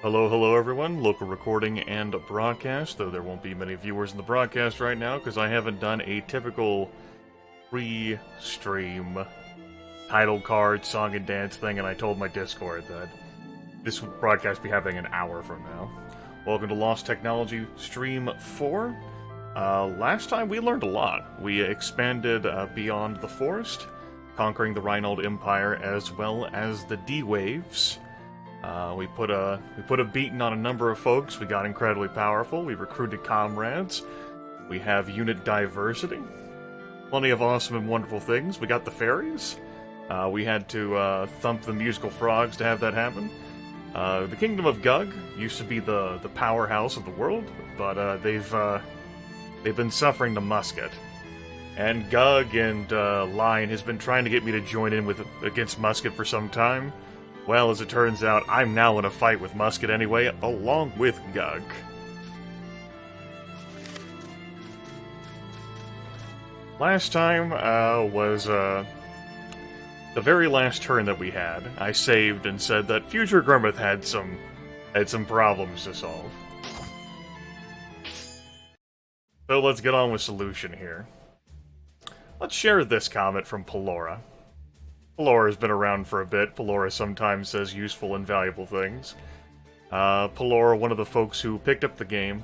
Hello, hello everyone. Local recording and broadcast, though there won't be many viewers in the broadcast right now because I haven't done a typical pre-stream title card, song and dance thing, and I told my Discord that this broadcast will be happening an hour from now. Welcome to Lost Technology Stream 4. Last time we learned a lot. We expanded beyond the forest, conquering the Rheinald Empire as well as the D-Waves. We put a beating on a number of folks. We got incredibly powerful. We recruited comrades. We have unit diversity. Plenty of awesome and wonderful things. We got the fairies. We had to thump the musical frogs to have that happen. The Kingdom of Gug used to be the powerhouse of the world, but they've been suffering the musket. And Gug and Lion has been trying to get me to join in against musket for some time. Well, as it turns out, I'm now in a fight with Musket anyway, along with Gug. Last time was the very last turn that we had. I saved and said that future Grimith had some problems to solve. So let's get on with solution here. Let's share this comment from Pelora. Pelora's been around for a bit. Pelora sometimes says useful and valuable things. Pelora, one of the folks who picked up the game,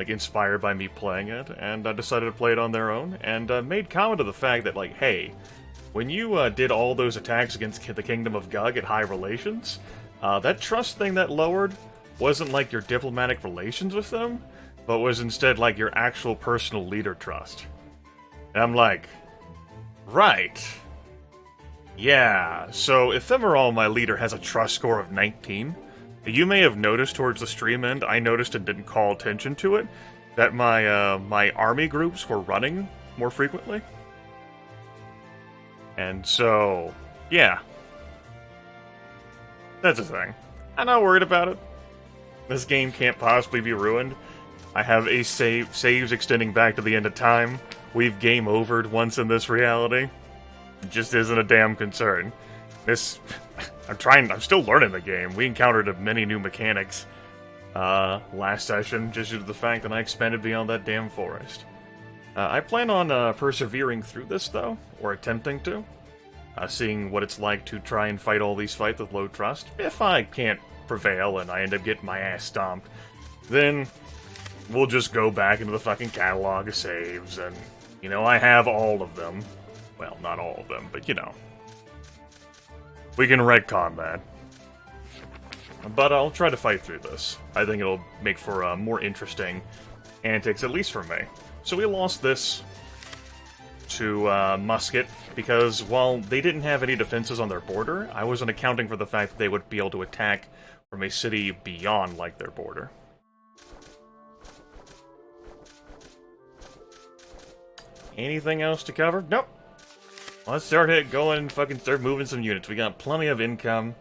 inspired by me playing it, and decided to play it on their own, and made comment of the fact that, hey, when you did all those attacks against the Kingdom of Gug at high relations, that trust thing that lowered wasn't like your diplomatic relations with them, but was instead like your actual personal leader trust. And I'm like, right. Yeah, so Ephemeral, my leader, has a trust score of 19. You may have noticed towards the stream end, I noticed and didn't call attention to it, that my army groups were running more frequently. And so, yeah. That's a thing. I'm not worried about it. This game can't possibly be ruined. I have a saves extending back to the end of time. We've game overed once in this reality. It just isn't a damn concern. I'm still learning the game. We encountered many new mechanics last session, just due to the fact that I expanded beyond that damn forest. I plan on persevering through this, though, or attempting to. Seeing what it's like to try and fight all these fights with low trust. If I can't prevail and I end up getting my ass stomped, then we'll just go back into the fucking catalog of saves, and, I have all of them. Well, not all of them, but we can retcon that. But I'll try to fight through this. I think it'll make for more interesting antics, at least for me. So we lost this to Musket, because while they didn't have any defenses on their border, I wasn't accounting for the fact that they would be able to attack from a city beyond, their border. Anything else to cover? Nope. Let's start going and fucking start moving some units. We got plenty of income.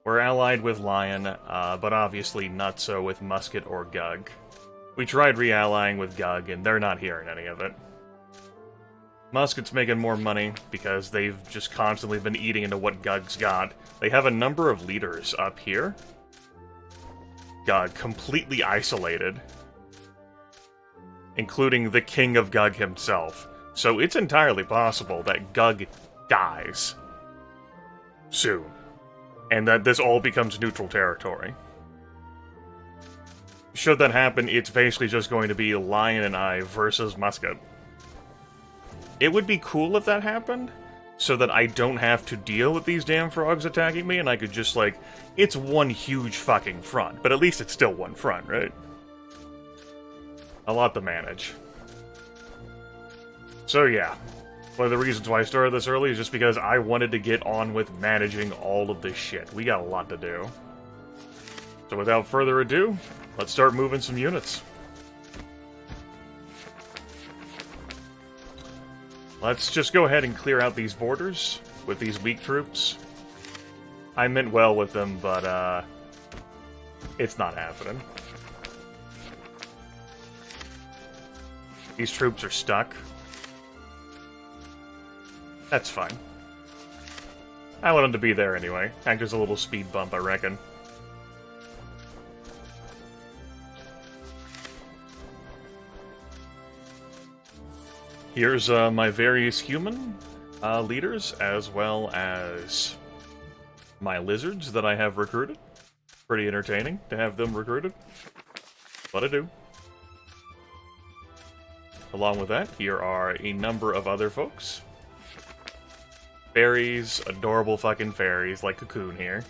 We're allied with Lion, but obviously not so with Musket or Gug. We tried re-allying with Gug, and they're not hearing any of it. Musket's making more money because they've just constantly been eating into what Gug's got. They have a number of leaders up here. Gug, completely isolated. Including the King of Gug himself. So it's entirely possible that Gug dies soon, and that this all becomes neutral territory. Should that happen, it's basically just going to be Lion and I versus Musket. It would be cool if that happened, so that I don't have to deal with these damn frogs attacking me, and I could just, it's one huge fucking front, but at least it's still one front, right? A lot to manage. So yeah, one of the reasons why I started this early is just because I wanted to get on with managing all of this shit. We got a lot to do. So without further ado, let's start moving some units. Let's just go ahead and clear out these borders with these weak troops. I meant well with them, but it's not happening. These troops are stuck. That's fine. I want him to be there anyway. Act as a little speed bump, I reckon. Here's my various human leaders, as well as my lizards that I have recruited. Pretty entertaining to have them recruited. What I do. Along with that, here are a number of other folks. Fairies, adorable fucking fairies, like Cocoon here.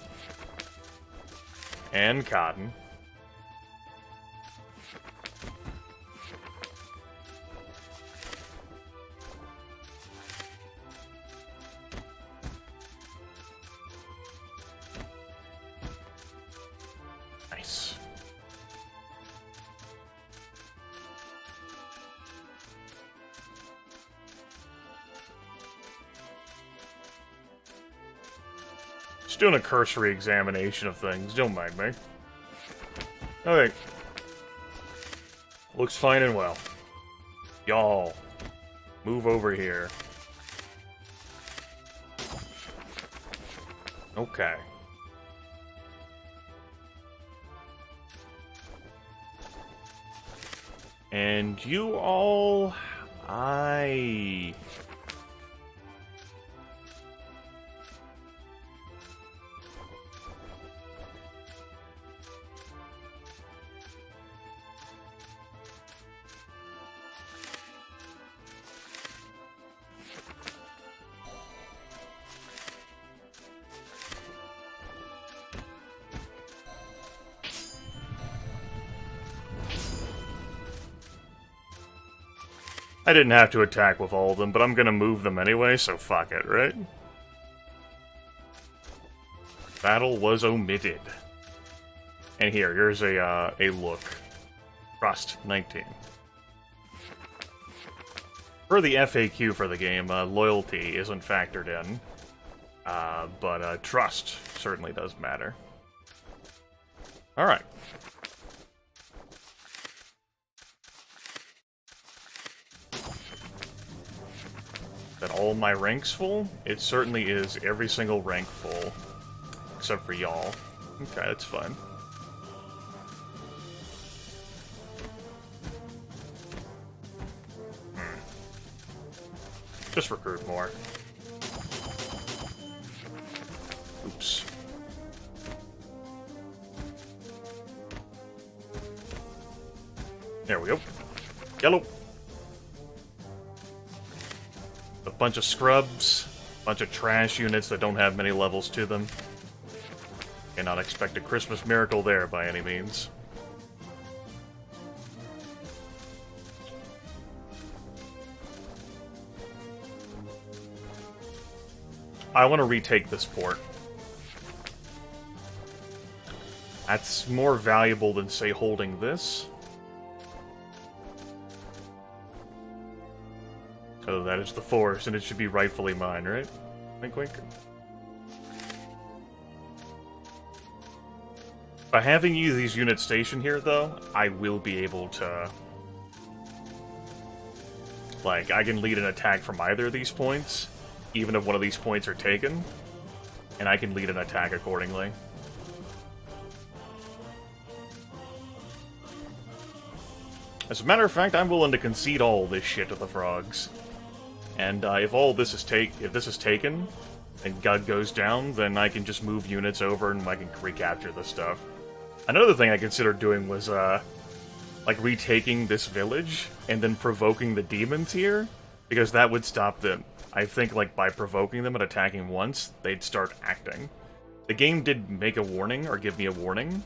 And Cotton. Nice. Just doing a cursory examination of things, don't mind me. Okay. Looks fine and well. Y'all, move over here. Okay. And you all... I didn't have to attack with all of them, but I'm gonna move them anyway, so fuck it, right? Battle was omitted. And here's a look. Trust 19. For the FAQ for the game, loyalty isn't factored in, but trust certainly does matter. Alright. That all my ranks full? It certainly is every single rank full. Except for y'all. Okay, that's fine. Just recruit more. Oops. There we go. Yellow. A bunch of scrubs, a bunch of trash units that don't have many levels to them. Cannot expect a Christmas miracle there by any means. I want to retake this port. That's more valuable than, say, holding this. Oh, that is the force, and it should be rightfully mine, right? Wink, wink. By having these units stationed here, though, I will be able to... Like, I can lead an attack from either of these points, even if one of these points are taken, and I can lead an attack accordingly. As a matter of fact, I'm willing to concede all this shit to the frogs. And if all this is if this is taken, and God goes down, then I can just move units over and I can recapture the stuff. Another thing I considered doing was, like, retaking this village, and then provoking the demons here, because that would stop them. I think, like, by provoking them and attacking once, they'd start acting. The game did make a warning, or give me a warning,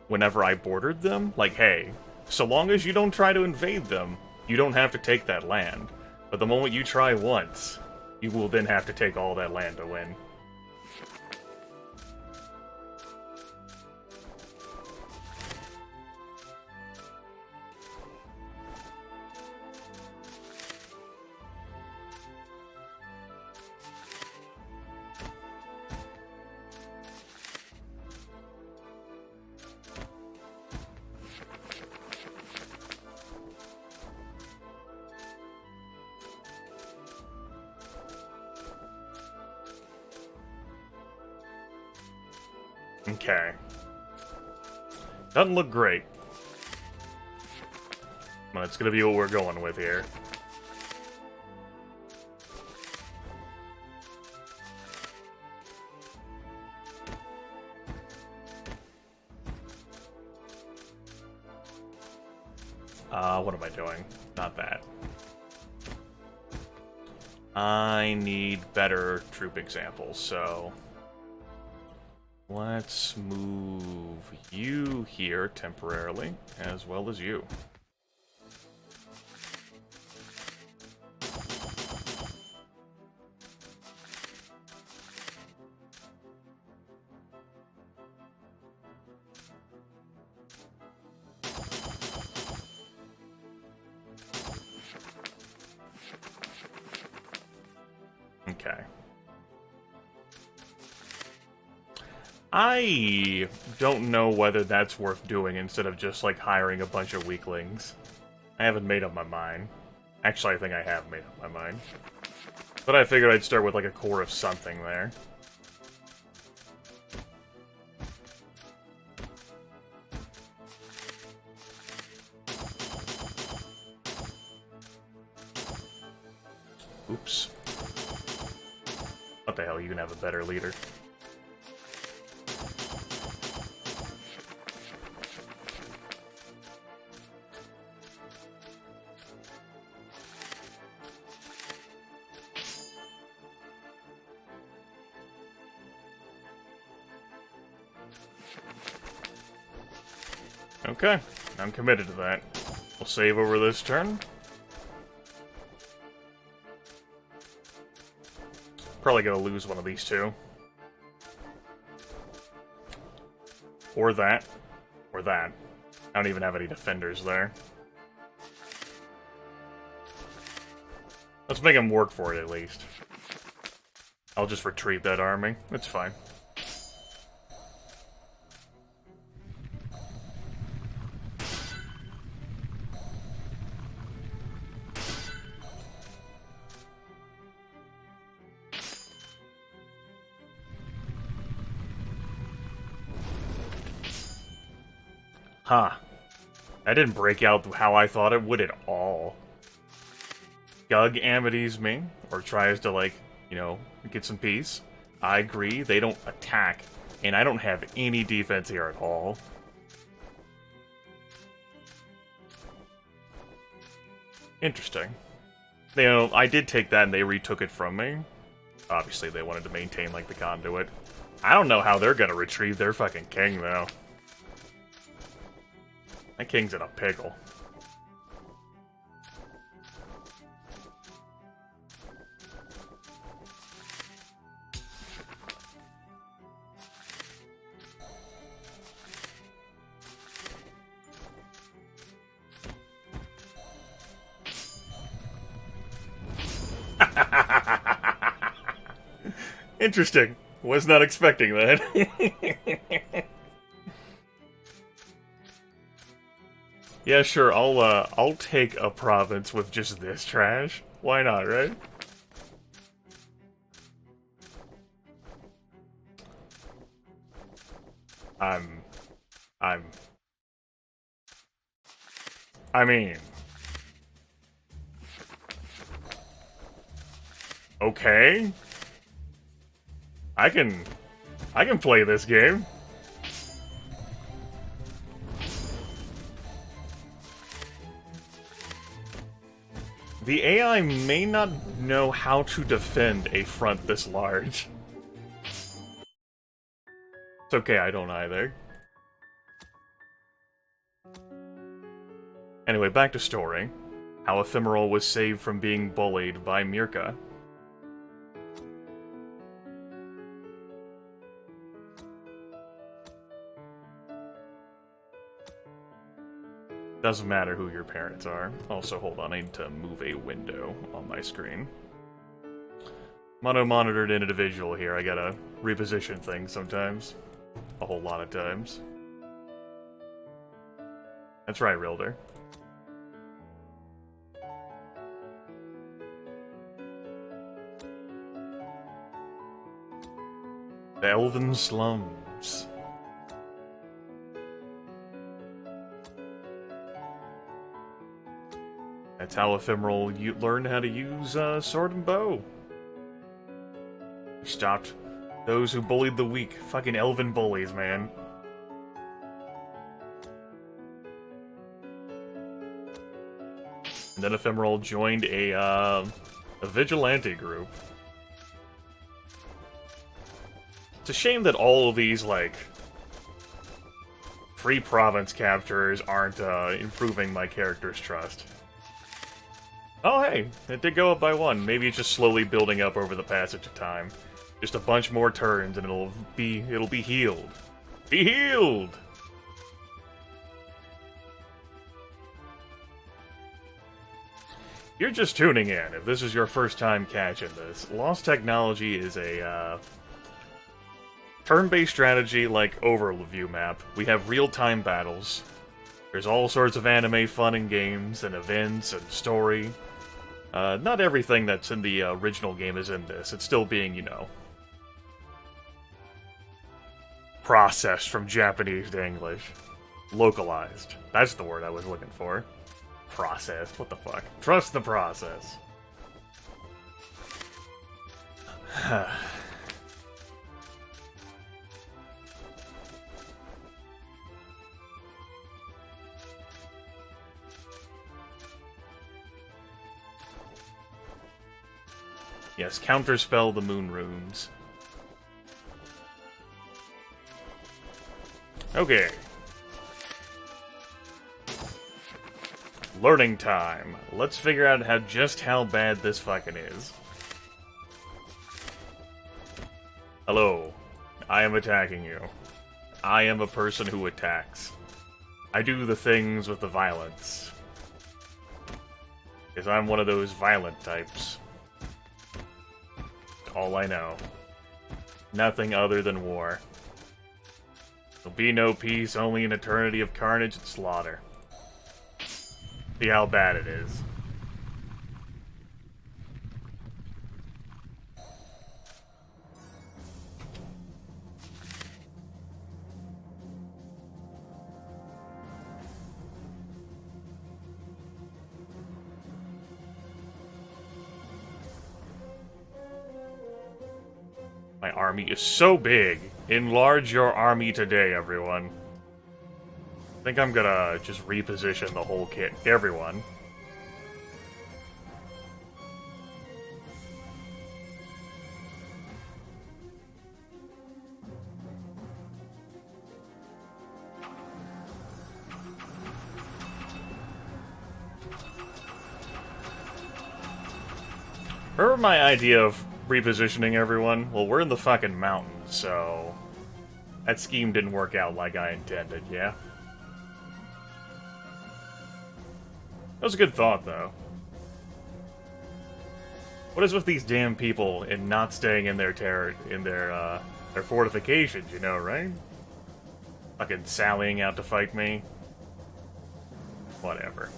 whenever I bordered them, like, hey, so long as you don't try to invade them, you don't have to take that land. But the moment you try once, you will then have to take all that land to win. Okay. Doesn't look great. But it's gonna be what we're going with here. What am I doing? Not that. I need better troop examples, so... let's move you here temporarily, as well as you. Okay. I don't know whether that's worth doing instead of just, like, hiring a bunch of weaklings. I haven't made up my mind. Actually, I think I have made up my mind. But I figured I'd start with, like, a core of something there. Oops. What the hell, you can have a better leader. Okay, I'm committed to that. We'll save over this turn. Probably gonna lose one of these two. Or that. Or that. I don't even have any defenders there. Let's make him work for it at least. I'll just retreat that army. It's fine. Huh. That didn't break out how I thought it would at all. Gug amities me, or tries to, like, you know, get some peace. I agree, they don't attack, and I don't have any defense here at all. Interesting. You know, I did take that and they retook it from me. Obviously, they wanted to maintain, like, the conduit. I don't know how they're gonna retrieve their fucking king, though. That king's in a pickle. Interesting. Was not expecting that. Yeah, sure. I'll take a province with just this trash. Why not, right? I mean, okay. I can play this game. The AI may not know how to defend a front this large. It's okay, I don't either. Anyway, back to story. How Ephemeral was saved from being bullied by Mirka. Doesn't matter who your parents are. Also, hold on, I need to move a window on my screen. Mono-monitored individual here, I gotta reposition things sometimes. A whole lot of times. That's right, Rilder. The Elven Slums. That's how Ephemeral learned how to use sword and bow. He stopped those who bullied the weak. Fucking elven bullies, man. And then Ephemeral joined a vigilante group. It's a shame that all of these, like, free province captures aren't improving my character's trust. Oh hey, it did go up by one. Maybe it's just slowly building up over the passage of time. Just a bunch more turns and it'll be healed. Be healed! You're just tuning in, if this is your first time catching this. Lost Technology is a turn-based strategy like overview map. We have real-time battles. There's all sorts of anime fun and games and events and story. Not everything that's in the original game is in this. It's still being, you know, processed from Japanese to English. Localized. That's the word I was looking for. Processed. What the fuck? Trust the process. Yes, counterspell the moon runes. Okay. Learning time. Let's figure out just how bad this fucking is. Hello. I am attacking you. I am a person who attacks. I do the things with the violence. Because I'm one of those violent types. All I know. Nothing other than war. There'll be no peace, only an eternity of carnage and slaughter. See how bad it is. My army is so big. Enlarge your army today, everyone. I think I'm gonna just reposition the whole kit. Everyone. Remember my idea of repositioning everyone? Well, we're in the fucking mountains, so that scheme didn't work out like I intended, yeah? That was a good thought, though. What is with these damn people and not staying in their their fortifications, you know, right? Fucking sallying out to fight me. Whatever.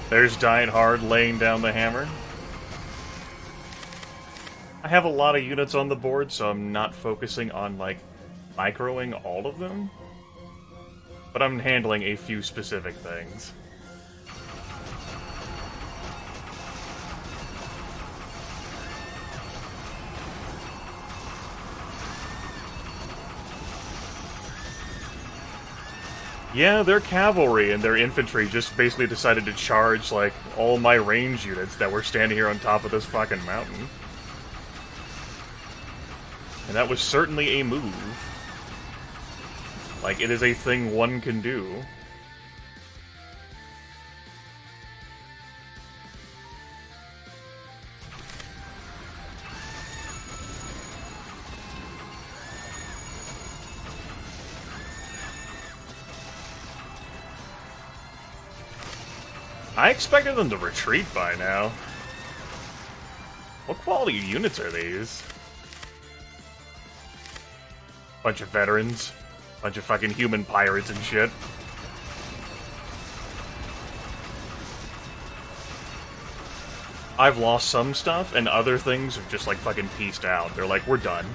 There's Die Hard laying down the hammer. I have a lot of units on the board, so I'm not focusing on, like, microing all of them. But I'm handling a few specific things. Yeah, their cavalry and their infantry just basically decided to charge, like, all my range units that were standing here on top of this fucking mountain. And that was certainly a move. Like, it is a thing one can do. I expected them to retreat by now. What quality units are these? Bunch of veterans. Bunch of fucking human pirates and shit. I've lost some stuff, and other things have just, like, fucking pieced out. They're like, we're done.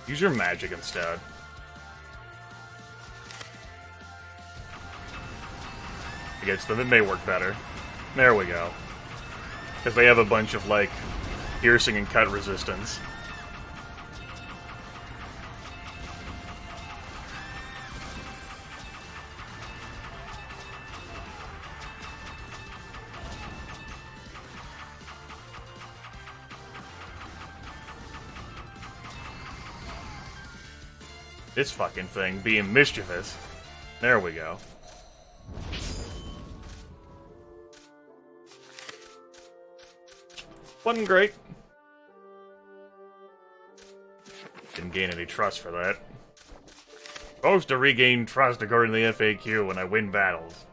Use your magic instead. Against them, it may work better. There we go. Because they have a bunch of, like, piercing and cut resistance. This fucking thing being mischievous. There we go. Wasn't great. Didn't gain any trust for that. Supposed to regain trust according to the FAQ when I win battles.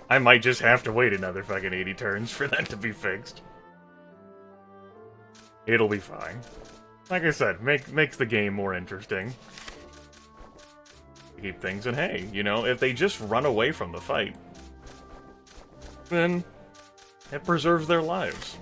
I might just have to wait another fucking 80 turns for that to be fixed. It'll be fine. Like I said, makes the game more interesting. Keep things, and hey, you know, if they just run away from the fight, then it preserves their lives.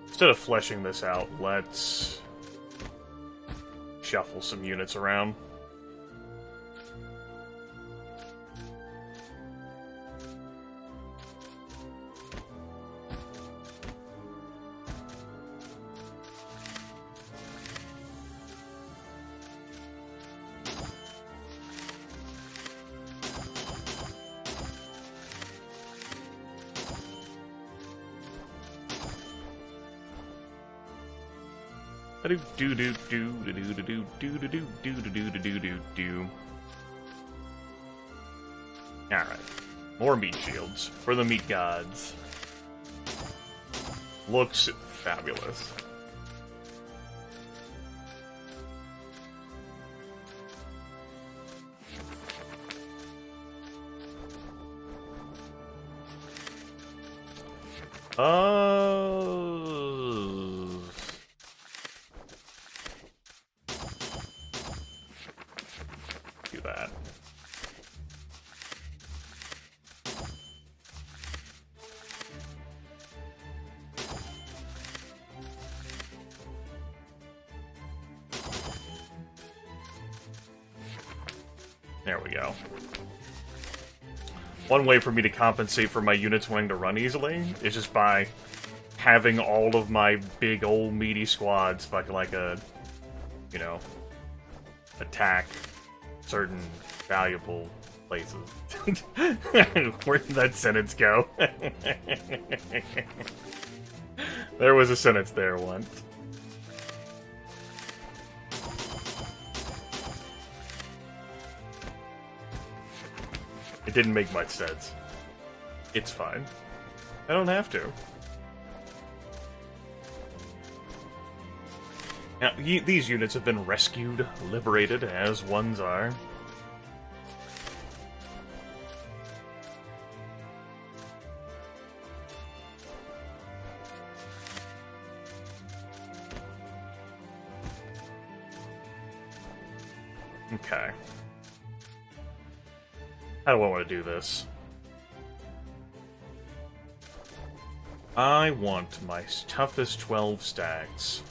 Instead of fleshing this out, let's shuffle some units around. Alright. More meat shields for the meat gods. Looks fabulous. Do that. There we go. One way for me to compensate for my units wanting to run easily is just by having all of my big old meaty squads fucking like a, you know, attack certain valuable places. Where did that sentence go? There was a sentence there once. It didn't make much sense. It's fine. I don't have to. Now, these units have been rescued, liberated, as ones are. Okay. How do I want to do this? I want my toughest 12 stacks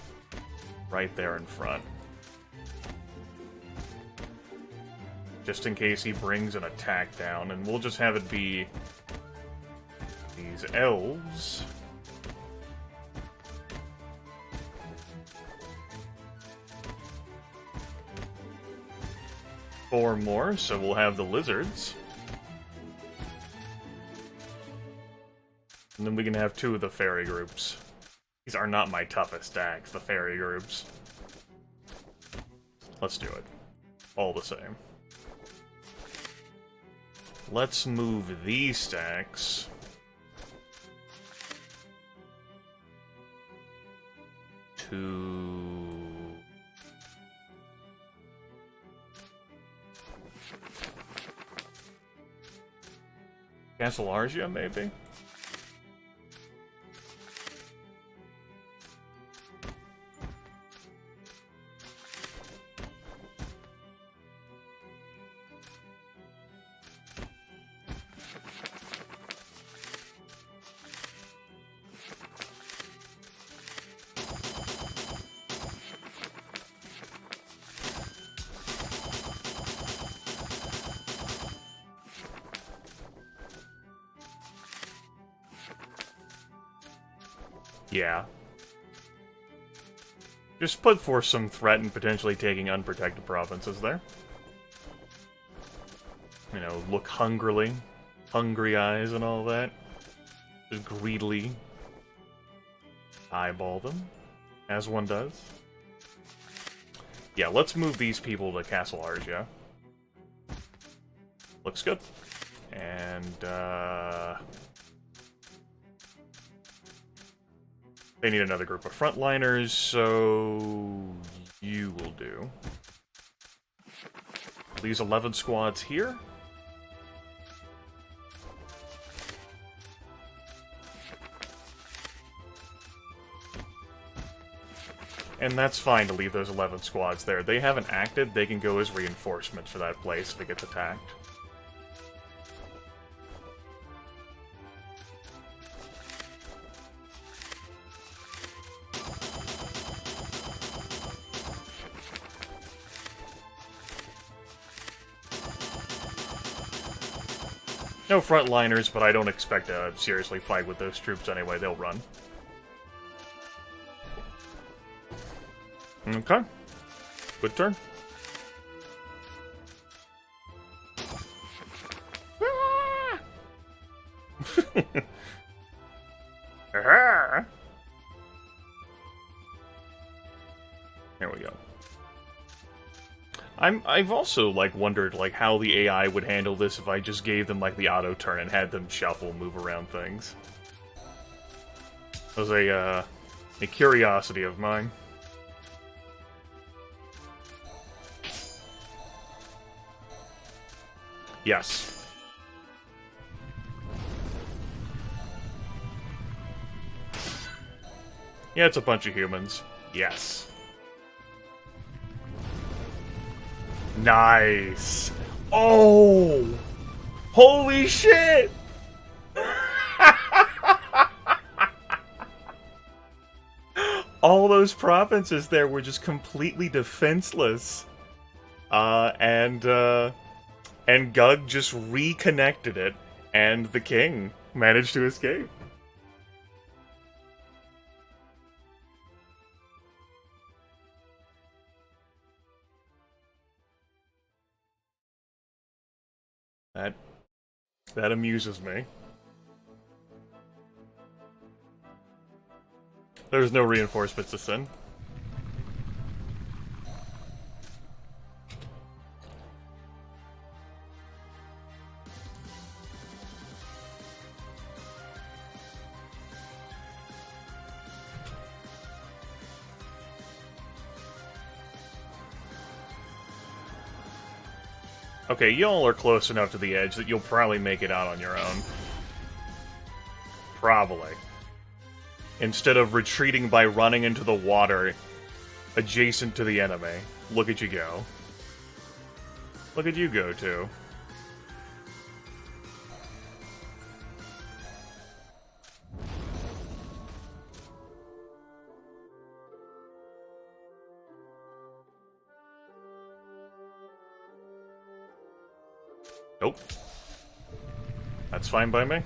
right there in front. Just in case he brings an attack down, and we'll just have it be these elves. Four more, so we'll have the lizards. And then we can have two of the fairy groups. These are not my toughest stacks, the fairy groups. Let's do it. All the same. let's move these stacks to... Castle Argia, maybe? Yeah. Just put forth some threat and potentially taking unprotected provinces there. You know, look hungrily. Hungry eyes and all that. Just greedily eyeball them, as one does. Yeah, let's move these people to Castle Argia. Looks good. And, they need another group of frontliners, so you will do. These 11 squads here. And that's fine to leave those 11 squads there. They haven't acted, they can go as reinforcements for that place if it gets attacked. No frontliners, but I don't expect to seriously fight with those troops anyway. They'll run. Okay. Good turn. There we go. I've also, like, wondered, like, how the AI would handle this if I just gave them, like, the auto turn and had them shuffle, move around things. It was a curiosity of mine. Yes. Yeah, it's a bunch of humans. Yes. Nice. Oh! Holy shit! All those provinces there were just completely defenseless. And Gug just reconnected it, and the king managed to escape. That amuses me. There's no reinforcements to send. Okay, y'all are close enough to the edge that you'll probably make it out on your own. Probably. Instead of retreating by running into the water adjacent to the enemy. Look at you go. Look at you go, too. Nope. That's fine by me.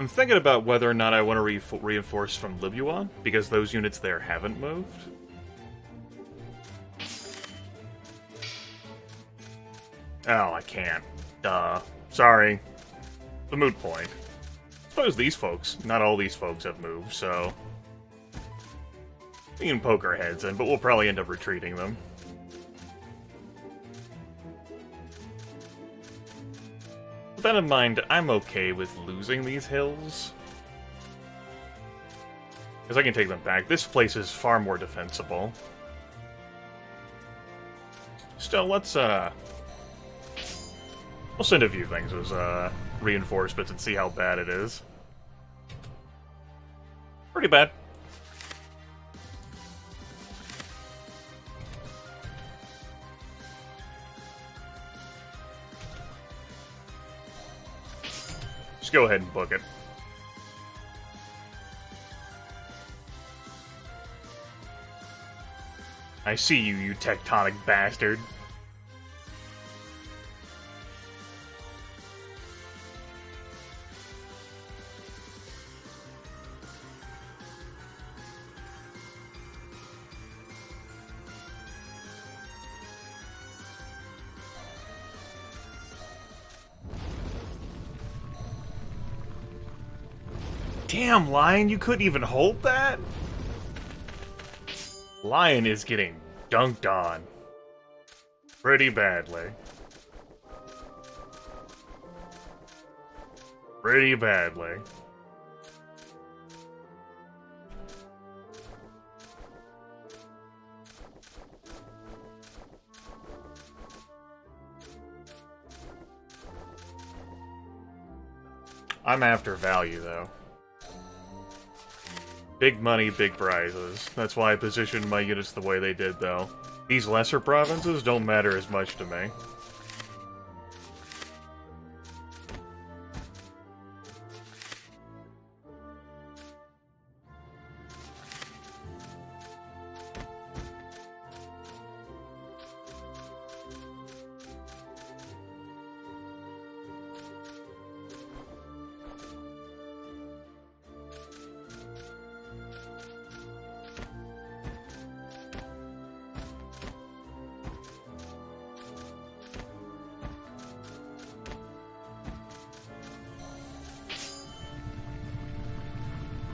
I'm thinking about whether or not I want to reinforce from LGWI, because those units there haven't moved. Oh, I can't. Duh. Sorry. The moot point. I suppose these folks, not all these folks have moved, so... we can poke our heads in, but we'll probably end up retreating them. With that in mind, I'm okay with losing these hills. Because I can take them back. This place is far more defensible. Still, let's, we'll send a few things as, reinforcements and see how bad it is. Pretty bad. Just go ahead and book it. I see you, you tectonic bastard. Damn, Lion, you couldn't even hold that? Lion is getting dunked on. Pretty badly. Pretty badly. I'm after value, though. Big money, big prizes. That's why I positioned my units the way they did, though. These lesser provinces don't matter as much to me.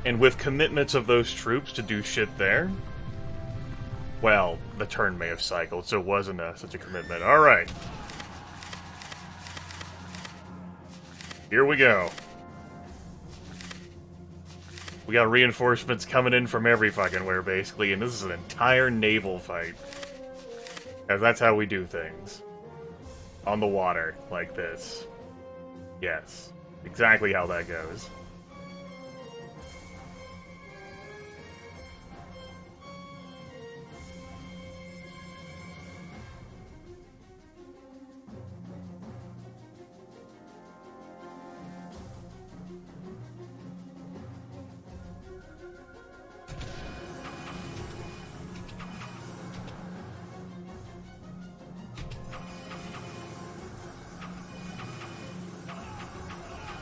And with commitments of those troops to do shit there, well, the turn may have cycled, so it wasn't such a commitment. Alright. Here we go. We got reinforcements coming in from every fucking where, basically, and this is an entire naval fight. Because that's how we do things. On the water, like this. Yes. Exactly how that goes.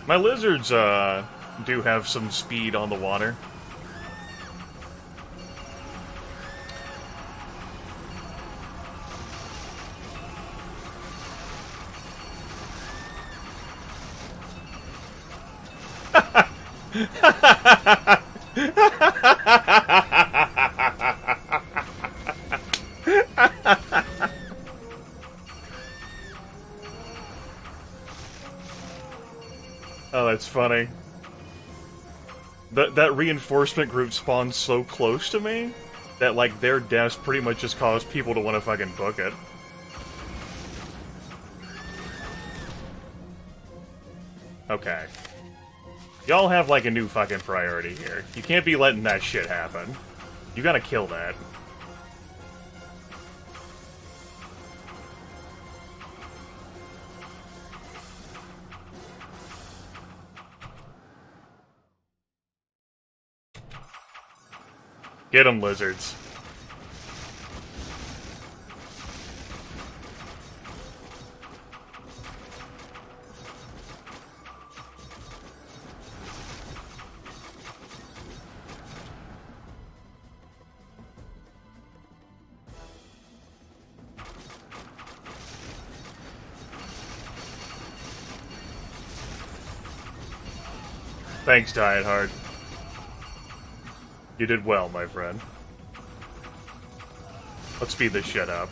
My lizards, do have some speed on the water. Oh, that's funny. That reinforcement group spawns so close to me that, like, their deaths pretty much just cause people to want to fucking book it. Okay. Y'all have, like, a new fucking priority here. You can't be letting that shit happen. You gotta kill that. Get 'em, lizards. Thanks, Diet Hard. You did well, my friend. Let's speed this shit up.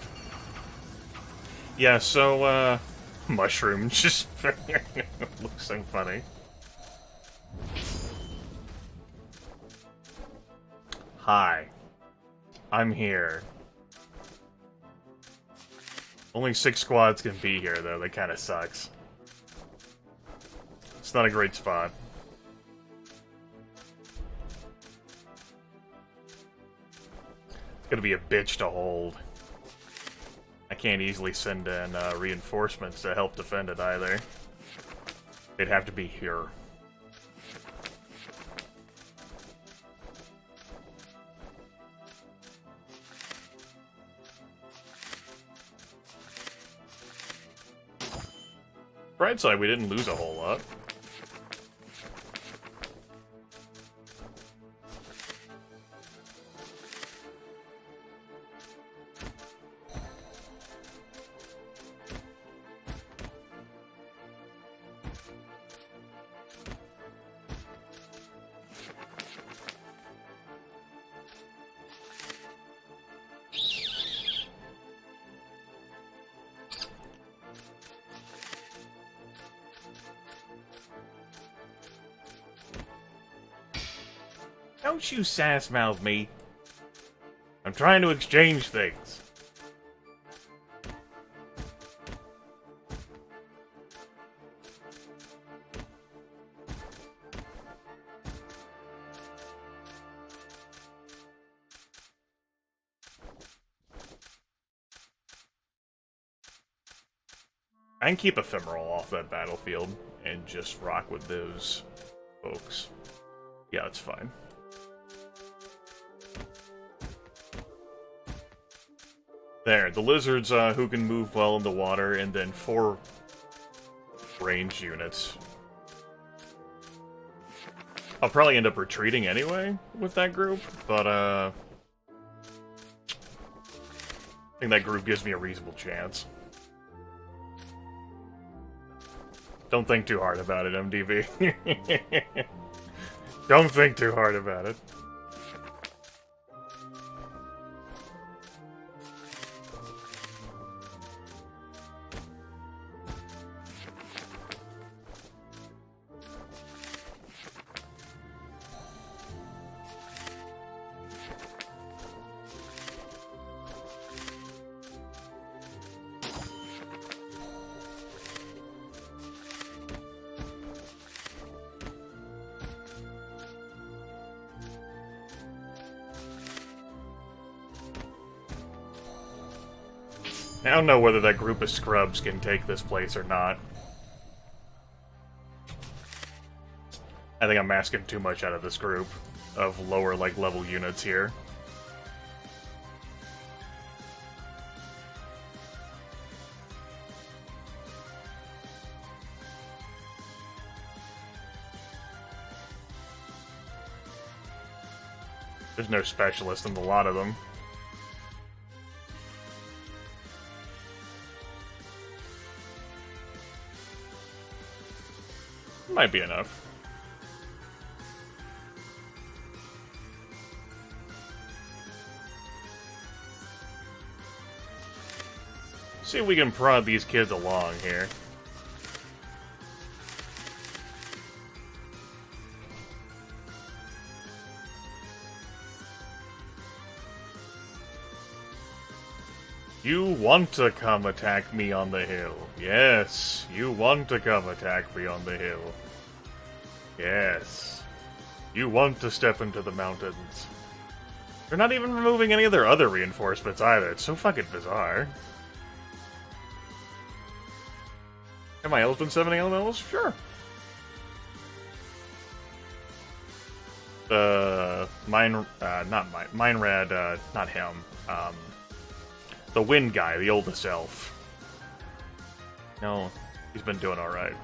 Yeah, so, mushroom just looks so funny. Hi. I'm here. Only 6 squads can be here, though. That kinda sucks. It's not a great spot. It's gonna be a bitch to hold. I can't easily send in reinforcements to help defend it either. They'd have to be here. Bright side, we didn't lose a whole lot. Don't you sass-mouth me. I'm trying to exchange things. I can keep Ephemeral off that battlefield and just rock with those folks. Yeah, that's fine. There, the lizards who can move well in the water, and then 4 ranged units. I'll probably end up retreating anyway with that group, but I think that group gives me a reasonable chance. Don't think too hard about it, MDV. Don't think too hard about it. I don't know whether that group of scrubs can take this place or not. I think I'm asking too much out of this group of lower, like, level units here. There's no specialist in a lot of them. Might be enough. See if we can prod these kids along here. You want to come attack me on the hill. Yes, you want to come attack me on the hill. Yes. You want to step into the mountains. They're not even removing any of their other reinforcements either. It's so fucking bizarre. Have my elves been summoning elementals? Sure. Minrad, not him. The wind guy, the oldest elf. No, he's been doing alright.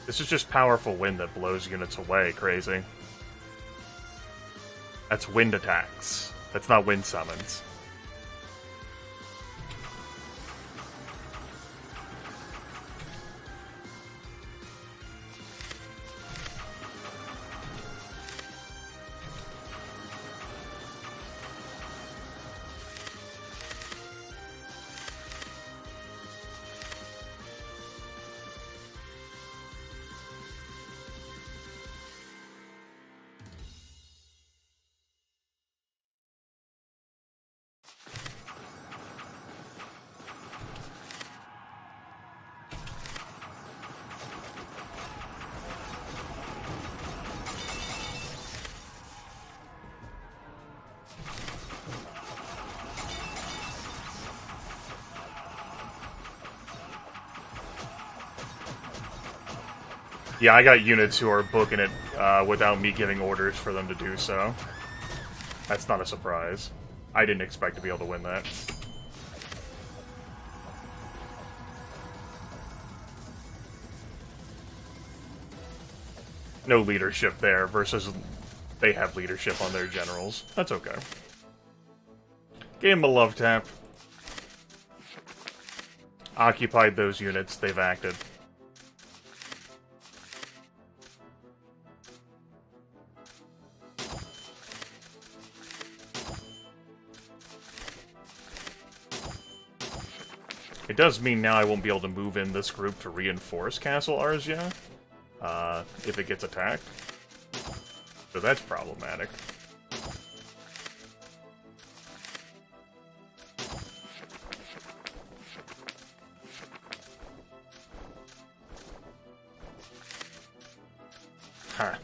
This is just powerful wind that blows units away, crazy. That's wind attacks. That's not wind summons. Yeah, I got units who are booking it without me giving orders for them to do so. That's not a surprise. I didn't expect to be able to win that. No leadership there versus they have leadership on their generals. That's okay. Game of love tap. Occupied those units, they've acted. It does mean now I won't be able to move in this group to reinforce Castle Arzia, if it gets attacked. So that's problematic. Huh.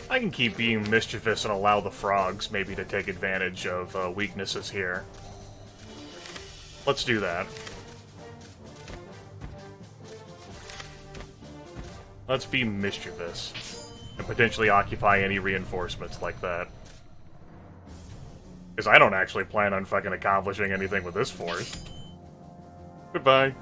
I can keep being mischievous and allow the frogs maybe to take advantage of weaknesses here. Let's do that. Let's be mischievous. And potentially occupy any reinforcements like that. Because I don't actually plan on fucking accomplishing anything with this force. Goodbye.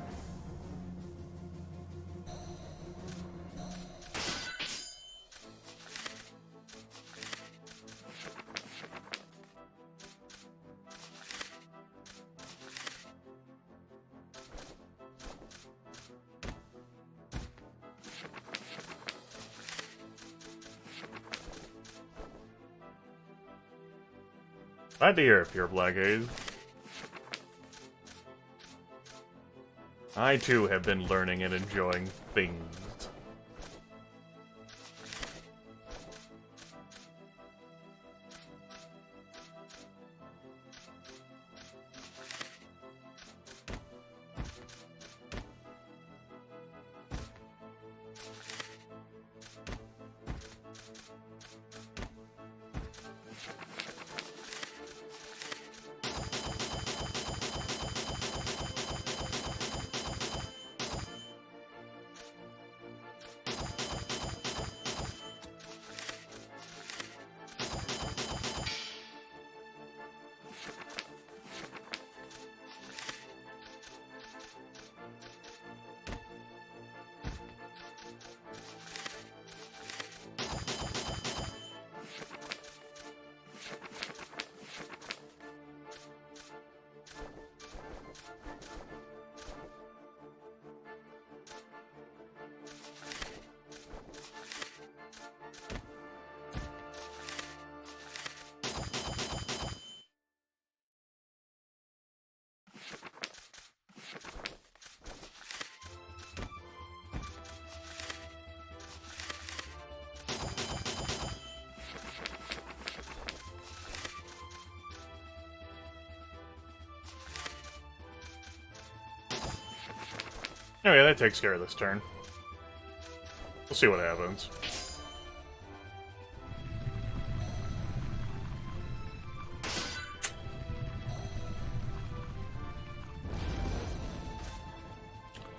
Glad to hear it, Pure Blackade. I too have been learning and enjoying things. Oh yeah, that takes care of this turn. We'll see what happens.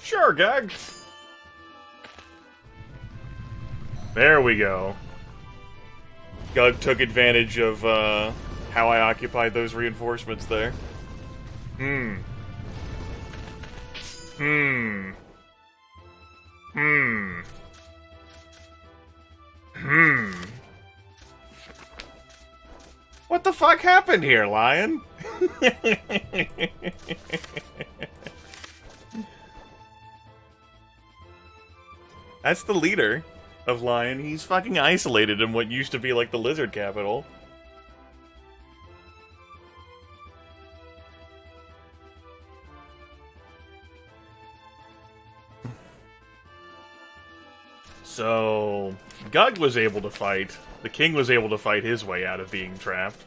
Sure, Gag. There we go. Gug took advantage of how I occupied those reinforcements there. Hmm. What the fuck happened here, Lion? That's the leader of Lion. He's fucking isolated in what used to be like the lizard capital. So, Gug was able to fight. The king was able to fight his way out of being trapped.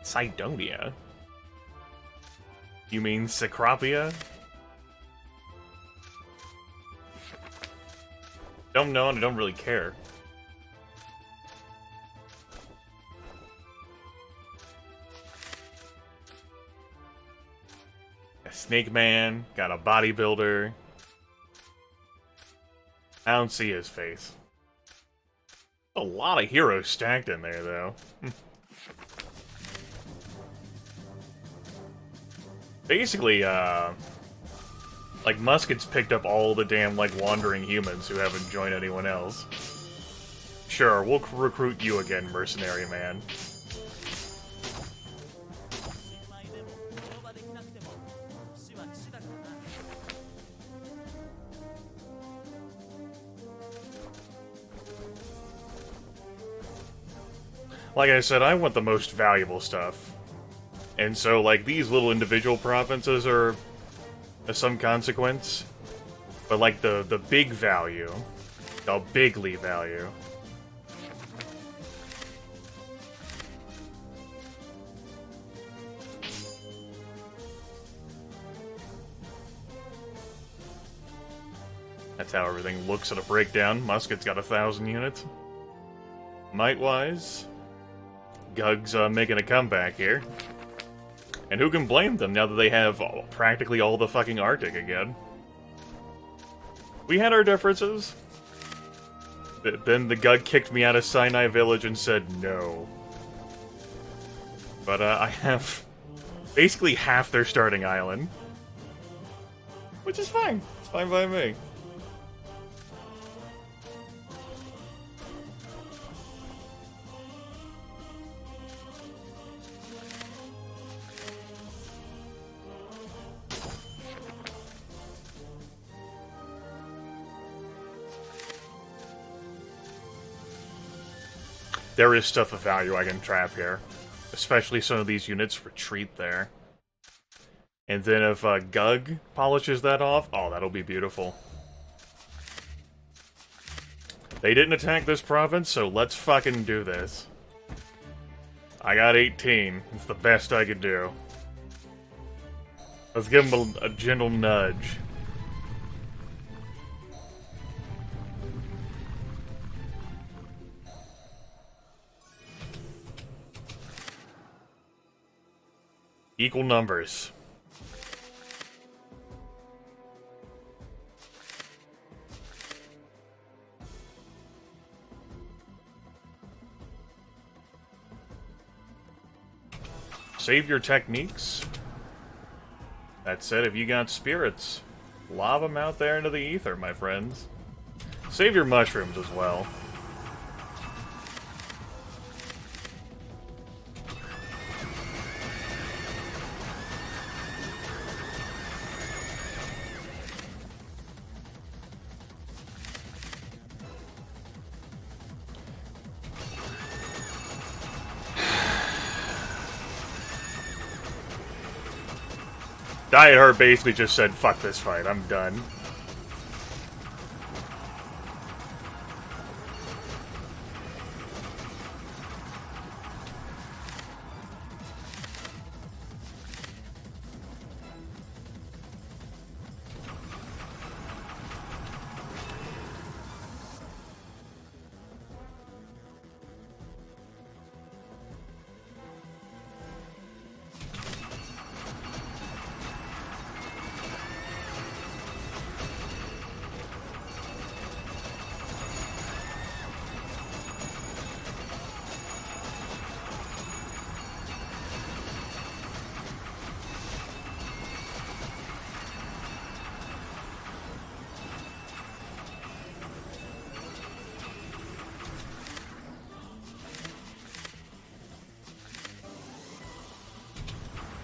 Cydonia? You mean Cecropia? Don't know and I don't really care. A Snake Man, got a bodybuilder. I don't see his face. A lot of heroes stacked in there, though. Basically, like, Musket's picked up all the damn, like, wandering humans who haven't joined anyone else. Sure, we'll recruit you again, mercenary man. Like I said, I want the most valuable stuff. And so, like, these little individual provinces are of some consequence. But, like, the big value, the bigly value. That's how everything looks at a breakdown. Musket's got 1,000 units. Might-wise, Gug's making a comeback here. And who can blame them now that they have practically all the fucking Arctic again? We had our differences. Then the Gug kicked me out of Sinai Village and said no. But I have basically half their starting island. Which is fine. It's fine by me. There is stuff of value I can trap here. Especially some of these units retreat there. And then if Gug polishes that off, oh, that'll be beautiful. They didn't attack this province, so let's fucking do this. I got 18. It's the best I could do. Let's give him a gentle nudge. Equal numbers. Save your techniques. That said, if you got spirits, lob them out there into the ether, my friends. Save your mushrooms as well. Diet Heart basically just said, fuck this fight, I'm done.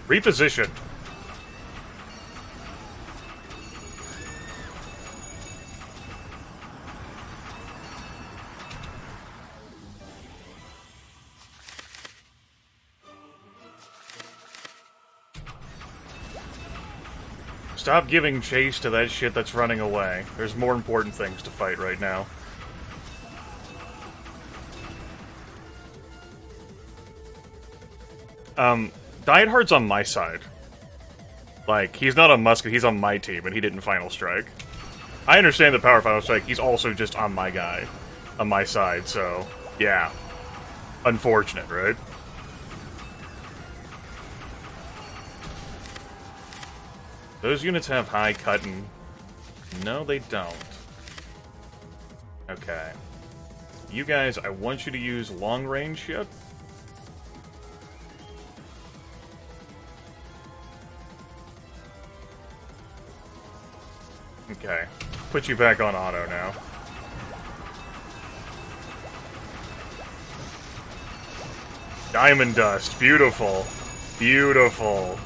Repositioned. Stop giving chase to that shit that's running away. There's more important things to fight right now. Diehard's on my side. Like, he's not on Musket, he's on my team, and he didn't Final Strike. I understand the power Final Strike, he's also just on my guy. On my side, so, yeah. Unfortunate, right? Those units have high cut and... No, they don't. Okay. You guys, I want you to use long-range shit. Okay. Put you back on auto now. Diamond Dust. Beautiful. Beautiful.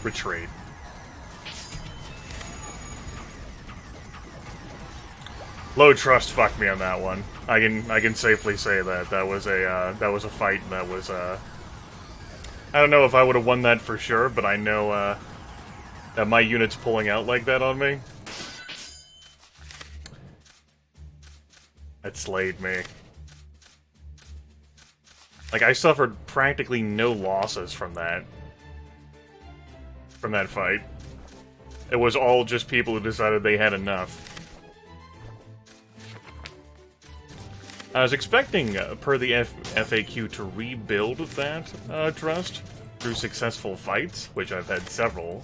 Retreat. Low trust fucked me on that one. I can safely say that that was a fight that was I don't know if I would have won that for sure, but I know that my unit's pulling out like that on me. That slayed me. Like, I suffered practically no losses from that. From that fight. It was all just people who decided they had enough. I was expecting, per the FAQ, to rebuild that trust through successful fights, which I've had several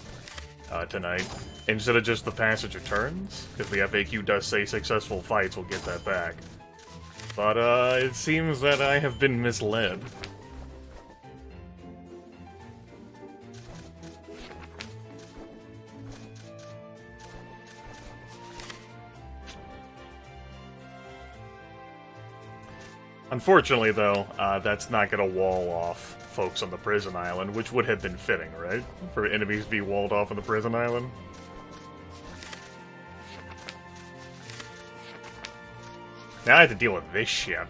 tonight, instead of just the passage of turns, because the FAQ does say successful fights will get that back. But it seems that I have been misled. Unfortunately, though, that's not going to wall off folks on the prison island, which would have been fitting, right? For enemies to be walled off on the prison island. Now I have to deal with this shit.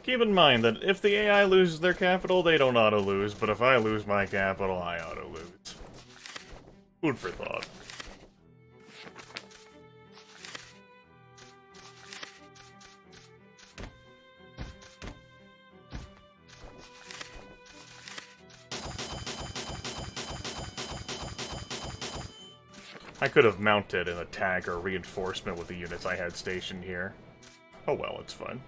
Keep in mind that if the AI loses their capital, they don't auto-lose, but if I lose my capital, I auto-lose. Food for thought. I could have mounted an attack or reinforcement with the units I had stationed here. Oh well, it's fun.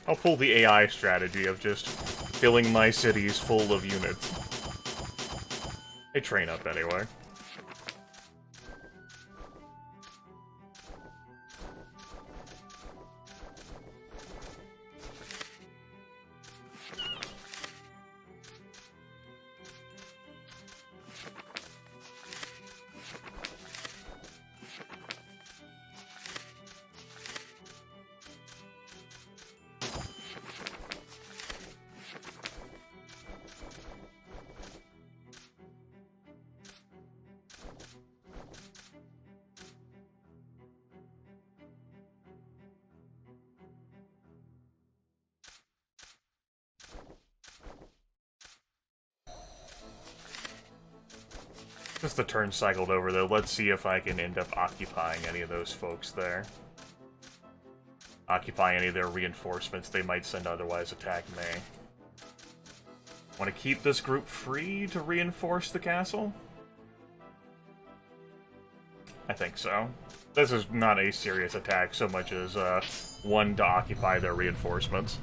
I'll pull the AI strategy of just filling my cities full of units. They train up anyway. Since the turn cycled over, though, let's see if I can end up occupying any of those folks there. Occupy any of their reinforcements they might send otherwise attack me. Want to keep this group free to reinforce the castle? I think so. This is not a serious attack so much as one to occupy their reinforcements.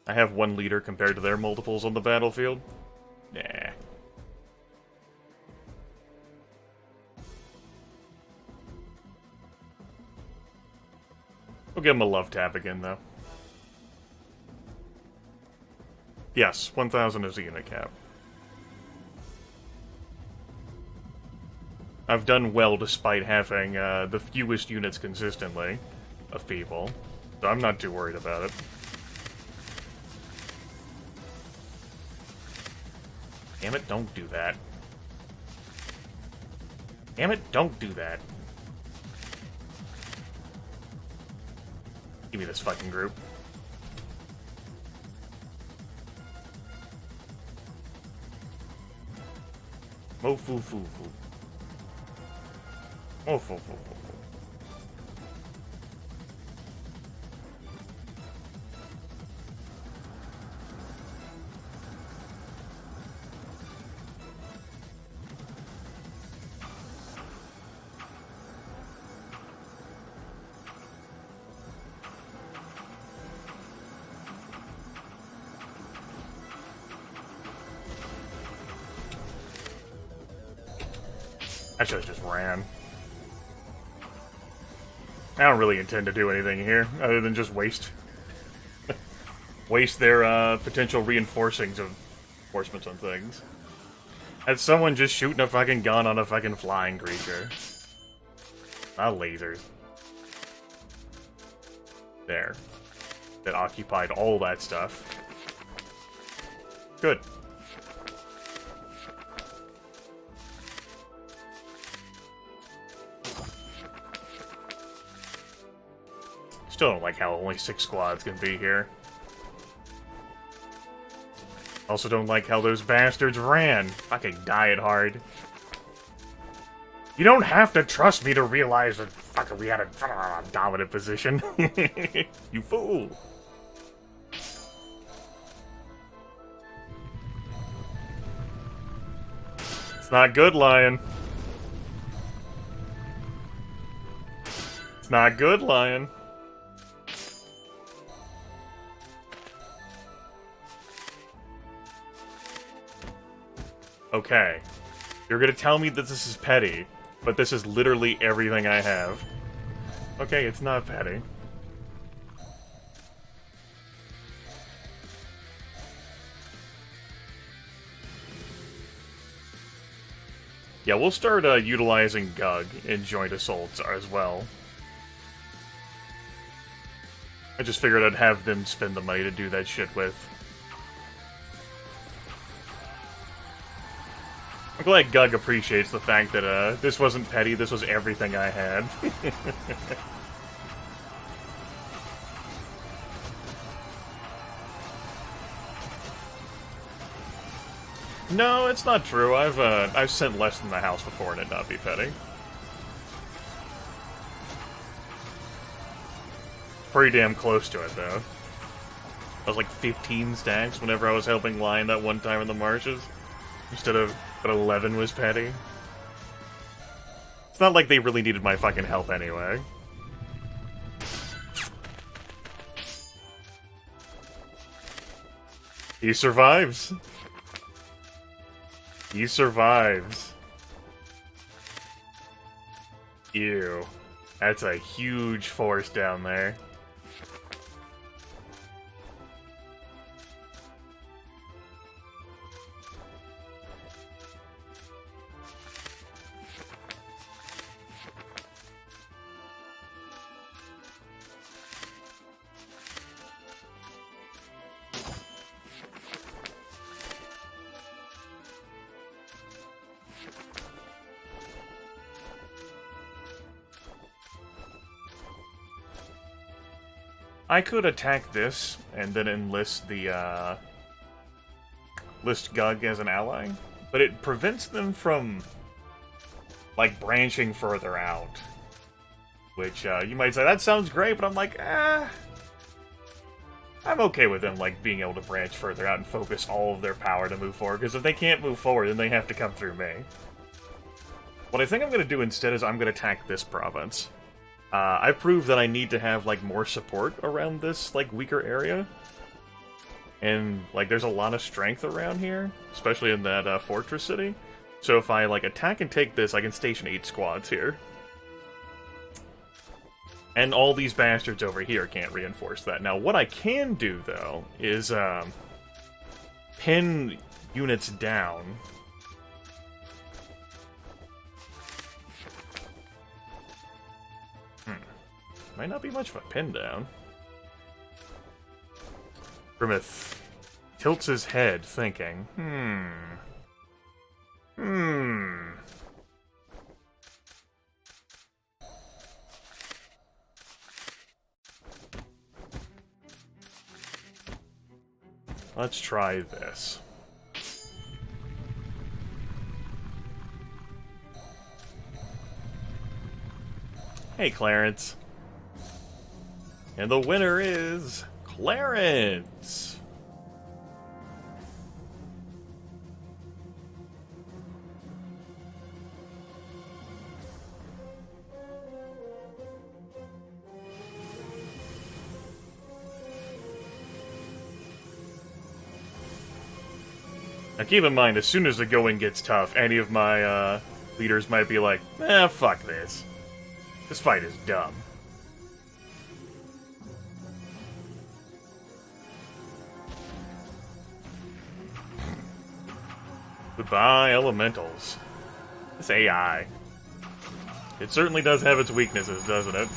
I have one leader compared to their multiples on the battlefield. Nah. We'll give him a love tap again, though. Yes, 1,000 is the unit cap. I've done well despite having the fewest units consistently of people, so I'm not too worried about it. Damn it, don't do that. Damn it, don't do that. Give me this fucking group. Mo foo foo foo. Mo foo foo foo foo. I should have just ran. I don't really intend to do anything here, other than just waste their potential reinforcements on things. Had someone just shooting a fucking gun on a fucking flying creature. Not lasers. There. That occupied all that stuff. Good. Still don't like how only 6 squads can be here. Also don't like how those bastards ran. Fucking died hard. You don't have to trust me to realize that fucking we had a dominant position. You fool. It's not good, Lion. It's not good, Lion. Okay, you're gonna tell me that this is petty, but this is literally everything I have. Okay, it's not petty. Yeah, we'll start utilizing Gug in joint assaults as well. I just figured I'd have them spend the money to do that shit with. I'm glad Gug appreciates the fact that this wasn't petty, this was everything I had. No, it's not true. I've sent less than the house before and it not be petty. Pretty damn close to it, though. I was like 15 stacks whenever I was helping Lion that one time in the marshes. Instead of... but 11 was petty. It's not like they really needed my fucking help anyway. He survives. He survives. Ew. That's a huge force down there. I could attack this and then enlist the list Gug as an ally, but it prevents them from like branching further out. Which you might say that sounds great, but I'm like, I'm okay with them like being able to branch further out and focus all of their power to move forward. Because if they can't move forward, then they have to come through me. What I think I'm going to do instead is I'm going to attack this province. I've proved that I need to have, like, more support around this, like, weaker area. And, like, there's a lot of strength around here, especially in that fortress city. So if I, like, attack and take this, I can station 8 squads here. And all these bastards over here can't reinforce that. Now, what I can do, though, is pin units down. Might not be much of a pin down. Grimith tilts his head, thinking, Let's try this. Hey, Clarence. And the winner is Clarence! Now keep in mind, as soon as the going gets tough, any of my leaders might be like, fuck this. This fight is dumb. Goodbye, elementals. This AI. It certainly does have its weaknesses, doesn't it?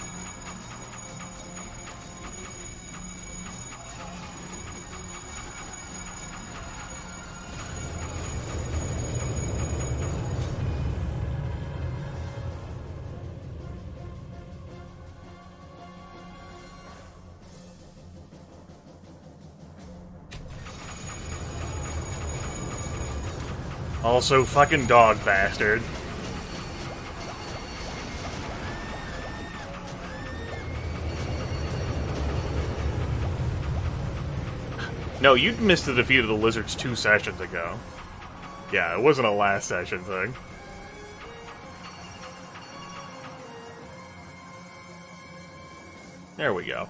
Also, fucking dog bastard. No, you missed the defeat of the lizards 2 sessions ago. Yeah, it wasn't a last session thing. There we go.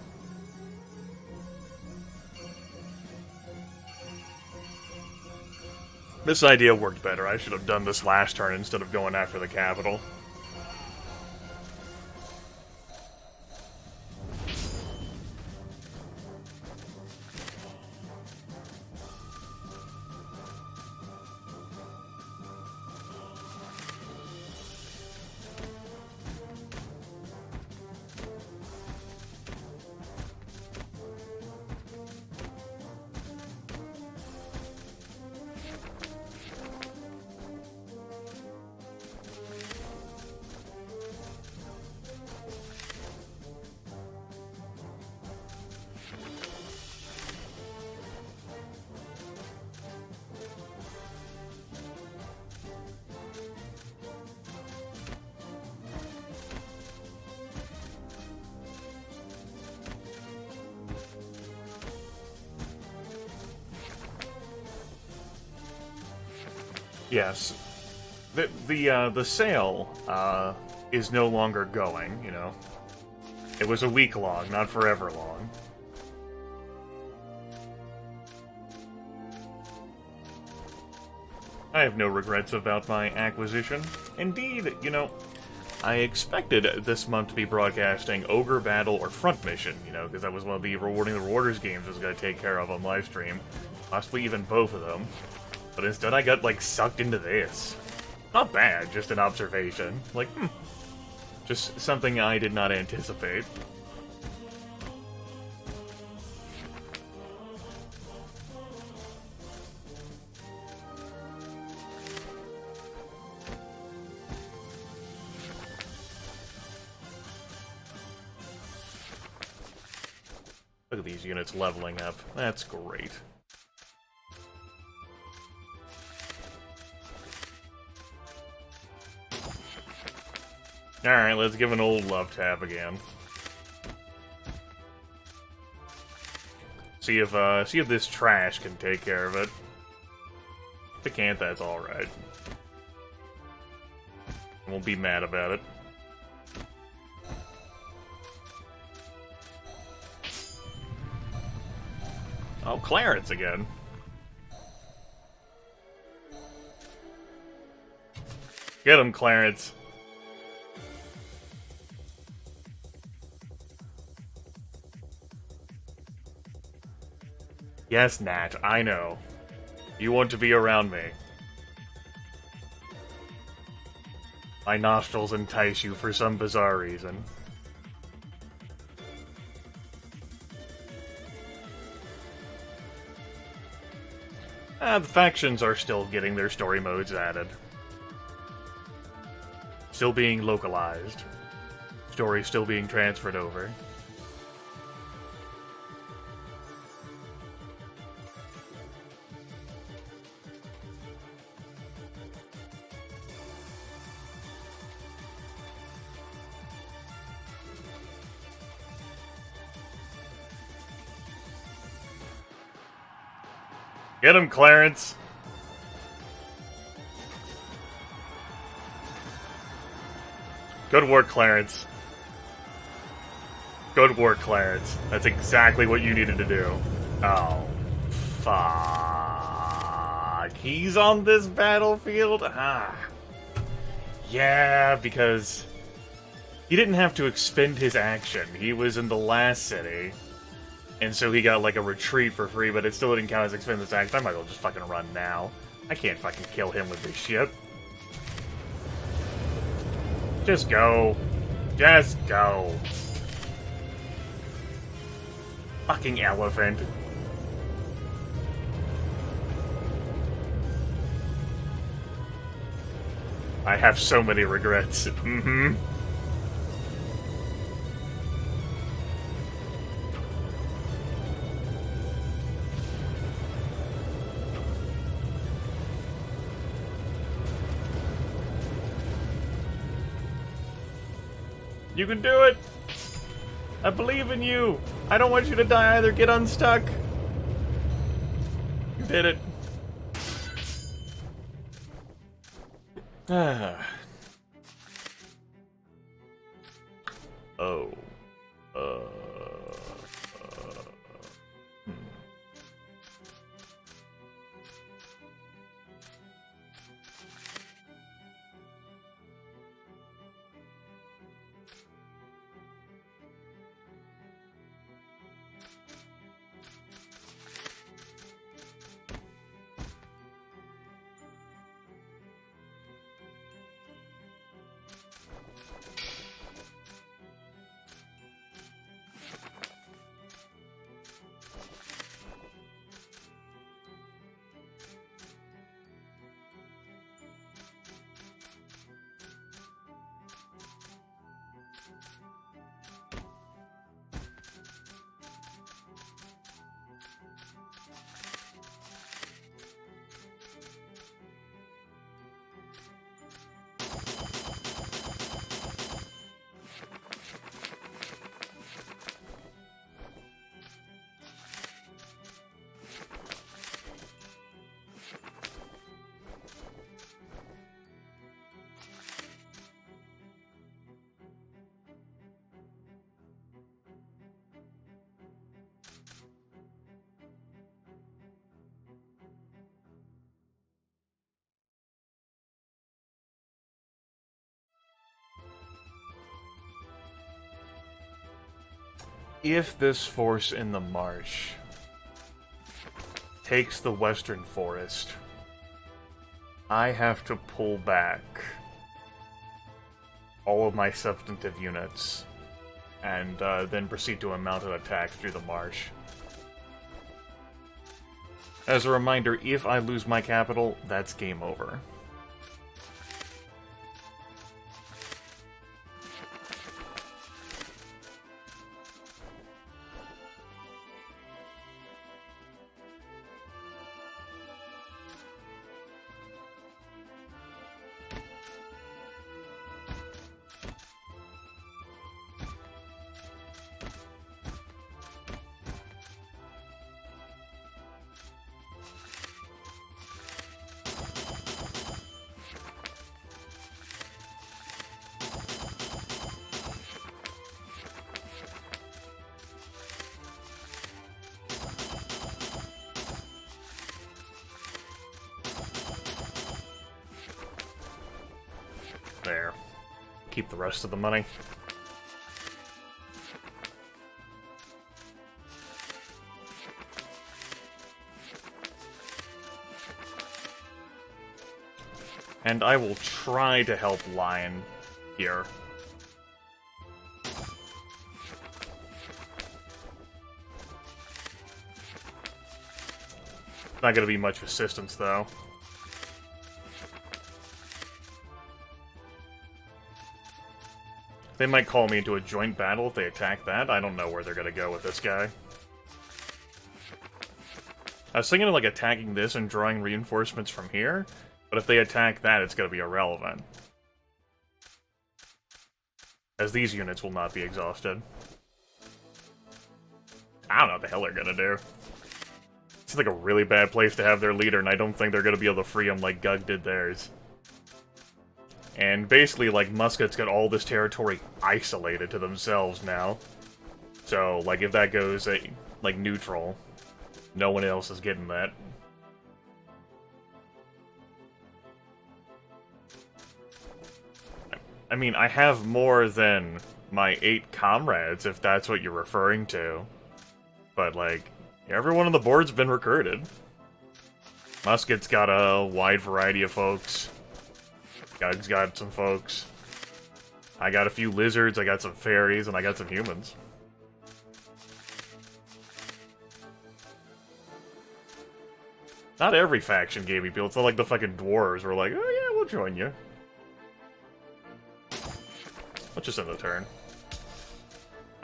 This idea worked better. I should have done this last turn instead of going after the capital. Yes. The sale is no longer going, you know. It was a week long, not forever long. I have no regrets about my acquisition. Indeed, you know, I expected this month to be broadcasting Ogre Battle or Front Mission, you know, because that was one of the Rewarding the Rewarders games I was going to take care of on livestream. Possibly even both of them. But instead I got, like, sucked into this. Not bad, just an observation. Like, just something I did not anticipate. Look at these units leveling up. That's great. Alright, let's give an old love tab again. See if this trash can take care of it. If it can't, that's alright. I won't be mad about it. Oh, Clarence again. Get him, Clarence. Yes, Nat, I know. You want to be around me. My nostrils entice you for some bizarre reason. The factions are still getting their story modes added. Still being localized. Story still being transferred over. Get him, Clarence! Good work, Clarence. Good work, Clarence. That's exactly what you needed to do. Oh, fuck. He's on this battlefield? Ah. Yeah, because he didn't have to expend his action. He was in the last city. And so he got, like, a retreat for free, but it still didn't count as expensive action. I might as well just fucking run now. I can't fucking kill him with this shit. Just go. Just go. Fucking elephant. I have so many regrets. Mm-hmm. You can do it! I believe in you! I don't want you to die either. Get unstuck! You did it. Ah. Oh. If this force in the marsh takes the western forest, I have to pull back all of my substantive units and then proceed to a mounted attack through the marsh. As a reminder, if I lose my capital, that's game over. There. Keep the rest of the money. And I will try to help Lion here. Not gonna be much assistance, though. They might call me into a joint battle if they attack that. I don't know where they're gonna go with this guy. I was thinking of, like, attacking this and drawing reinforcements from here, but if they attack that, it's gonna be irrelevant. As these units will not be exhausted. I don't know what the hell they're gonna do. It's like a really bad place to have their leader, and I don't think they're gonna be able to free him like Gug did theirs. And basically, like, Muscat's got all this territory isolated to themselves now. So, like, if that goes, like, neutral, no one else is getting that. I mean, I have more than my 8 comrades, if that's what you're referring to. But, like, everyone on the board's been recruited. Muscat's got a wide variety of folks. Gug's got some folks. I got a few lizards, I got some fairies, and I got some humans. Not every faction gave me people. It's not like the fucking dwarves were like, oh yeah, we'll join you. Let's just end the turn.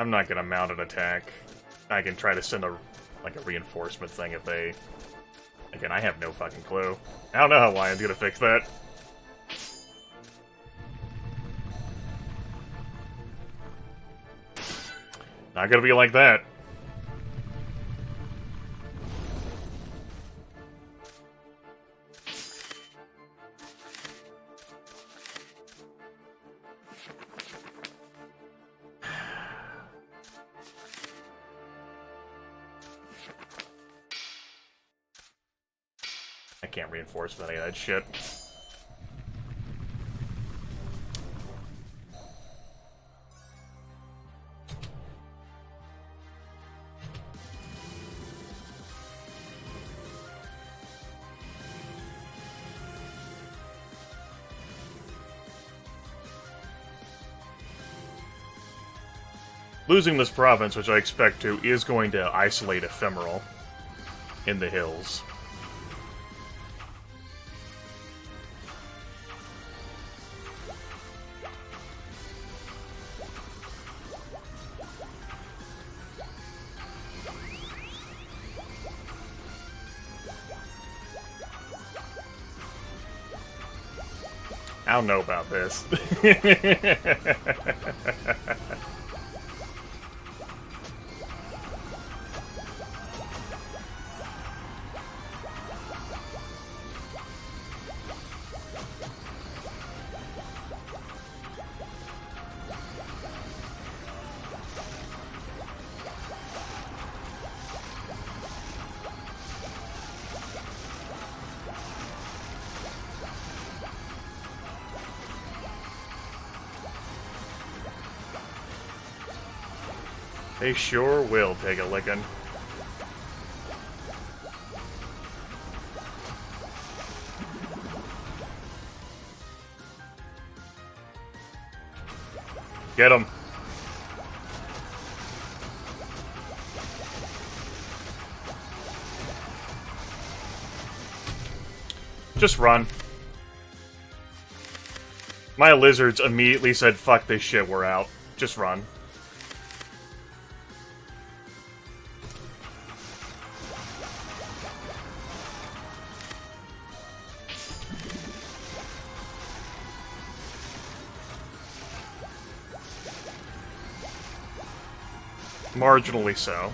I'm not gonna mount an attack. I can try to send a reinforcement thing if they... Again, I have no fucking clue. I don't know how Lion's gonna fix that. Not gonna be like that. I can't reinforce any of that shit. Losing this province, which I expect to, is going to isolate Ephemeral in the hills. I don't know about this. They sure will take a licking. Get him. Just run. My lizards immediately said, fuck this shit, we're out. Just run. Marginally so.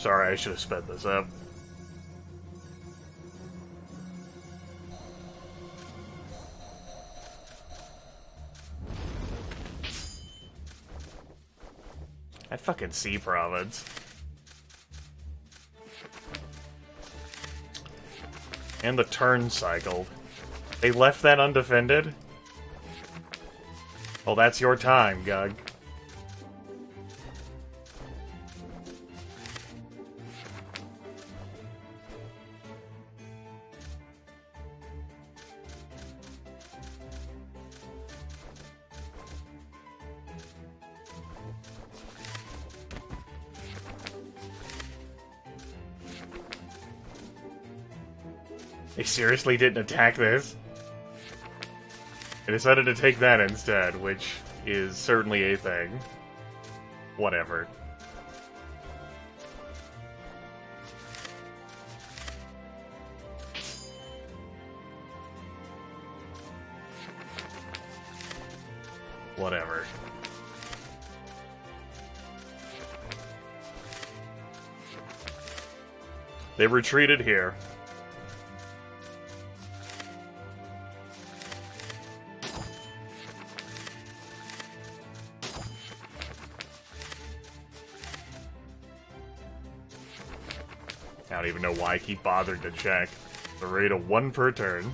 Sorry, I should have sped this up. That fucking sea province. And the turn cycled. They left that undefended? Well, that's your time, Gug. They seriously didn't attack this? They decided to take that instead, which is certainly a thing. Whatever. Whatever. They retreated here. I don't even know why he bothered to check. The rate of 1 per turn.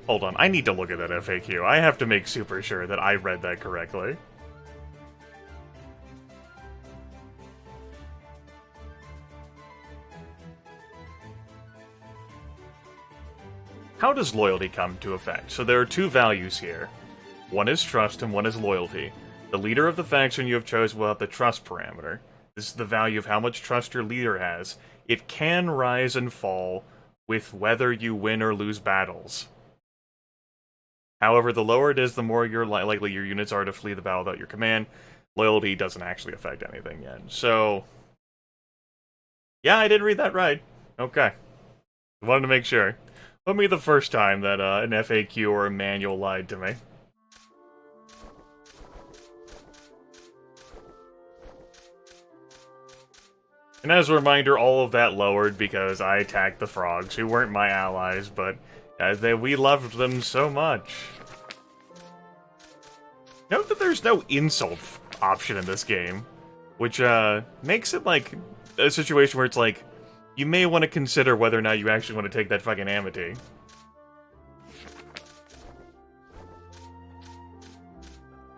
Hold on, I need to look at that FAQ. I have to make super sure that I read that correctly. How does loyalty come to effect? So there are 2 values here. One is trust and one is loyalty. The leader of the faction you have chosen will have the trust parameter. This is the value of how much trust your leader has. It can rise and fall with whether you win or lose battles. However, the lower it is, the more likely your units are to flee the battle without your command. Loyalty doesn't actually affect anything yet. So, yeah, I did read that right. Okay. I wanted to make sure. Wouldn't be the first time that an FAQ or a manual lied to me. And as a reminder, all of that lowered because I attacked the frogs, who weren't my allies, but we loved them so much. Note that there's no insult option in this game, which makes it like a situation where it's like, you may want to consider whether or not you actually want to take that fucking amity.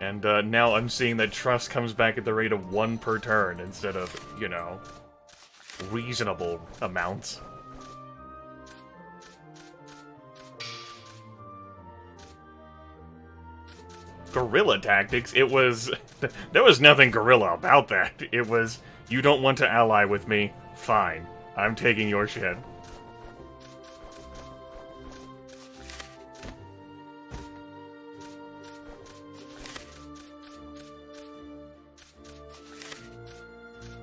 And now I'm seeing that trust comes back at the rate of 1 per turn instead of, you know, reasonable amounts. Guerrilla tactics, it was... there was nothing guerrilla about that. It was, you don't want to ally with me? Fine. I'm taking your shit.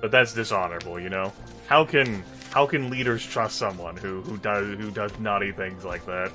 But that's dishonorable, you know? How can leaders trust someone who does naughty things like that?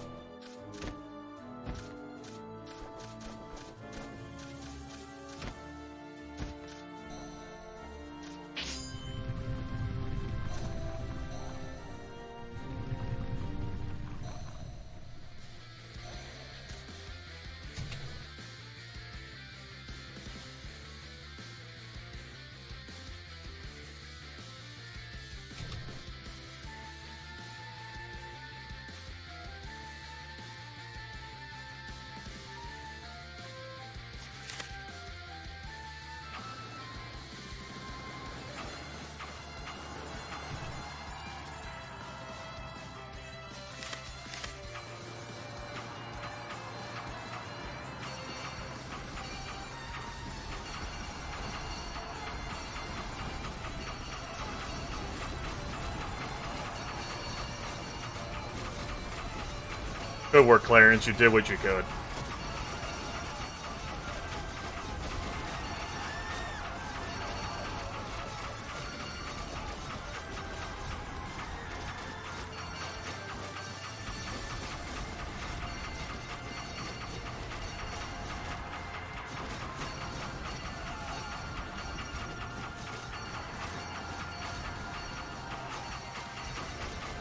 Good work, Clarence. You did what you could.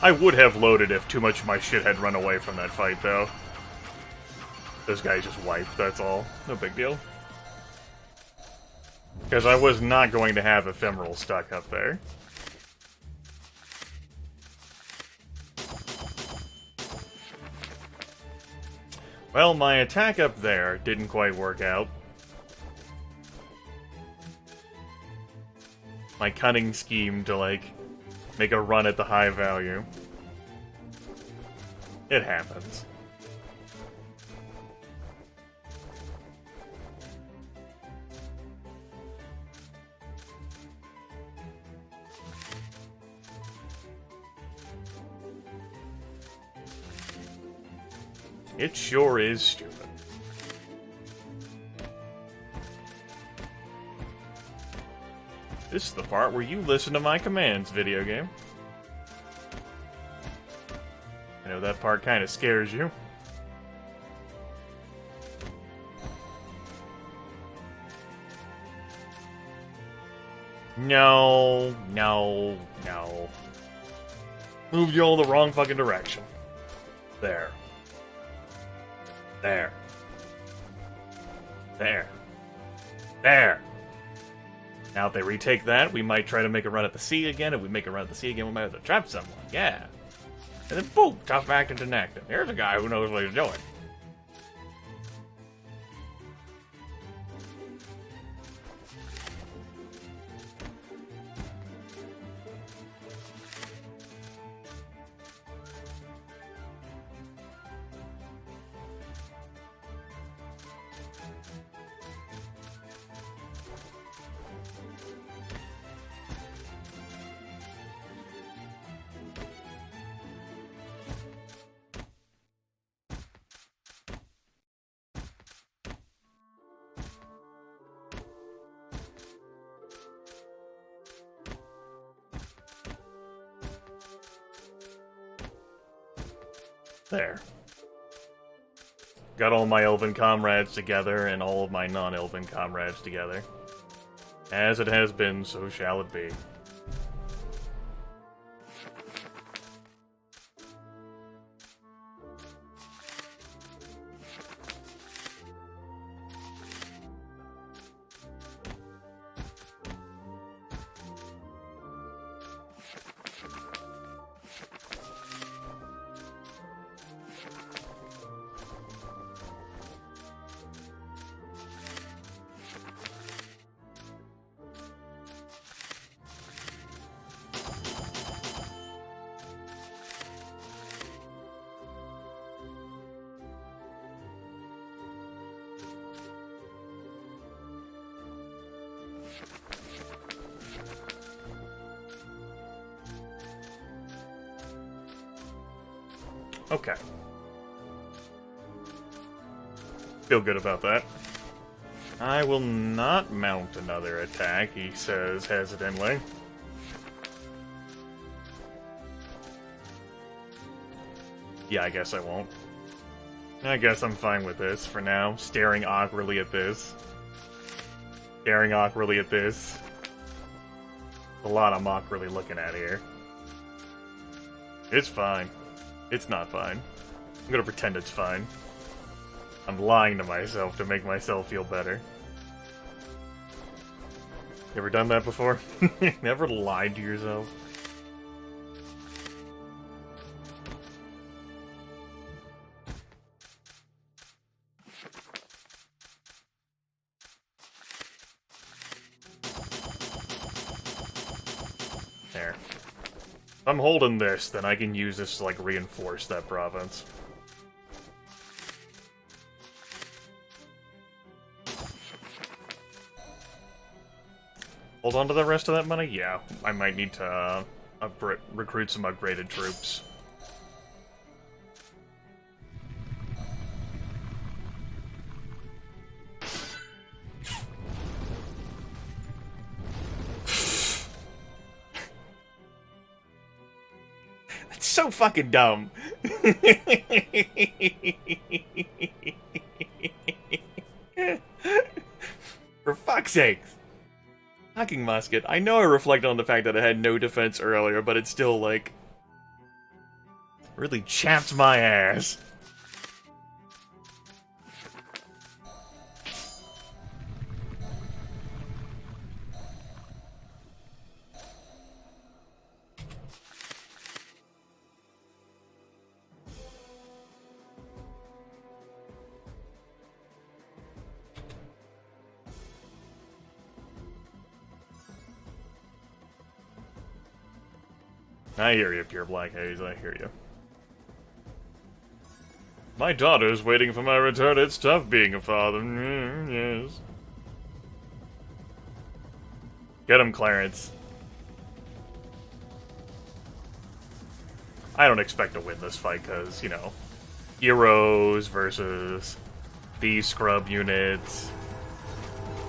I would have loaded if too much of my shit had run away from that fight, though. Those guys just wiped, that's all. No big deal. Because I was not going to have Ephemeral stuck up there. Well, my attack up there didn't quite work out. My cunning scheme to, like, make a run at the high value. It happens. It sure is stupid. This is the part where you listen to my commands, video game. I know that part kind of scares you. No, no, no. Moved you all the wrong fucking direction. There. There. There. There. Now if they retake that, we might try to make a run at the sea again. If we make a run at the sea again, we might have to trap someone. Yeah. And then boom, tough acting to acting. There's a guy who knows what he's doing. There. Got all my elven comrades together and all of my non-elven comrades together. As it has been, so shall it be. Okay. Feel good about that. I will not mount another attack, he says hesitantly. Yeah, I guess I won't. I guess I'm fine with this for now. Staring awkwardly at this. Staring awkwardly at this. A lot I'm awkwardly looking at here. It's fine. It's not fine. I'm gonna pretend it's fine. I'm lying to myself to make myself feel better. You ever done that before? Never lied to yourself? There. If I'm holding this, then I can use this to, like, reinforce that province. Hold on to the rest of that money? Yeah, I might need to recruit some upgraded troops. That's so fucking dumb. For fuck's sakes. Fucking musket. I know I reflect on the fact that it had no defense earlier, but it's still, like... Really chapped my ass. I hear you, Pure Black Haze, I hear you. My daughter's waiting for my return. It's tough being a father. Yes. Get him, Clarence. I don't expect to win this fight, because, you know, heroes versus these scrub units.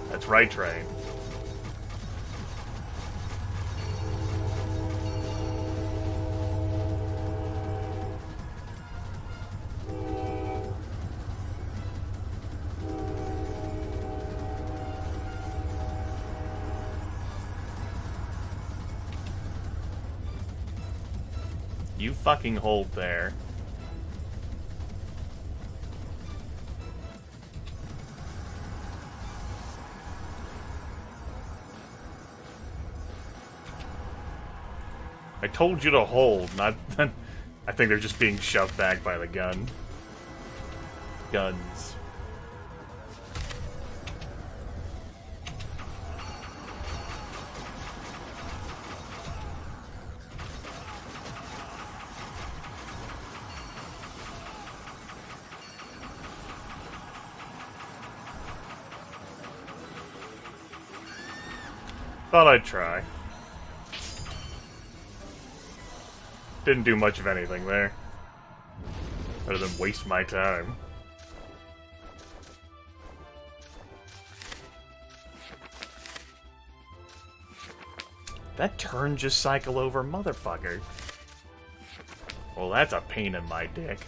That's right, Train. You fucking hold there. I told you to hold, not... I think they're just being shoved back by the gun. Guns. Thought I'd try. Didn't do much of anything there. Other than waste my time. That turn just cycle over, motherfucker. Well, that's a pain in my dick.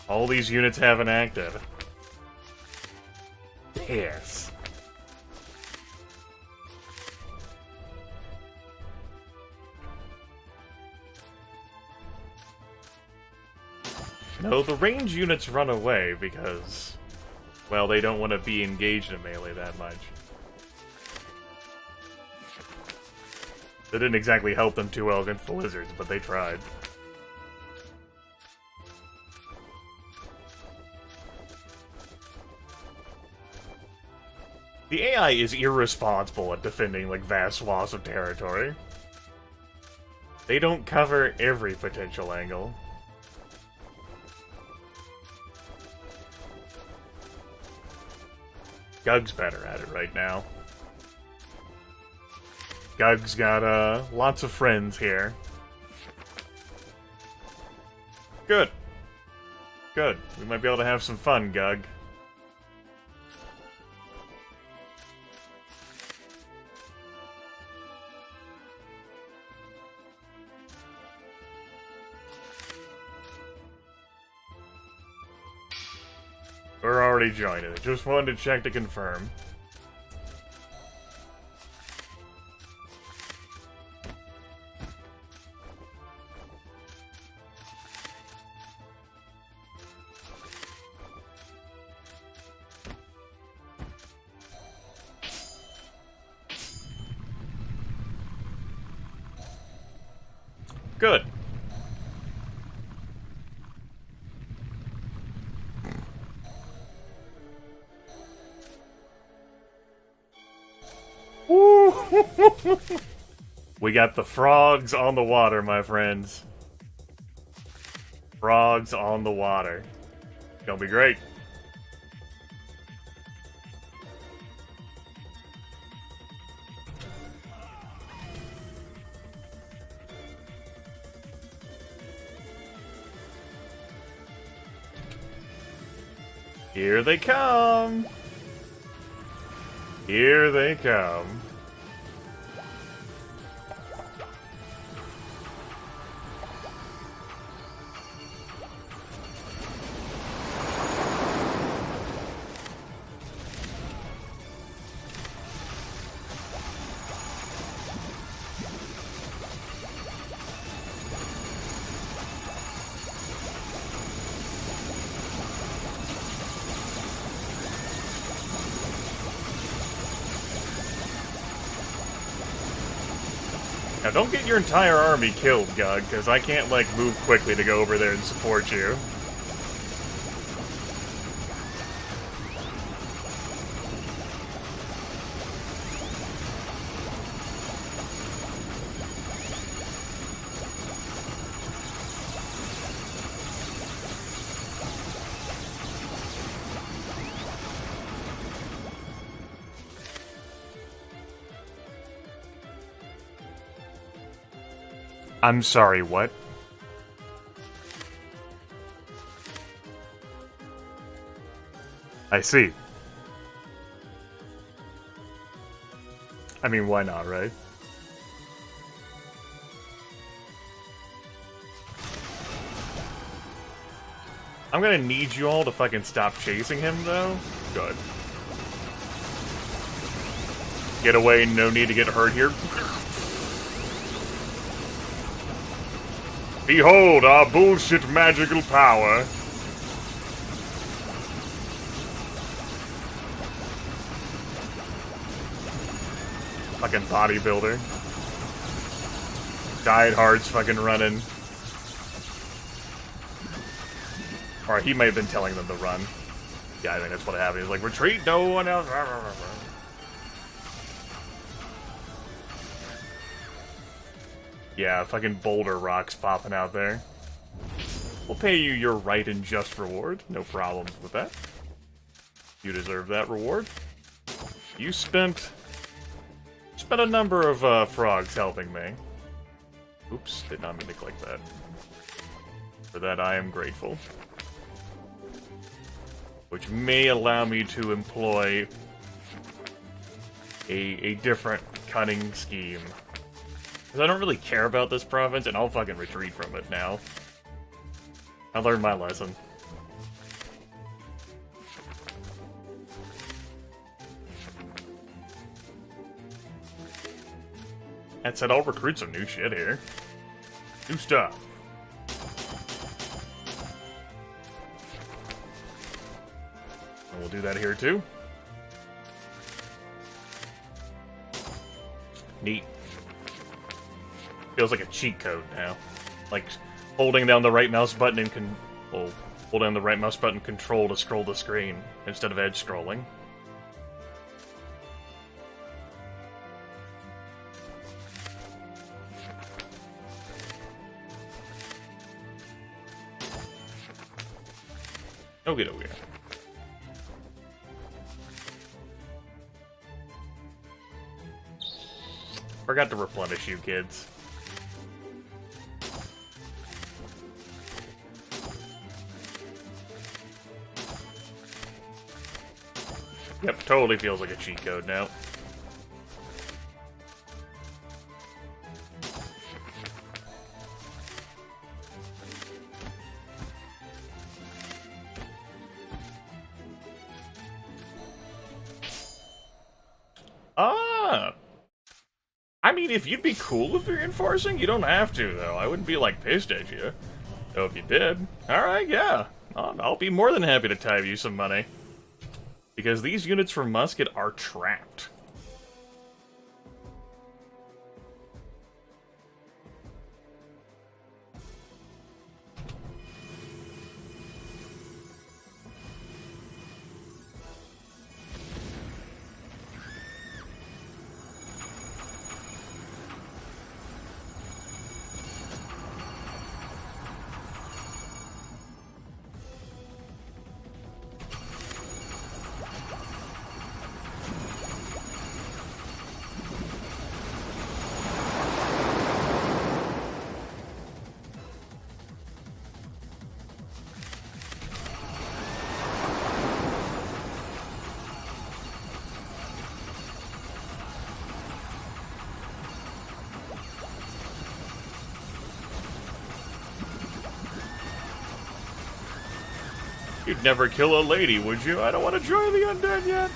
All these units haven't acted. Piss. No, the range units run away because, well, they don't want to be engaged in melee that much. That didn't exactly help them too well against the lizards, but they tried. The AI is irresponsible at defending, like, vast swaths of territory. They don't cover every potential angle. Gug's better at it right now. Gug's got, lots of friends here. Good. Good. We might be able to have some fun, Gug. We're already joining it. Just wanted to check to confirm. Good. We got the frogs on the water, my friends. Frogs on the water. Gonna be great. Here they come! Here they come. Now don't get your entire army killed, Gug, because I can't, like, move quickly to go over there and support you. I'm sorry, what? I see. I mean, why not, right? I'm gonna need you all to fucking stop chasing him, though. Good. Get away, no need to get hurt here. Behold our bullshit magical power. Fucking bodybuilder. Died Hard's fucking running. Or he may have been telling them to run. Yeah, I think that's what happened. He's like, retreat, no one else. Yeah, fucking boulder rocks popping out there. We'll pay you your right and just reward. No problems with that. You deserve that reward. You spent a number of frogs helping me. Oops, did not mean to click that. For that I am grateful. Which may allow me to employ a different cunning scheme. Because I don't really care about this province, and I'll fucking retreat from it now. I learned my lesson. That said, I'll recruit some new shit here. New stuff. And we'll do that here too. Neat. Feels like a cheat code now. Like holding down the right mouse button and hold down the right mouse button control to scroll the screen instead of edge scrolling. Okay, okay. Forgot to replenish you, kids. Yep, totally feels like a cheat code now. I mean, if you'd be cool with reinforcing, you don't have to, though. I wouldn't be, like, pissed at you. So if you did, alright, yeah. I'll be more than happy to tithe you some money. Because these units from Musket are trapped. You'd never kill a lady, would you? I don't want to join the undead yet.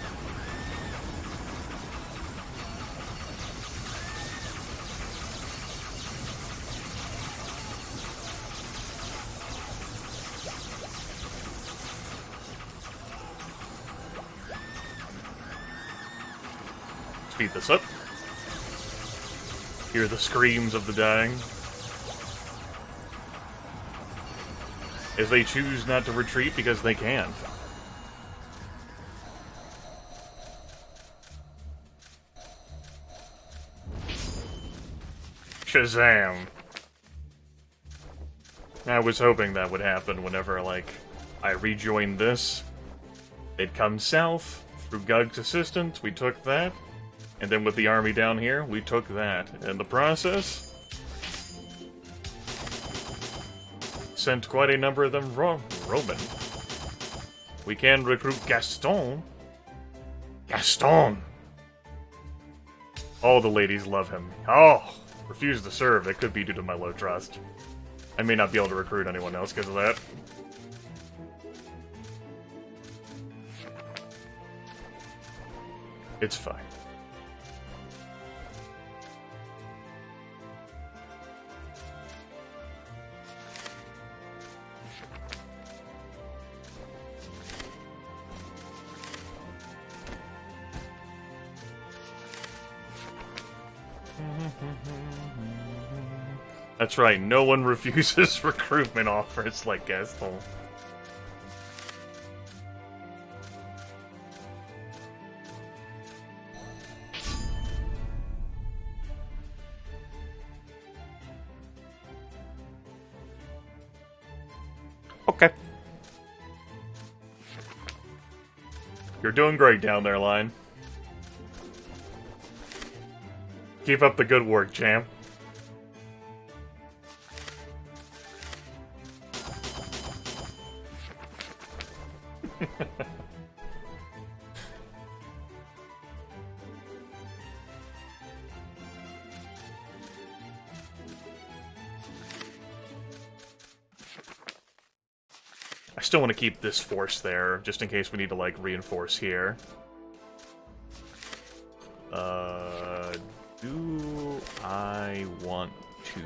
Speed this up. Hear the screams of the dying. As they choose not to retreat because they can't. Shazam! I was hoping that would happen whenever, like, I rejoined this. They'd come south, through Gug's assistance, we took that. And then with the army down here, we took that. In the process, sent quite a number of them Roman. We can recruit Gaston. Gaston! All the ladies love him. Oh! Refuse to serve. That could be due to my low trust. I may not be able to recruit anyone else because of that. It's fine. That's right, no one refuses recruitment offers like Gaston. Okay. You're doing great down there, Lion. Keep up the good work, champ. I still want to keep this force there, just in case we need to, like, reinforce here. Do I want to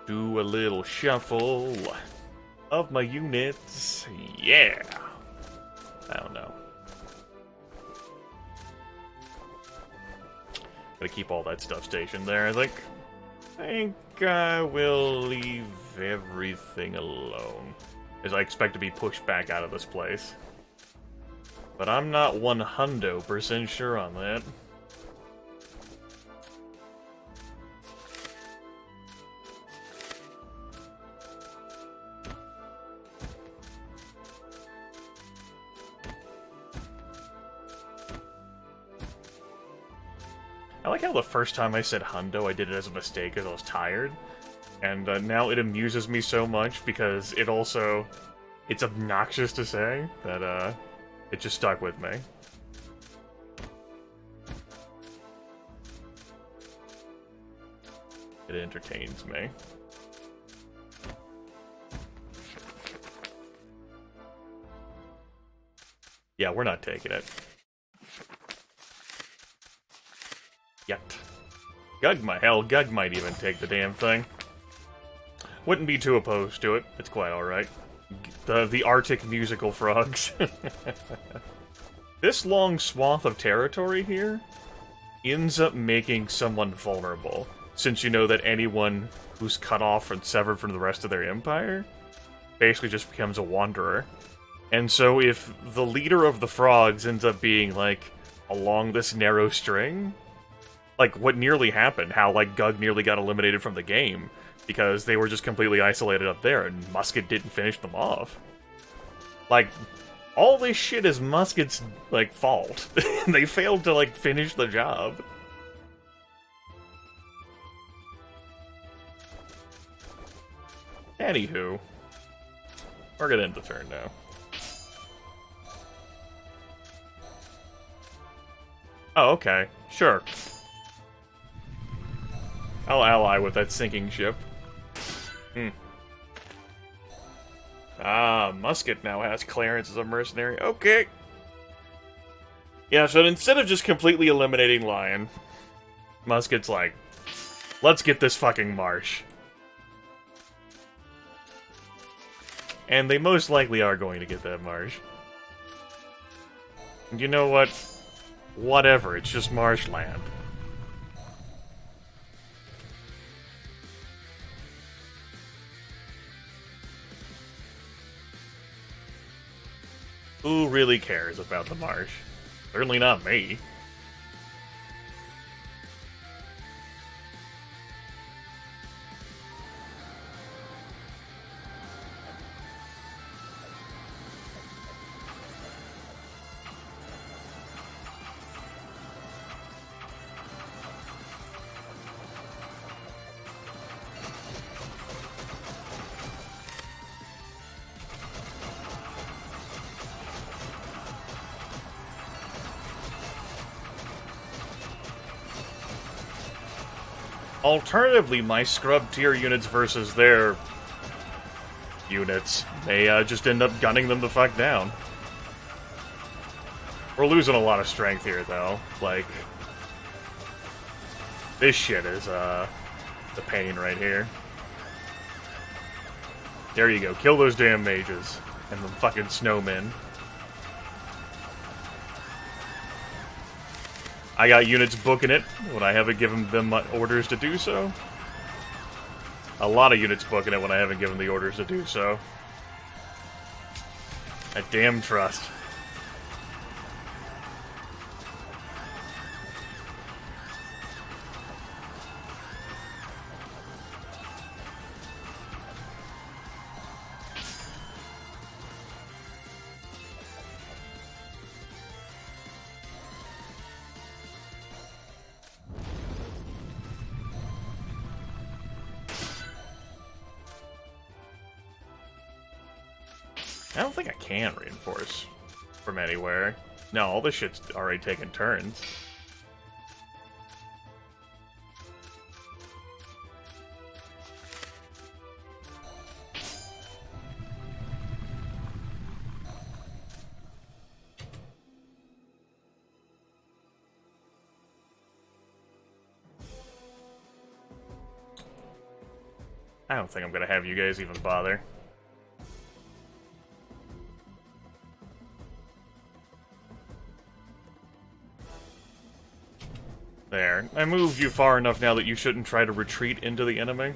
do a little shuffle of my units? Yeah! I don't know. Gotta keep all that stuff stationed there, I think. I think I will leave everything alone, as I expect to be pushed back out of this place. But I'm not 100% sure on that. I like how the first time I said hundo, I did it as a mistake because I was tired. And now it amuses me so much because it also... It's obnoxious to say that it just stuck with me. It entertains me. Yeah, we're not taking it. Yet. Gug might even take the damn thing. Wouldn't be too opposed to it. It's quite alright. The Arctic musical frogs. This long swath of territory here ends up making someone vulnerable, since you know that anyone who's cut off and severed from the rest of their empire basically just becomes a wanderer. And so if the leader of the frogs ends up being, like, along this narrow string, like what nearly happened, how, like, Gug nearly got eliminated from the game, because they were just completely isolated up there, and Musket didn't finish them off. Like, all this shit is Musket's, like, fault. They failed to, like, finish the job. Anywho, we're gonna end the turn now. Oh, okay. Sure. I'll ally with that sinking ship. Ah, Musket now has Clarence as a mercenary. Okay. Yeah, so instead of just completely eliminating Lion, Musket's like, let's get this fucking marsh. And they most likely are going to get that marsh. And you know what? Whatever, it's just marshland. Who really cares about the marsh? Certainly not me. Alternatively, my scrub tier units versus their units may just end up gunning them the fuck down. We're losing a lot of strength here, though. Like, this shit is the pain right here. There you go. Kill those damn mages and the fucking snowmen. I got units booking it when I haven't given them orders to do so. A lot of units booking it when I haven't given the orders to do so. A damn trust. I don't think I can reinforce from anywhere. No, all this shit's already taken turns. I don't think I'm gonna have you guys even bother. There. I moved you far enough now that you shouldn't try to retreat into the enemy.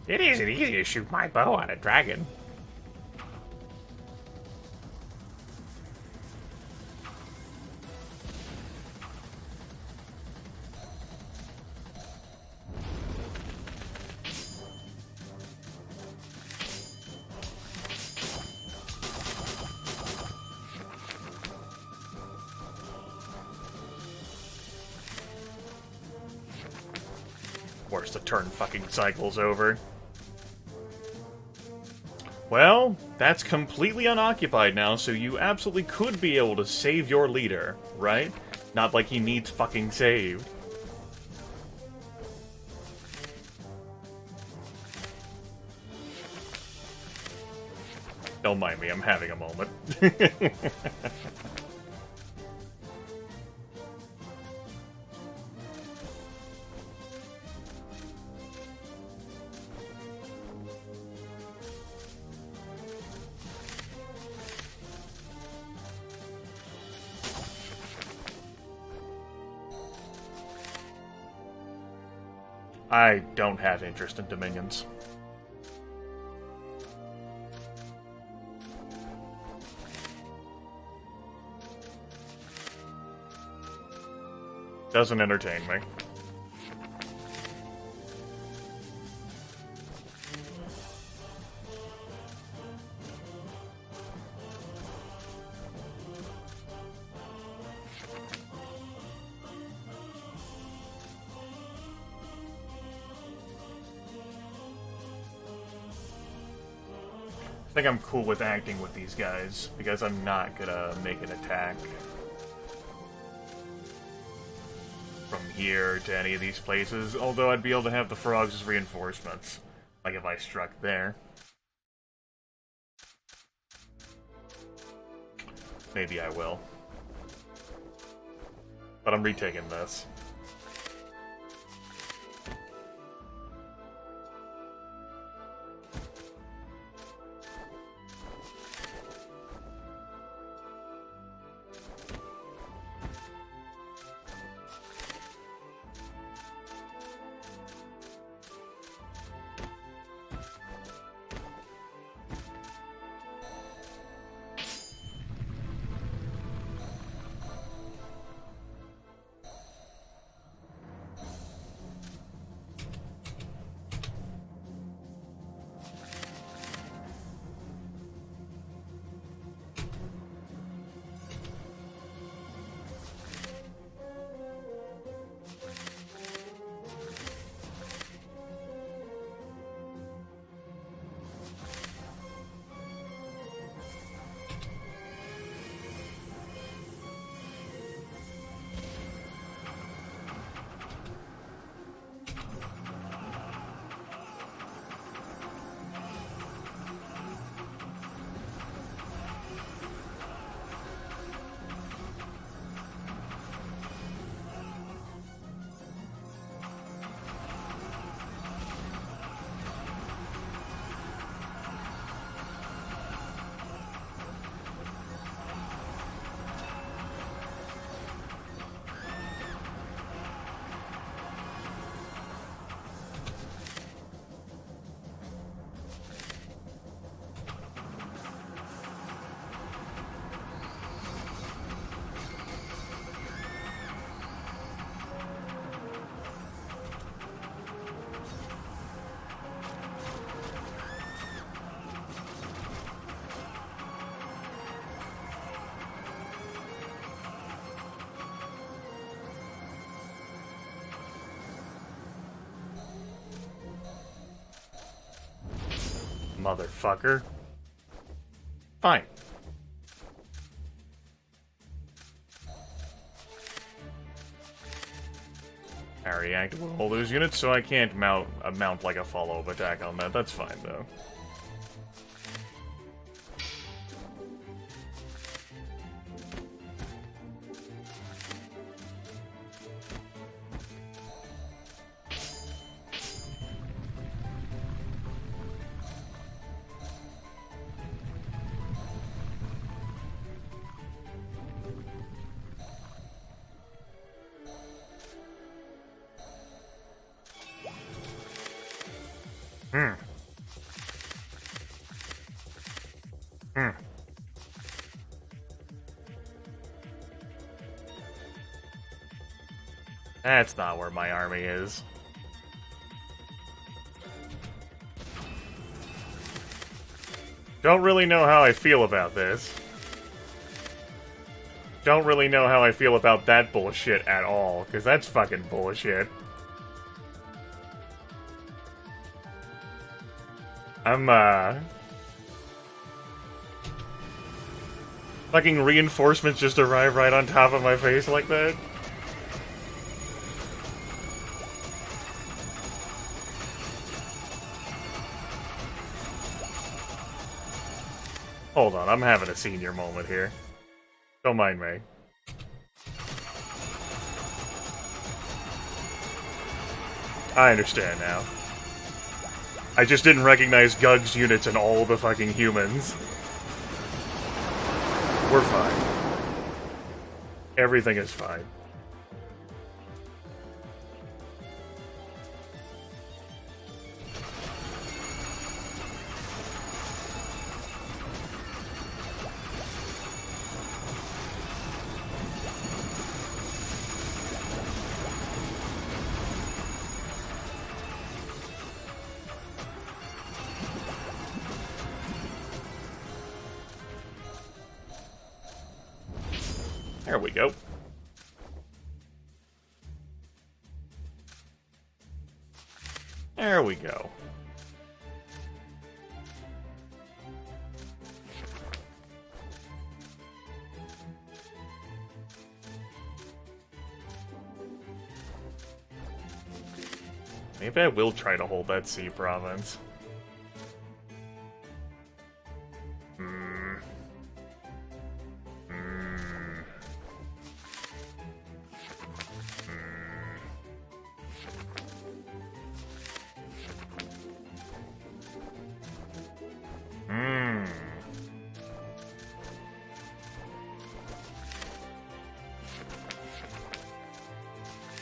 It isn't easy to shoot my bow at a dragon. Of course, the turn fucking cycle's over. Well, that's completely unoccupied now, so you absolutely could be able to save your leader, right? Not like he needs fucking saved. Don't mind me, I'm having a moment. I don't have interest in Dominions. Doesn't entertain me. I think I'm cool with acting with these guys, because I'm not gonna make an attack from here to any of these places, although I'd be able to have the frogs as reinforcements, like if I struck there. Maybe I will. But I'm retaking this. motherfucker. Fine. I react with all those units, so I can't mount like a follow-up attack on that. That's fine, though. That's not where my army is. Don't really know how I feel about this. Don't really know how I feel about that bullshit at all, because that's fucking bullshit. Fucking reinforcements just arrive right on top of my face like that? Hold on, I'm having a senior moment here. Don't mind me. I understand now. I just didn't recognize Gug's units and all the fucking humans. We're fine. Everything is fine. There we go. There we go. Maybe I will try to hold that sea province.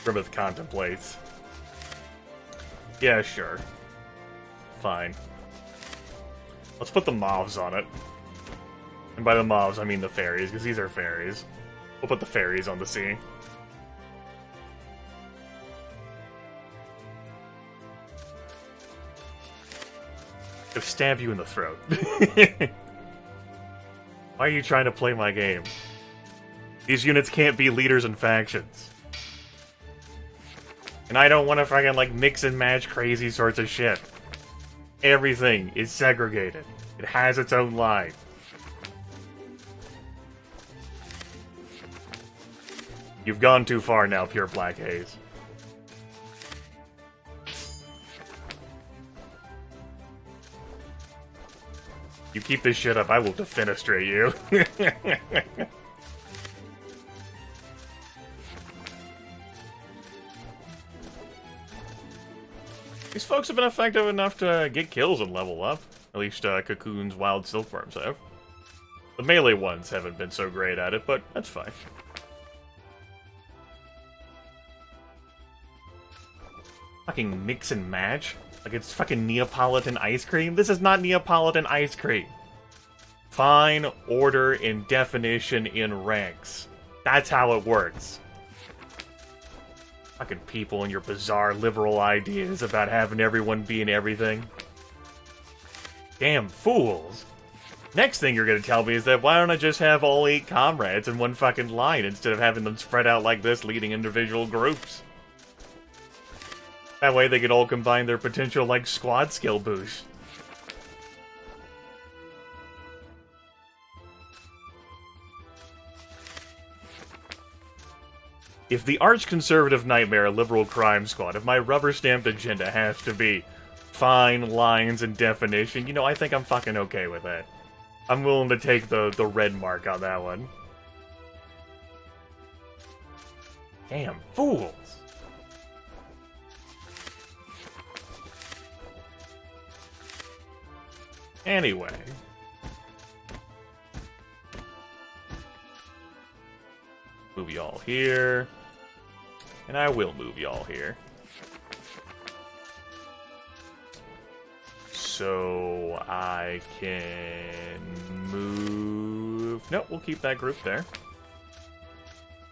Grimith contemplates. Yeah, sure. Fine. Let's put the mauves on it. And by the mauves, I mean the fairies, because these are fairies. We'll put the fairies on the sea. I'll stab you in the throat. Why are you trying to play my game? These units can't be leaders in factions. And I don't want to fucking, like, mix and match crazy sorts of shit. Everything is segregated. It has its own line. You've gone too far now, Pure Black Haze. You keep this shit up, I will defenestrate you. These folks have been effective enough to get kills and level up. At least Cocoon's wild silkworms have. The melee ones haven't been so great at it, but that's fine. Fucking mix and match? Like it's fucking Neapolitan ice cream? This is not Neapolitan ice cream. Fine order and definition in ranks. That's how it works. Fucking people and your bizarre liberal ideas about having everyone be in everything. Damn fools. Next thing you're gonna tell me is that why don't I just have all 8 comrades in one fucking line instead of having them spread out like this, leading individual groups? That way they could all combine their potential, like, squad skill boost. if the arch-conservative nightmare liberal crime squad, if my rubber-stamped agenda has to be fine lines and definition, you know, I think I'm fucking okay with that. I'm willing to take the red mark on that one. Damn fools! Anyway. Move y'all here. And I will move y'all here. So I can move... Nope, we'll keep that group there.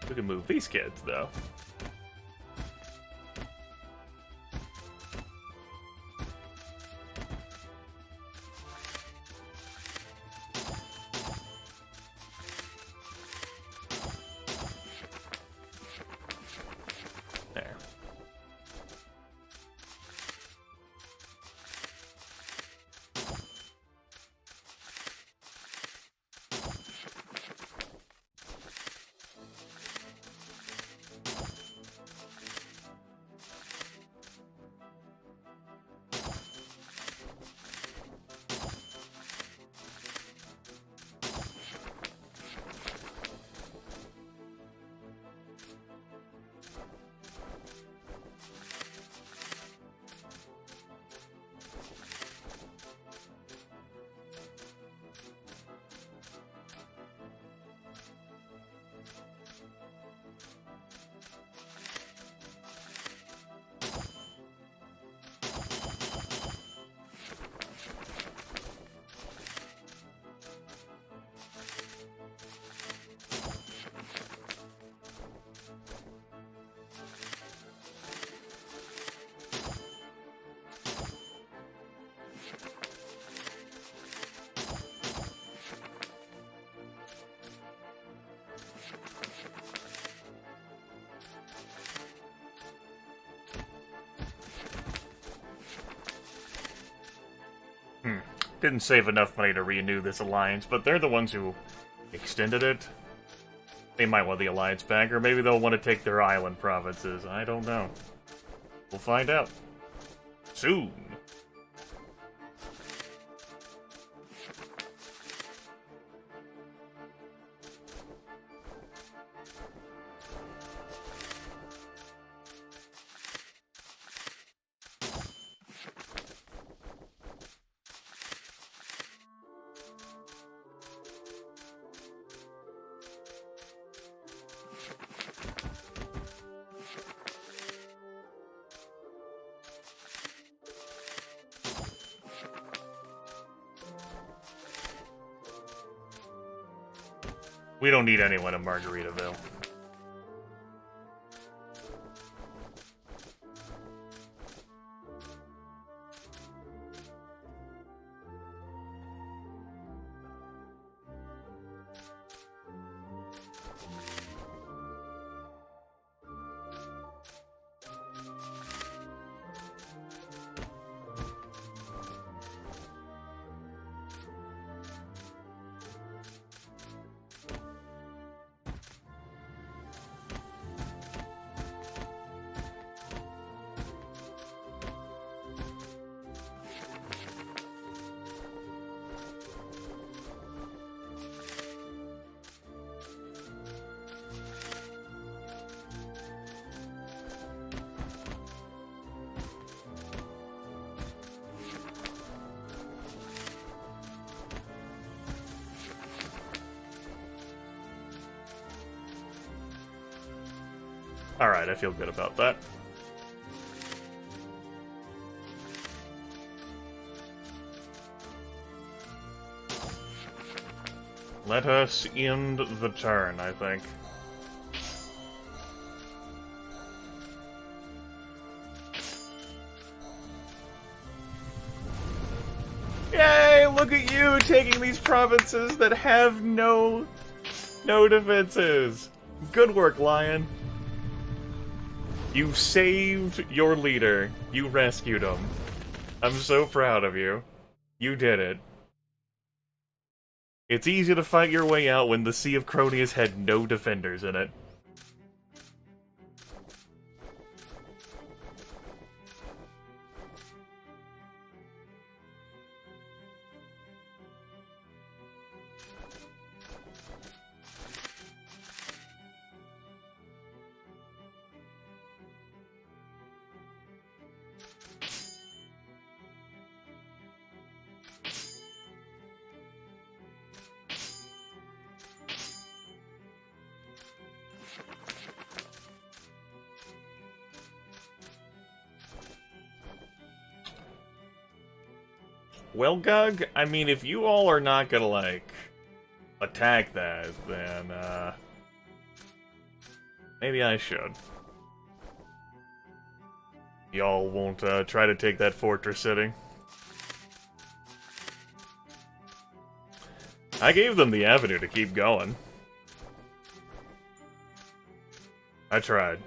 We can move these kids, though. There. Didn't save enough money to renew this alliance, but they're the ones who extended it. They might want the alliance back, or maybe they'll want to take their island provinces. I don't know. We'll find out. Soon. We don't need anyone in Margaritaville. Alright, I feel good about that. Let us end the turn, I think. Yay! Look at you taking these provinces that have no defenses. Good work, Lion. You saved your leader. You rescued him. I'm so proud of you. You did it. It's easy to fight your way out when the Sea of Cronius had no defenders in it. Well, Gug, I mean, if you all are not gonna, like, attack that, then, maybe I should. Y'all won't, try to take that fortress city. I gave them the avenue to keep going. I tried.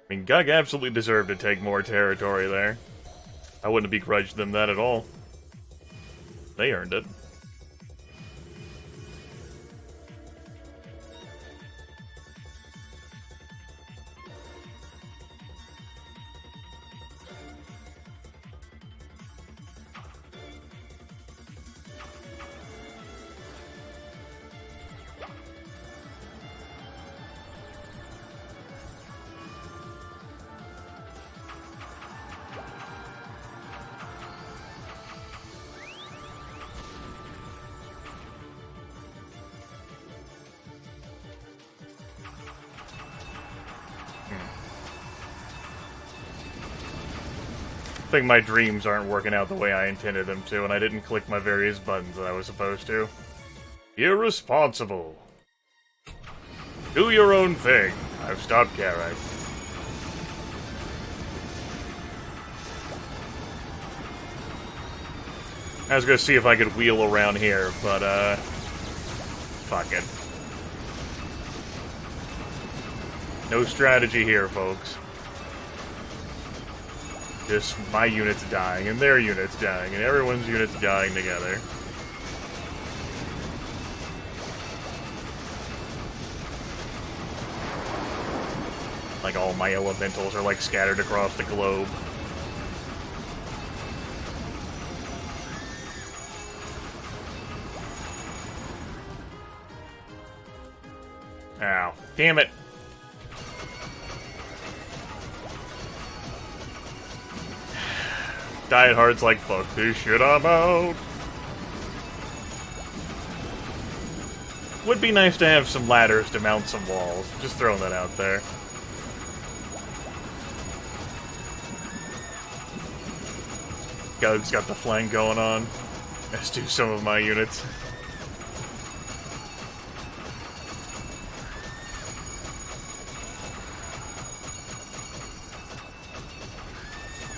I mean, Gug absolutely deserved to take more territory there. I wouldn't have begrudged them that at all. They earned it. I think my dreams aren't working out the way I intended them to, and I didn't click my various buttons that I was supposed to. Irresponsible. Do your own thing. I've stopped caring. I was gonna see if I could wheel around here, but, fuck it. No strategy here, folks. Just my units dying, and their units dying, and everyone's units dying together. Like all my elementals are like scattered across the globe. Ow. Damn it. Diet Hard's like, fuck this shit, I'm out. Would be nice to have some ladders to mount some walls. Just throwing that out there. Gug's got the flank going on. Let's do some of my units.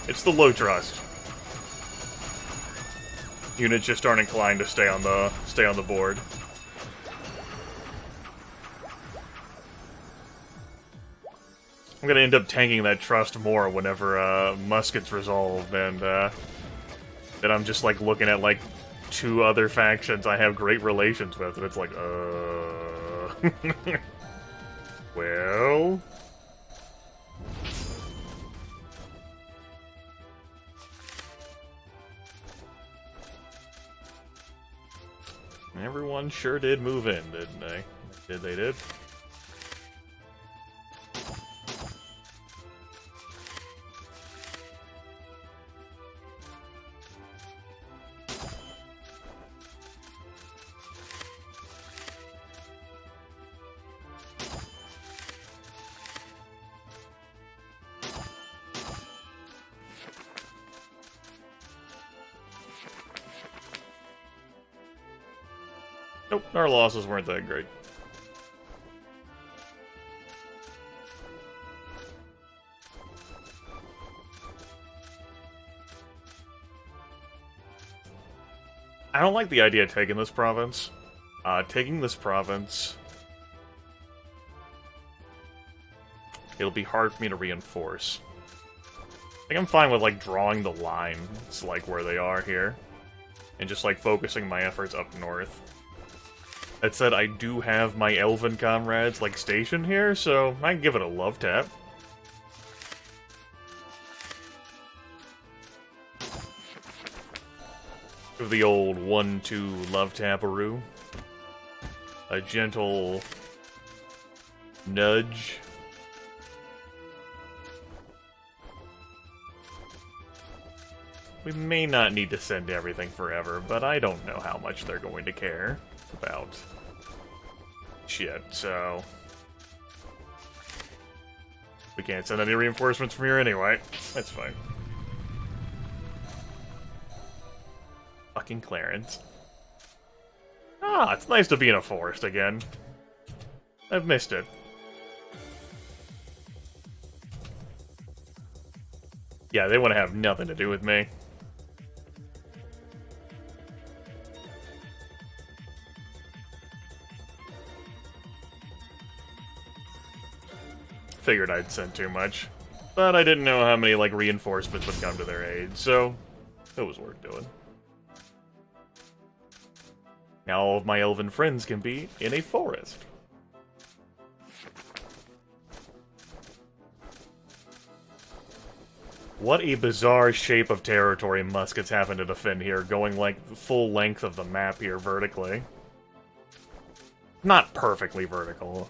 It's the low trust. Units just aren't inclined to stay on the board. I'm gonna end up tanking that trust more whenever musket's resolved, and then I'm just like looking at like two other factions I have great relations with, and it's like, well. Everyone sure did move in, didn't they? They did. Nope, our losses weren't that great. I don't like the idea of taking this province. It'll be hard for me to reinforce. I think I'm fine with, like, drawing the line. It's like where they are here. And just, like, focusing my efforts up north. That said, I do have my elven comrades, like, stationed here, so I can give it a love tap. Of the old 1-2 love taparoo. A gentle nudge. We may not need to send everything forever, but I don't know how much they're going to care about shit, so... We can't send any reinforcements from here anyway. That's fine. Fucking Clarence. Ah, it's nice to be in a forest again. I've missed it. Yeah, they want to have nothing to do with me. Figured I'd send too much. But I didn't know how many, like, reinforcements would come to their aid, so it was worth doing. Now all of my elven friends can be in a forest. What a bizarre shape of territory muskets happen to defend here, going like the full length of the map here vertically. Not perfectly vertical.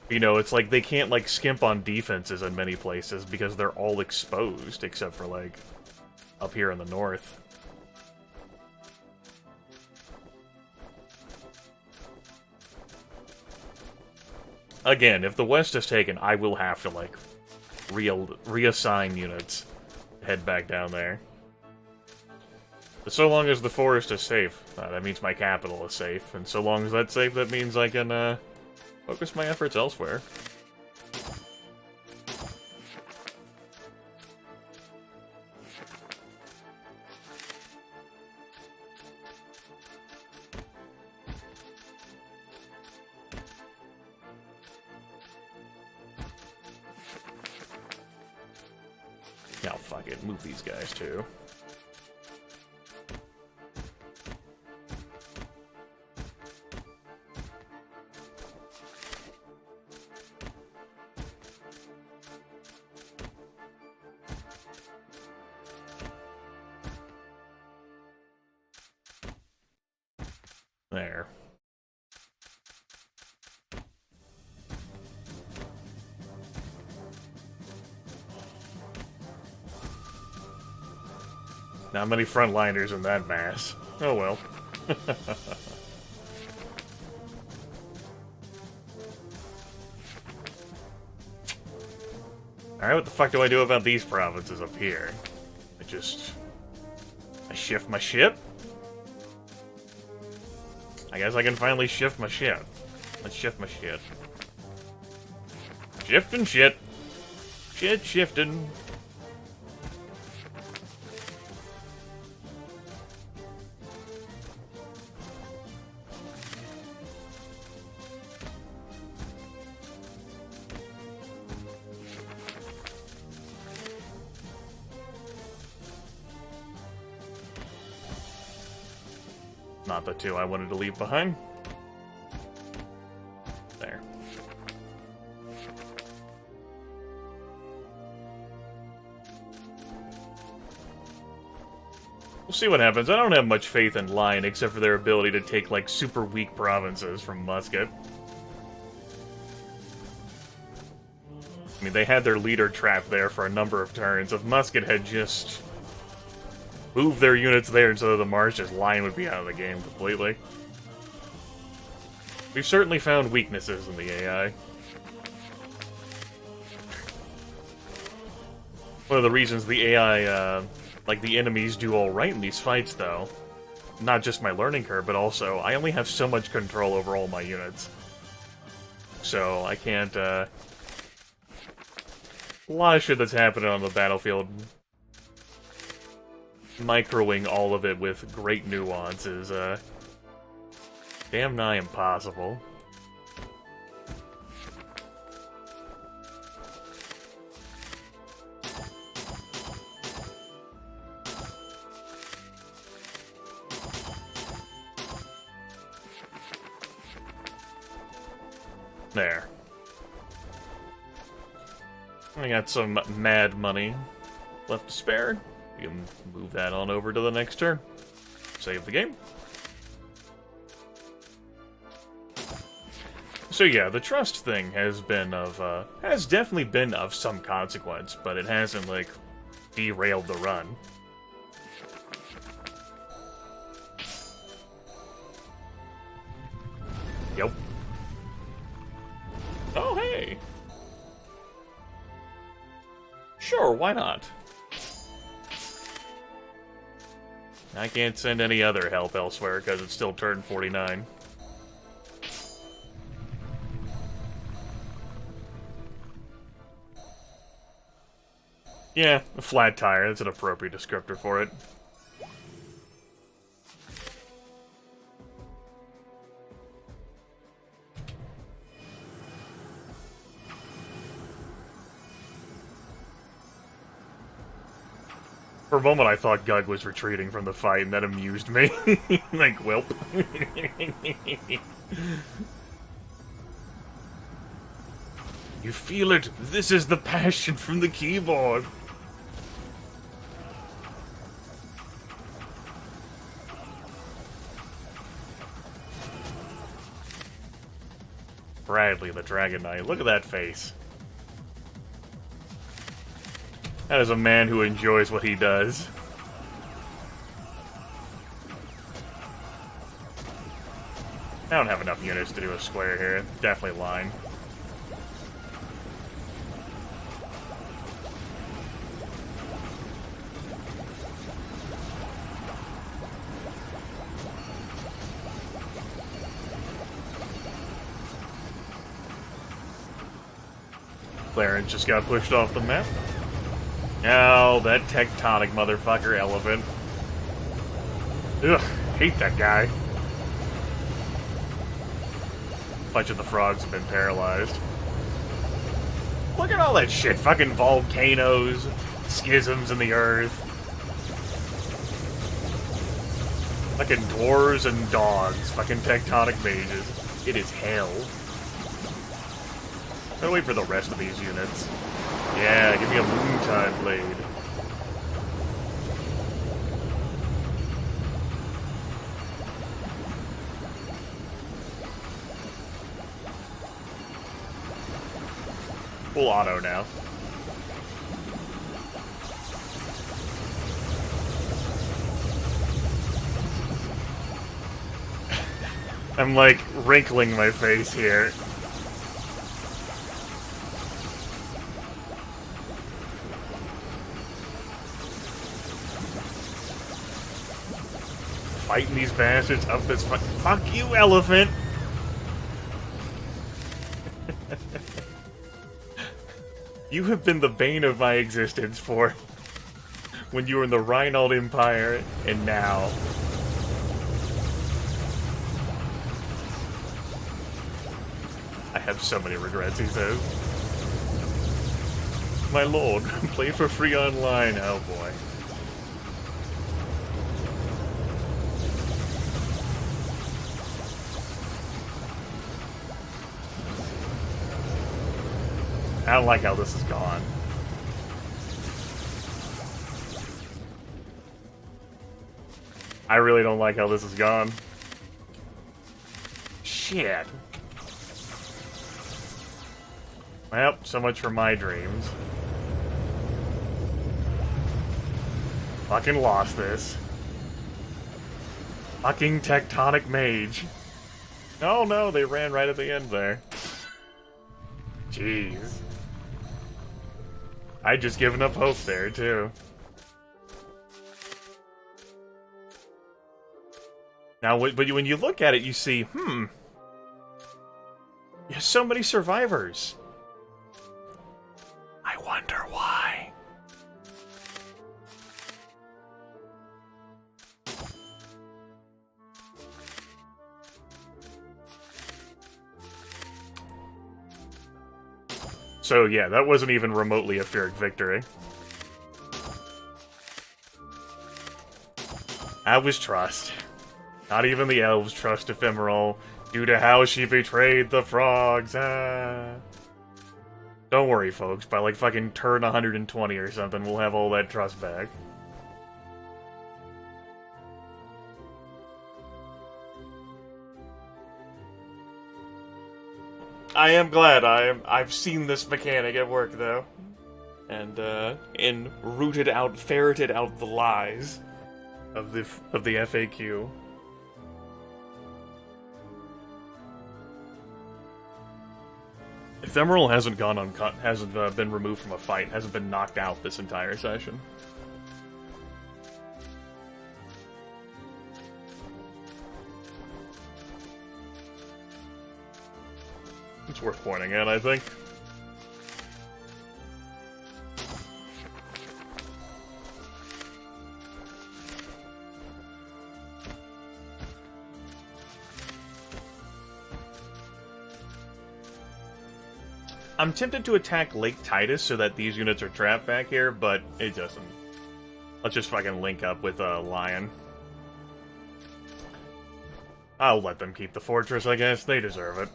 You know, it's like they can't like skimp on defenses in many places because they're all exposed, except for like up here in the north. Again, if the west is taken, I will have to like reassign units to head back down there. But so long as the forest is safe, that means my capital is safe, and so long as that's safe, that means I can focus my efforts elsewhere. Now, fuck it, move these guys too. There. Not many frontliners in that mass. Oh well. Alright, what the fuck do I do about these provinces up here? I shift my ship? I guess I can finally shift my ship. Let's shift my shit. Shifting shit. Shit shifting. Not the two I wanted to leave behind. There. We'll see what happens. I don't have much faith in Lion, except for their ability to take, like, super weak provinces from Musket. I mean, they had their leader trapped there for a number of turns. If Musket had just move their units there instead of the marshes, Lion would be out of the game completely. We've certainly found weaknesses in the AI. One of the reasons the AI, like the enemies do alright in these fights, though, not just my learning curve, but also, I only have so much control over all my units. So, I can't, a lot of shit that's happening on the battlefield, microing all of it with great nuance is, damn nigh impossible. There. I got some mad money left to spare. We can move that on over to the next turn. Save the game. So yeah, the trust thing has been has definitely been of some consequence, but it hasn't, like, derailed the run. Yep. Oh, hey! Sure, why not? I can't send any other help elsewhere because it's still turned 49. Yeah, a flat tire, that's an appropriate descriptor for it. For a moment I thought Gug was retreating from the fight, and that amused me. Like, welp. You feel it! This is the passion from the keyboard! Bradley the Dragon Knight. Look at that face. That is a man who enjoys what he does. I don't have enough units to do a square here. Definitely line. Clarence just got pushed off the map. Oh, that tectonic motherfucker elephant. Ugh, hate that guy. A bunch of the frogs have been paralyzed. Look at all that shit. Fucking volcanoes, schisms in the earth. Fucking dwarves and dogs. Fucking tectonic mages. It is hell. Gotta wait for the rest of these units. Yeah, give me a Moontide Blade. Full auto now. I'm like wrinkling my face here. Fighting these bastards up this fuck you, elephant! You have been the bane of my existence for when you were in the Rheinald Empire, and now. I have so many regrets, he says. My lord, play for free online, oh boy. I don't like how this is gone. I really don't like how this is gone. Shit. Well, so much for my dreams. Fucking lost this. Fucking tectonic mage. Oh no, they ran right at the end there. Jeez. I'd just given up hope there, too. Now, but when you look at it, you see, there's so many survivors. I wonder why. So yeah, that wasn't even remotely a Pyrrhic victory. That was trust. Not even the elves trust Ephemeral, due to how she betrayed the frogs. Ah. Don't worry, folks. By like fucking turn 120 or something, we'll have all that trust back. I am glad. I've seen this mechanic at work though, and ferreted out the lies of the FAQ. Ephemeral hasn't gone uncut, hasn't been removed from a fight, hasn't been knocked out this entire session. It's worth pointing out, I think. I'm tempted to attack Lake Titus so that these units are trapped back here, but it doesn't. Let's just fucking link up with a Lion. I'll let them keep the fortress, I guess. They deserve it.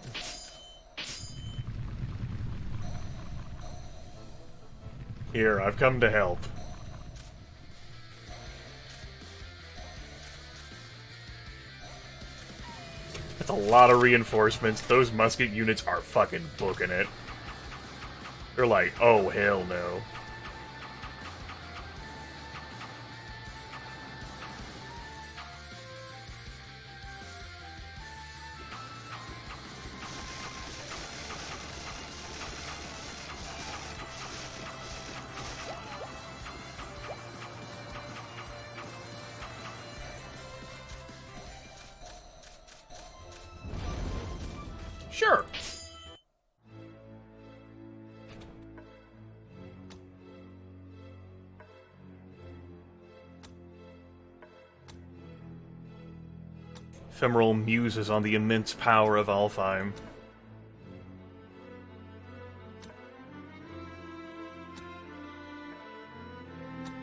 Here, I've come to help. That's a lot of reinforcements. Those musket units are fucking booking it. They're like, oh, hell no. Sure. Ephemeral muses on the immense power of Alfheim.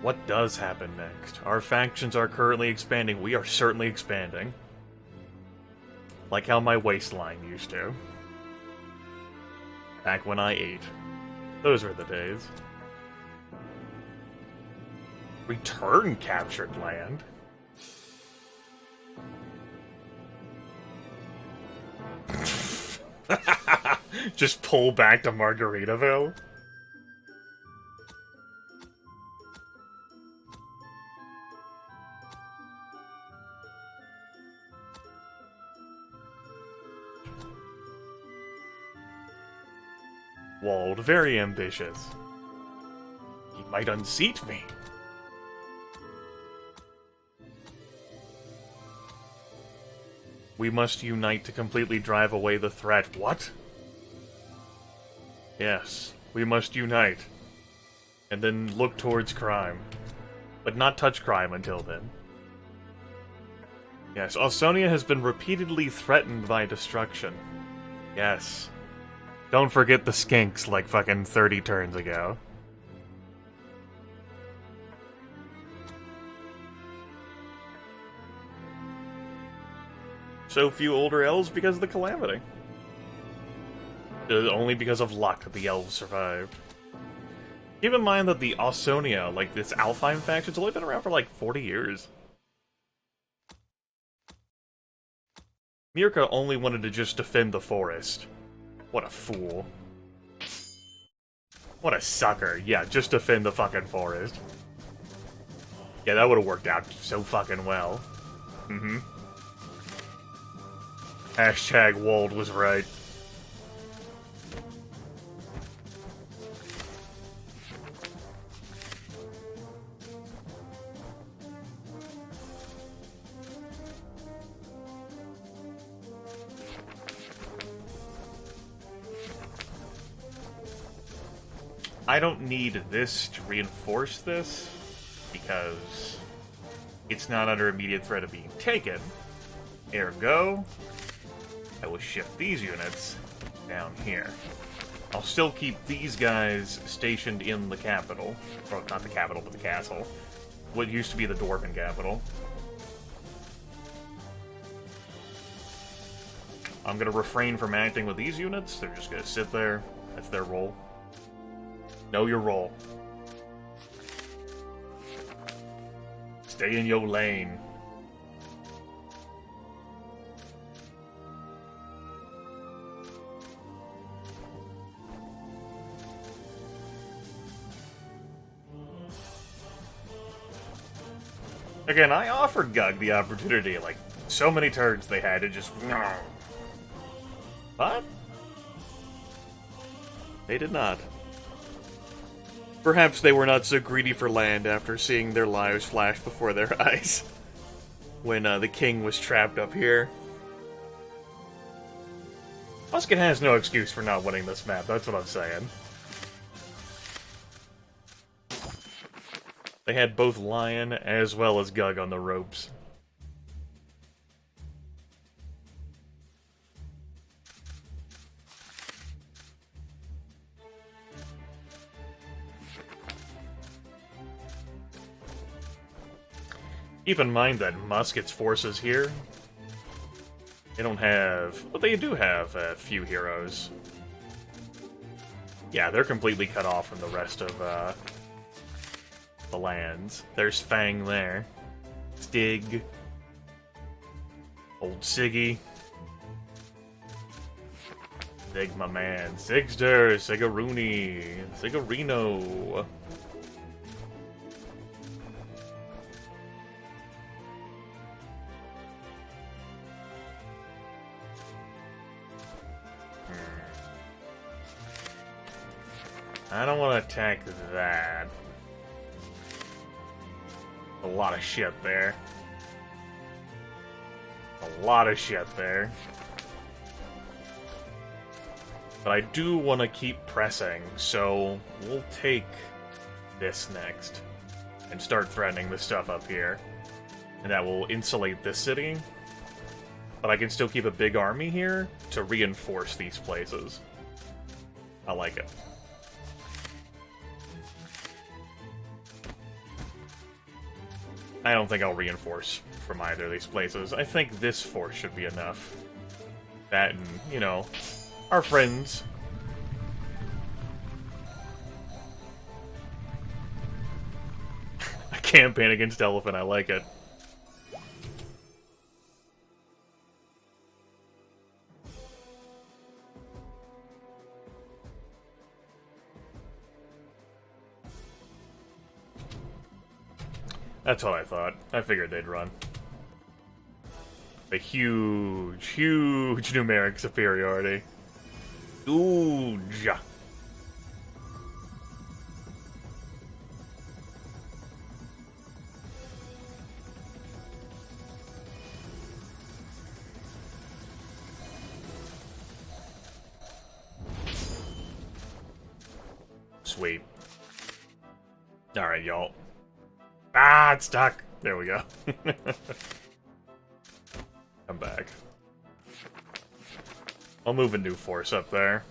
What does happen next? Our factions are currently expanding. We are certainly expanding. Like how my waistline used to. Back when I ate. Those were the days. Return captured land? Just pull back to Margaritaville? Wald, very ambitious. He might unseat me. We must unite to completely drive away the threat. What? Yes, we must unite. And then look towards crime. But not touch crime until then. Yes, Ausonia has been repeatedly threatened by destruction. Yes. Don't forget the skinks like fucking 30 turns ago. So few older elves because of the calamity. Only because of luck the elves survived. Keep in mind that the Ausonia, like this Alfheim faction's only been around for like 40 years. Mirka only wanted to just defend the forest. What a fool. What a sucker. Yeah, just defend the fucking forest. Yeah, that would have worked out so fucking well. Mm-hmm. Hashtag Wald was right. I don't need this to reinforce this, because it's not under immediate threat of being taken. Ergo, I will shift these units down here. I'll still keep these guys stationed in the capital. Or, not the capital, but the castle. What used to be the Dwarven capital. I'm going to refrain from acting with these units. They're just going to sit there. That's their role. Know your role. Stay in your lane. Again, I offered Gug the opportunity, like, so many turns they had to just... But... they did not. Perhaps they were not so greedy for land after seeing their lives flash before their eyes. When the king was trapped up here. Musket has no excuse for not winning this map, that's what I'm saying. They had both Lion as well as Gug on the ropes. Keep in mind that Musket's forces here, they don't have... well, they do have a few heroes. Yeah, they're completely cut off from the rest of the lands. There's Fang there. Stig. Old Siggy. Sig, my man. Sigster, Sigaroony, Sigarino. I don't want to attack that. A lot of shit there. A lot of shit there. But I do want to keep pressing, so we'll take this next. And start threatening this stuff up here. And that will insulate this city. But I can still keep a big army here to reinforce these places. I like it. I don't think I'll reinforce from either of these places. I think this force should be enough. That and, you know, our friends. A campaign against Elephant, I like it. That's what I thought. I figured they'd run. A huge, huge numeric superiority. Huge. Sweet. Alright, y'all. Ah, it's stuck. There we go. I'm back. I'll move a new force up there.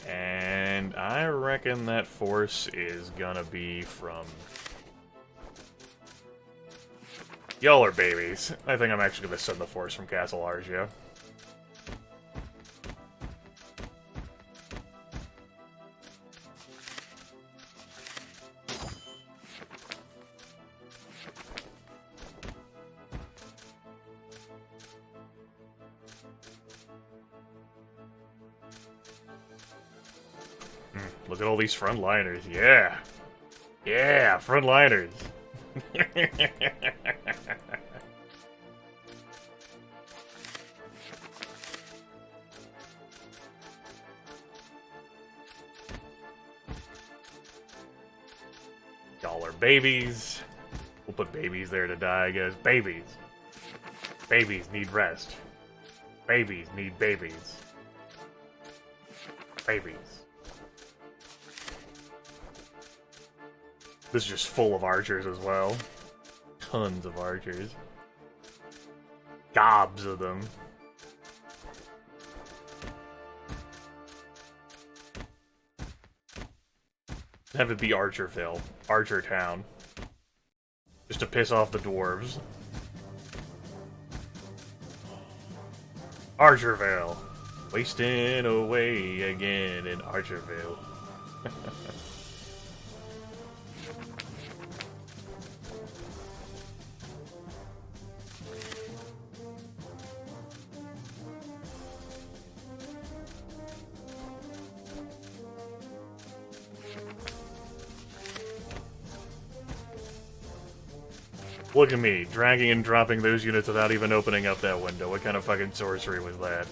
And I reckon that force is gonna be from... y'all are babies. I think I'm actually gonna send the force from Castle Argia. Look at all these frontliners. Yeah. Yeah, frontliners. Y'all are babies. We'll put babies there to die, I guess. Babies. Babies need rest. Babies need babies. Babies. This is just full of archers as well. Tons of archers. Gobs of them. Have it be Archerville. Archer Town. Just to piss off the dwarves. Archerville. Wasting away again in Archerville. Look at me, dragging and dropping those units without even opening up that window. What kind of fucking sorcery was that?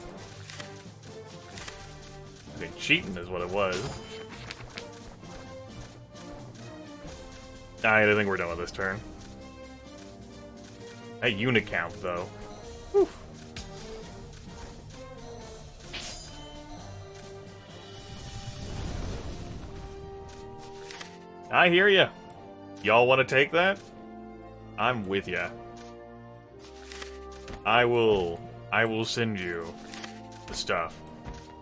Okay, cheating is what it was. Alright, I think we're done with this turn. That unit count, though. Whew. I hear ya. Y'all want to take that? I'm with ya. I will send you the stuff.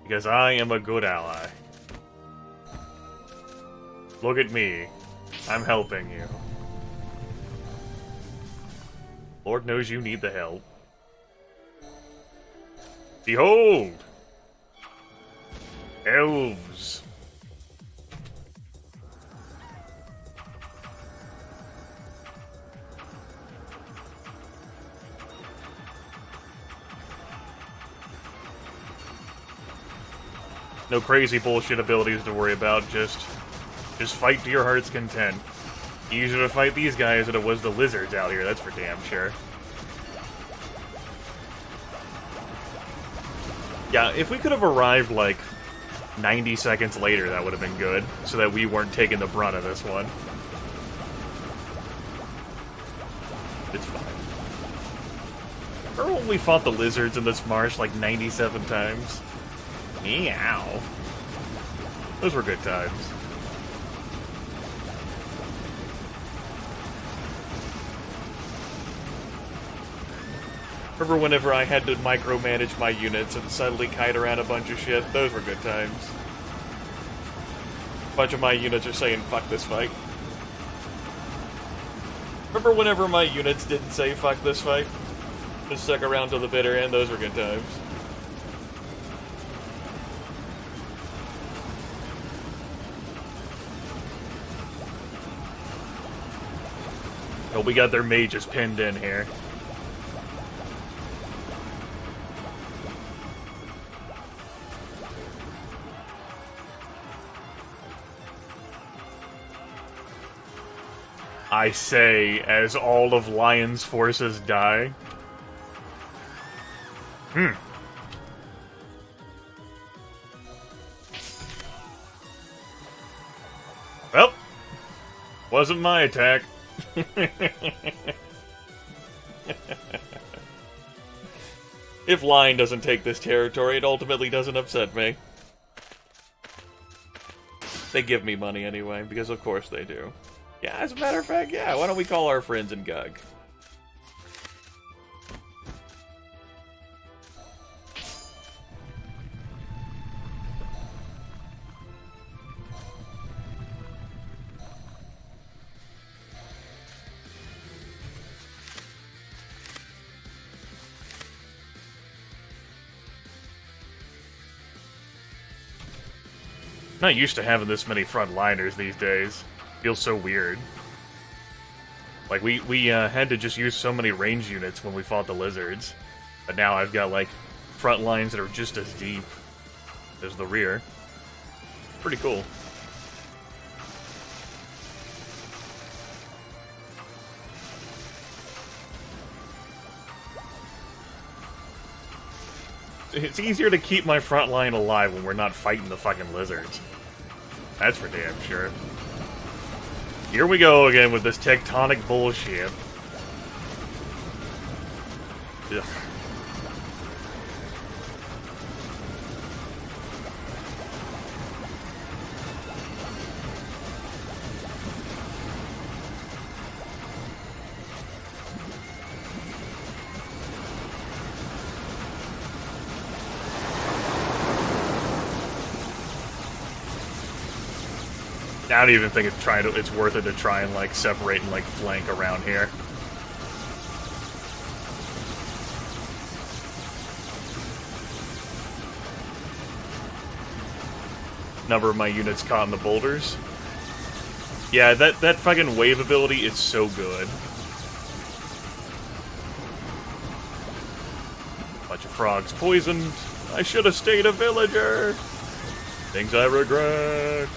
Because I am a good ally. Look at me. I'm helping you. Lord knows you need the help. Behold! Elves. No crazy bullshit abilities to worry about, just fight to your heart's content. Easier to fight these guys than it was the lizards out here, that's for damn sure. Yeah, if we could have arrived, like, 90 seconds later, that would have been good, so that we weren't taking the brunt of this one. It's fine. Remember when we fought the lizards in this marsh, like, 97 times? Meow. Those were good times. Remember whenever I had to micromanage my units and suddenly kite around a bunch of shit? Those were good times. A bunch of my units are saying, fuck this fight. Remember whenever my units didn't say, fuck this fight? Just stuck around till the bitter end? Those were good times. Oh, we got their mages pinned in here. I say, as all of Lion's forces die. Well, wasn't my attack. If Lion doesn't take this territory, it ultimately doesn't upset me. They give me money anyway, because of course they do. Yeah, as a matter of fact, yeah, why don't we call our friends in Gug? Not used to having this many frontliners these days. Feels so weird. Like, we had to just use so many range units when we fought the lizards. But now I've got, like, front lines that are just as deep as the rear. Pretty cool. It's easier to keep my front line alive when we're not fighting the fucking lizards. That's for damn sure. Here we go again with this tectonic bullshit. Ugh. I don't even think it's worth it to try and, like, separate and, like, flank around here. Number of my units caught in the boulders. Yeah, that fucking wave ability is so good. Bunch of frogs poisoned. I should have stayed a villager. Things I regret.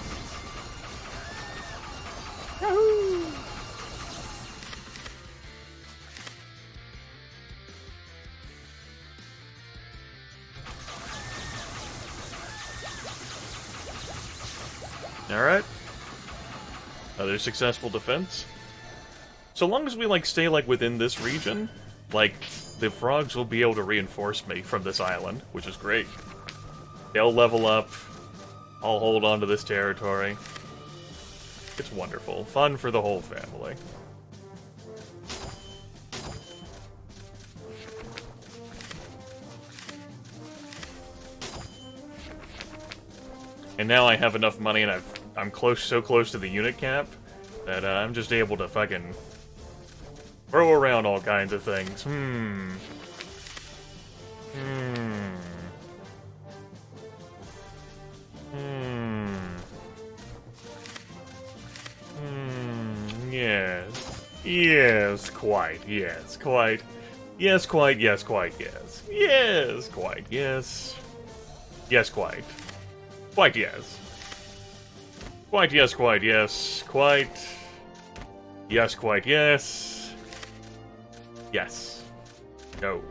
Alright. Another successful defense. So long as we, like, stay, like, within this region, like, the frogs will be able to reinforce me from this island, which is great. They'll level up. I'll hold on to this territory. It's wonderful. Fun for the whole family. And now I have enough money, and I'm so close to the unit cap that I'm just able to fucking throw around all kinds of things. Yes. Yes, quite. Yes, quite. Yes, quite. Yes, quite. Yes. Yes, quite. Yes. Yes, quite. Quite yes. Quite yes, quite yes. Quite. Yes, quite yes. Yes. No.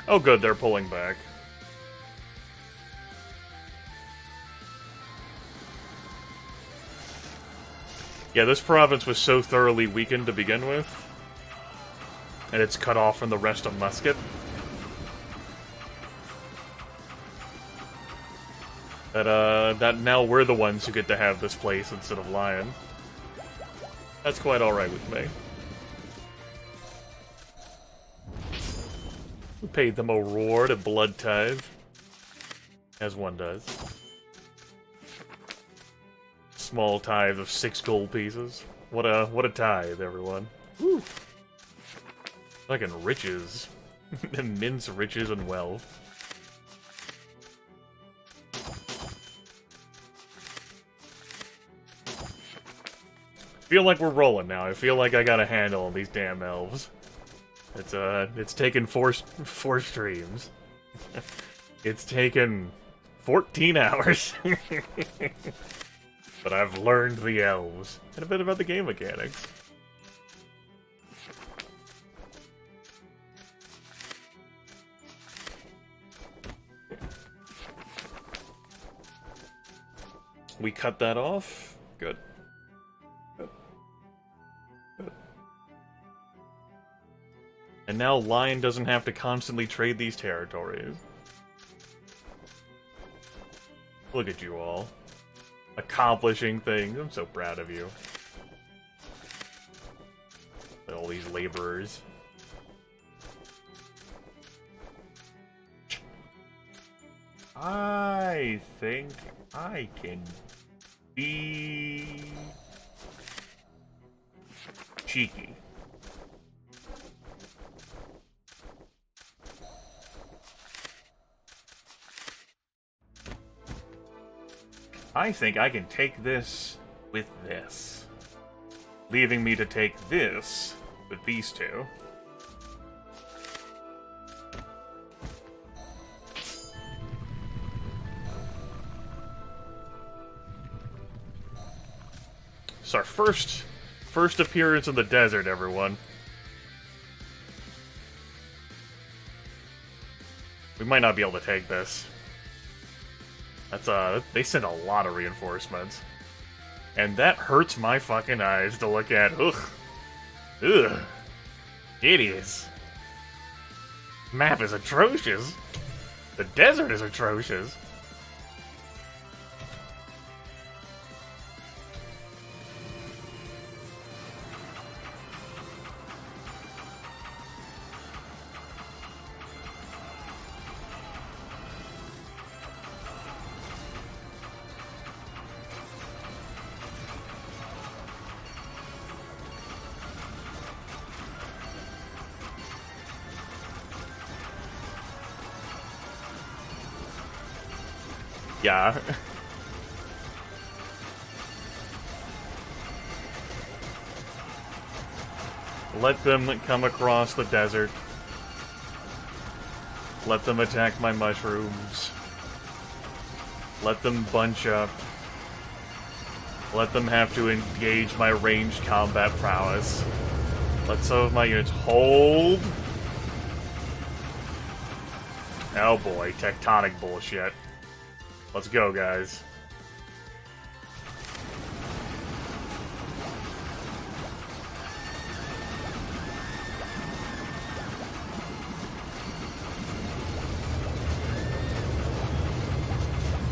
Oh good, they're pulling back. Yeah, this province was so thoroughly weakened to begin with, and it's cut off from the rest of Musket, that now we're the ones who get to have this place instead of Lion. That's quite alright with me. We paid them a reward, a blood tithe. As one does. Small tithe of 6 gold pieces. What a tithe, everyone. Woo! Fucking riches. Immense riches and wealth. Feel like we're rolling now. I feel like I got a handle on these damn elves. It's taken four streams. It's taken 14 hours. But I've learned the elves. And a bit about the game mechanics. We cut that off. Good. And now Lion doesn't have to constantly trade these territories. Look at you all. Accomplishing things. I'm so proud of you. All these laborers. I think I can be cheeky. I think I can take this with this, leaving me to take this with these two. It's our first appearance in the desert, everyone. We might not be able to take this. That's, they sent a lot of reinforcements. And that hurts my fucking eyes to look at. Ugh. Ugh. Idiots. Map is atrocious. The desert is atrocious. Yeah. Let them come across the desert. Let them attack my mushrooms. Let them bunch up. Let them have to engage my ranged combat prowess. Let some of my units hold. Oh boy, tectonic bullshit. Let's go, guys.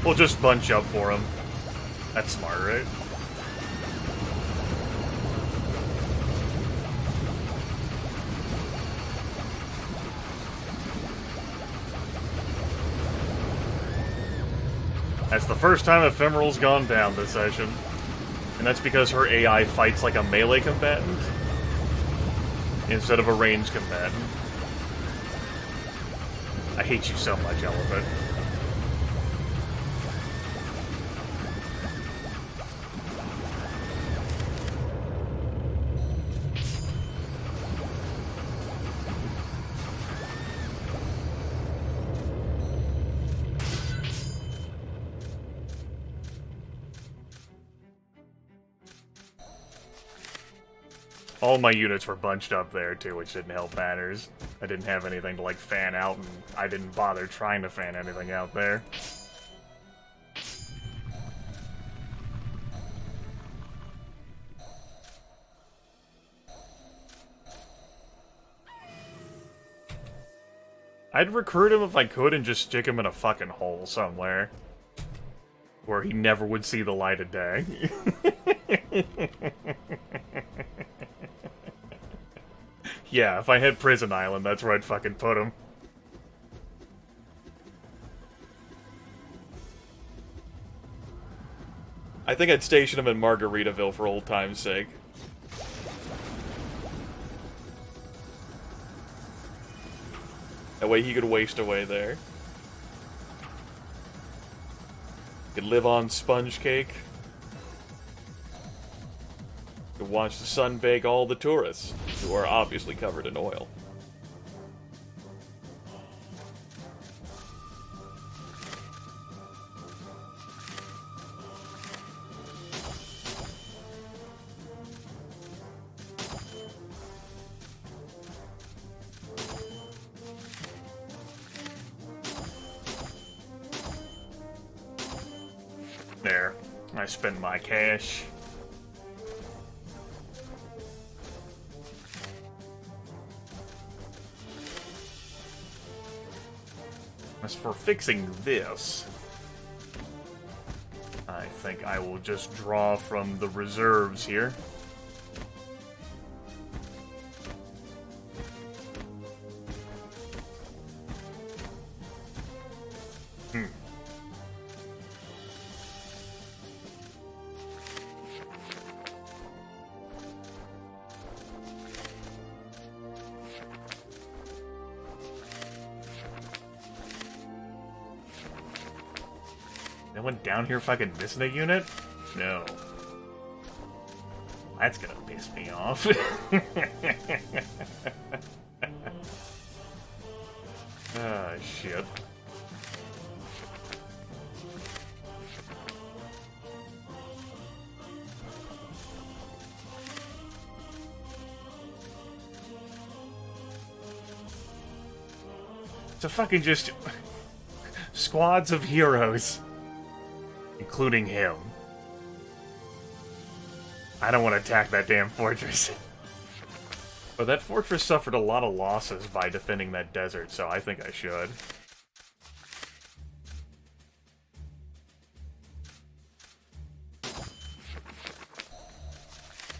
We'll just bunch up for him. That's smart, right? That's the first time Ephemeral's gone down this session. And that's because her AI fights like a melee combatant instead of a ranged combatant. I hate you so much, Elephant. All my units were bunched up there, too, which didn't help matters. I didn't have anything to, like, fan out, and I didn't bother trying to fan anything out there. I'd recruit him if I could and just stick him in a fucking hole somewhere. Where he never would see the light of day. Yeah, if I had Prison Island, that's where I'd fucking put him. I think I'd station him in Margaritaville for old time's sake. That way he could waste away there. Could live on sponge cake. Could watch the sun bake all the tourists, who are obviously covered in oil. There. I spend my cash. As for fixing this, I think I will just draw from the reserves here. Anyone down here fucking missing a unit? No. That's gonna piss me off. Ah, shit. It's a fucking just squads of heroes. Including him. I don't want to attack that damn fortress. But that fortress suffered a lot of losses by defending that desert, so I think I should.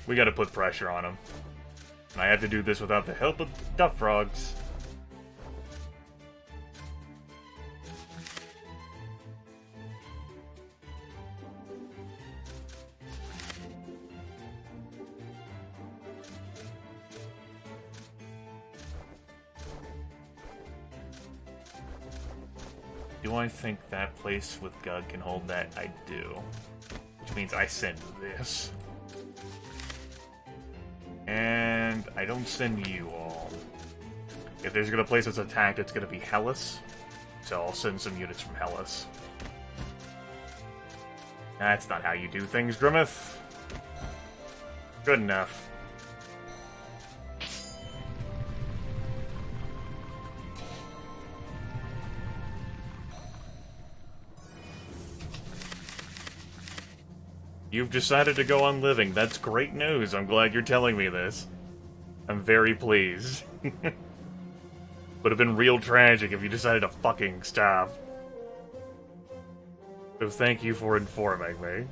We gotta put pressure on him. And I have to do this without the help of duck frogs. Do I think that place with Gug can hold that? I do. Which means I send this. And I don't send you all. If there's gonna place that's attacked, it's gonna be Hellas. So I'll send some units from Hellas. That's not how you do things, Grimith. Good enough. You've decided to go on living. That's great news. I'm glad you're telling me this. I'm very pleased. Would have been real tragic if you decided to fucking stop. So thank you for informing me.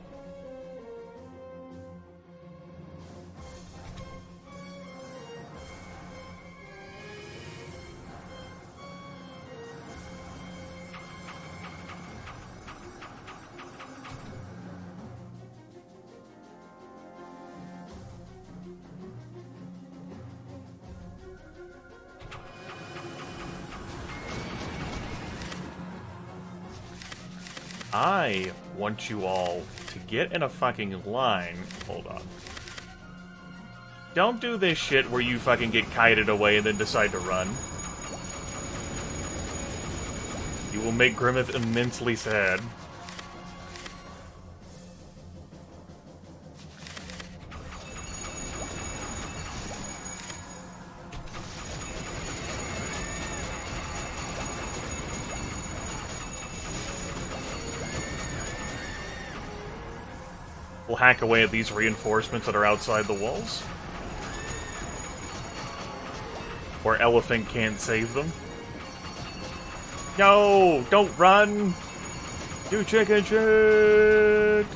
I want you all to get in a fucking line. Hold on. Don't do this shit where you fucking get kited away and then decide to run. You will make Grimith immensely sad. We'll hack away at these reinforcements that are outside the walls. Where Elephant can't save them. No! Don't run! You chicken shit!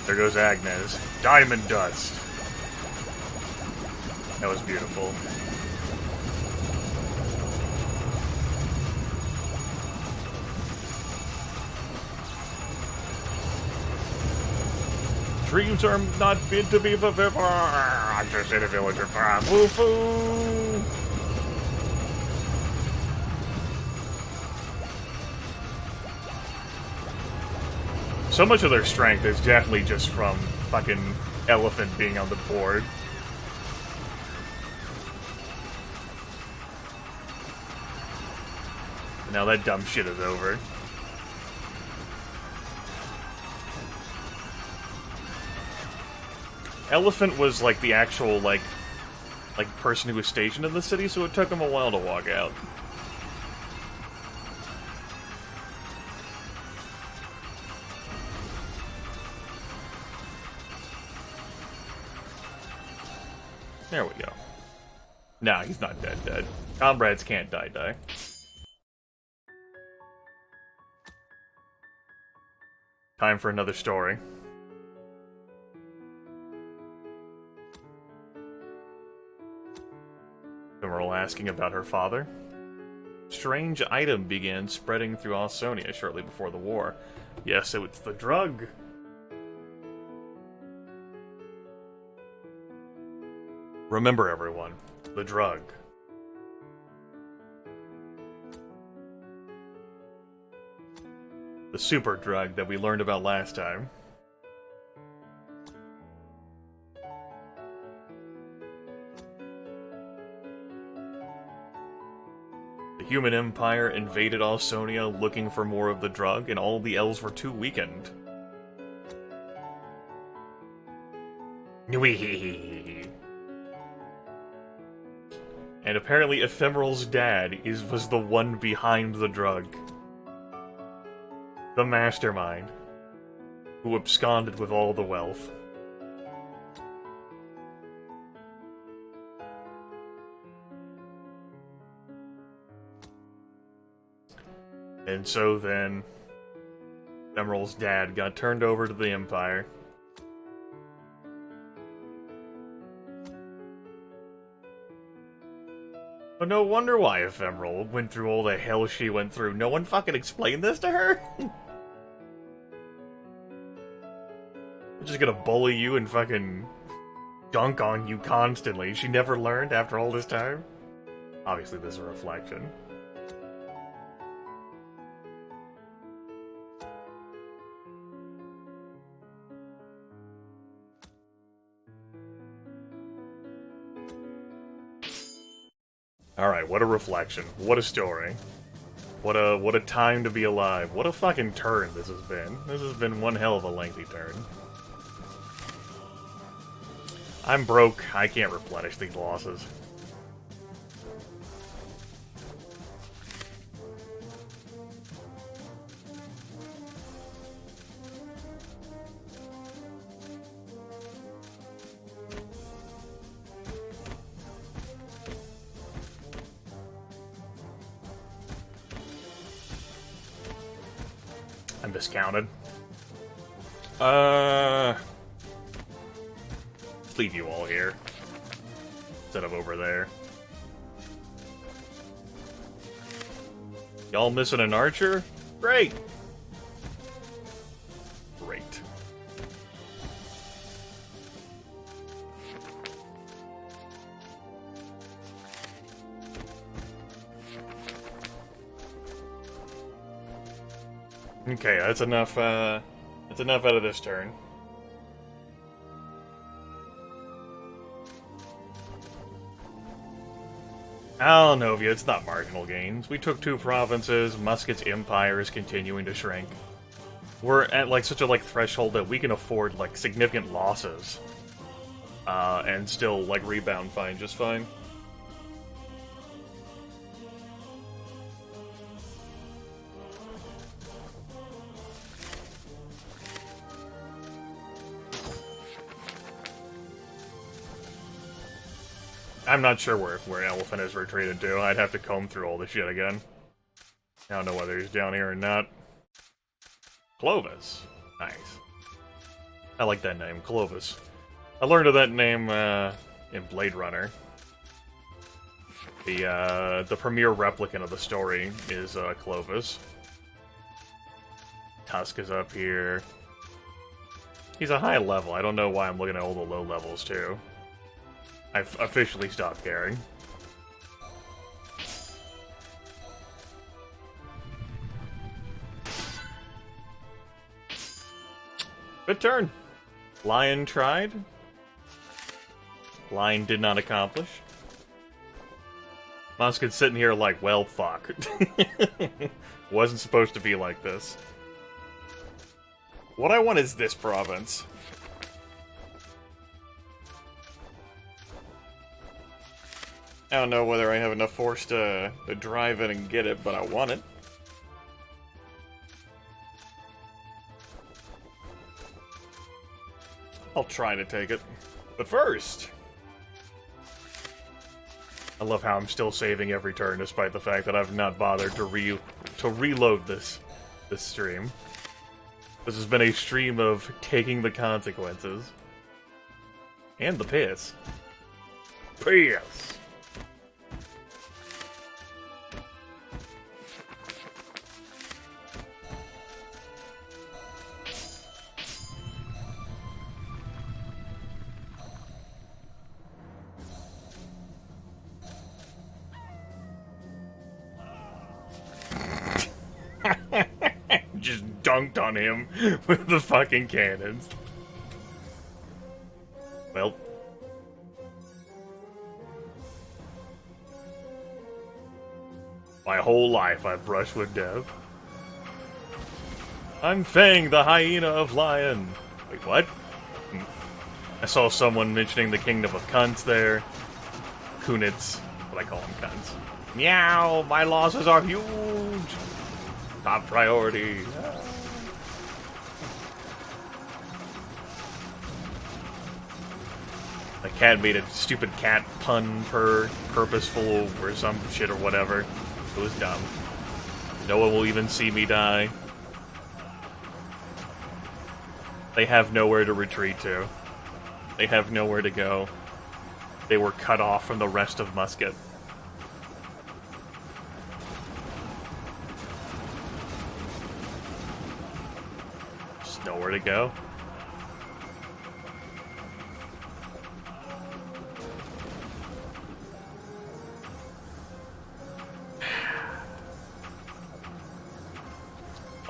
There goes Agnes. Diamond dust! That was beautiful. Dreams are not fit to be fulfilled. I'm just in a villager farm. Woo-foo! So much of their strength is definitely just from fucking Elephant being on the board. Now that dumb shit is over. Elephant was like the actual like person who was stationed in the city, so it took him a while to walk out. There we go. Nah, he's not dead. Comrades can't die. Time for another story. Emerald asking about her father. Strange item began spreading through Ausonia shortly before the war. Yes, it's the drug. Remember, everyone, the drug. The super drug that we learned about last time. The human empire invaded Ausonia looking for more of the drug, and all the elves were too weakened. And apparently Ephemeral's dad was the one behind the drug. The mastermind, who absconded with all the wealth. And so then, Emerald's dad got turned over to the Empire. But no wonder why Ephemeral went through all the hell she went through. No one fucking explained this to her? I'm just gonna bully you and fucking dunk on you constantly. She never learned after all this time? Obviously, this is a reflection. Alright, what a reflection. What a story. What a time to be alive. What a fucking turn this has been. This has been one hell of a lengthy turn. I'm broke. I can't replenish these losses. I'm discounted. Leave you all here. Instead of over there. Y'all missing an archer? Great! Great. Okay, that's enough out of this turn. Oh, Novia, it's not marginal gains. We took 2 provinces, Muscat's empire is continuing to shrink. We're at, like, such a, threshold that we can afford, significant losses. And still, rebound fine, just fine. I'm not sure where Elephant has retreated to. I'd have to comb through all this shit again. I don't know whether he's down here or not. Clovis. Nice. I like that name, Clovis. I learned of that name in Blade Runner. The premier replicant of the story is Clovis. Tusk is up here. He's a high level. I don't know why I'm looking at all the low levels, too. I've officially stopped caring. Good turn. Lion tried. Lion did not accomplish. Muscat's sitting here like, well, fuck. Wasn't supposed to be like this. What I want is this province. I don't know whether I have enough force to drive in and get it, but I want it. I'll try to take it. But first... I love how I'm still saving every turn, despite the fact that I've not bothered to reload this stream. This has been a stream of taking the consequences. And the piss. Piss! Just dunked on him with the fucking cannons. Well. My whole life I've brushed with death. I'm Fang, the hyena of lion. Wait, what? I saw someone mentioning the kingdom of cunts there. Kunitz, but I call them cunts. Meow, my losses are huge. Top priority. The cat made a stupid cat pun purposeful or some shit or whatever. It was dumb. No one will even see me die. They have nowhere to retreat to. They have nowhere to go. They were cut off from the rest of Muscat. Just nowhere to go.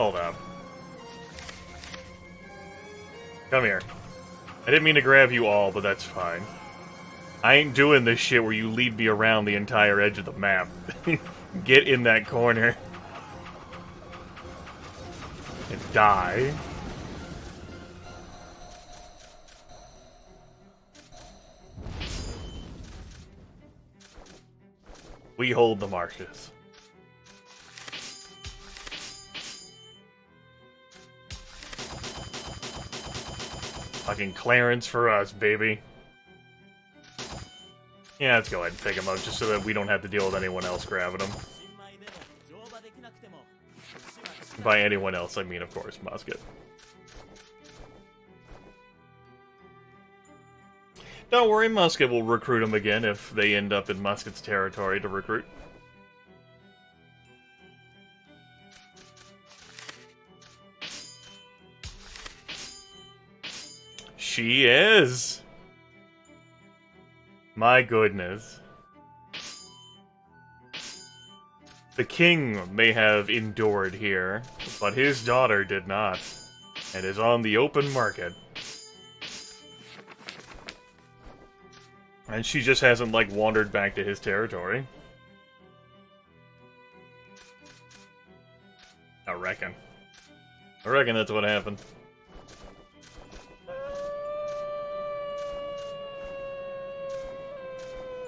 Hold up. Come here. I didn't mean to grab you all, but that's fine. I ain't doing this shit where you lead me around the entire edge of the map. Get in that corner. And die. We hold the marshes. Fucking Clarence for us, baby. Yeah, let's go ahead and pick him up just so that we don't have to deal with anyone else grabbing him. By anyone else, I mean, of course, Musket. Don't worry, Musket will recruit him again if they end up in Musket's territory to recruit. She is! My goodness. The king may have endured here, but his daughter did not, and is on the open market. And she just hasn't, like, wandered back to his territory. I reckon that's what happened.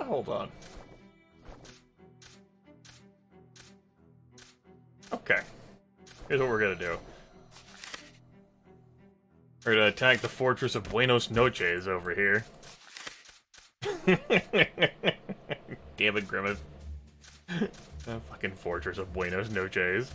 Hold on. Okay. Here's what we're gonna do. We're gonna attack the fortress of Buenos Noches over here. Damn it, Grimith. The fucking fortress of Buenos Noches.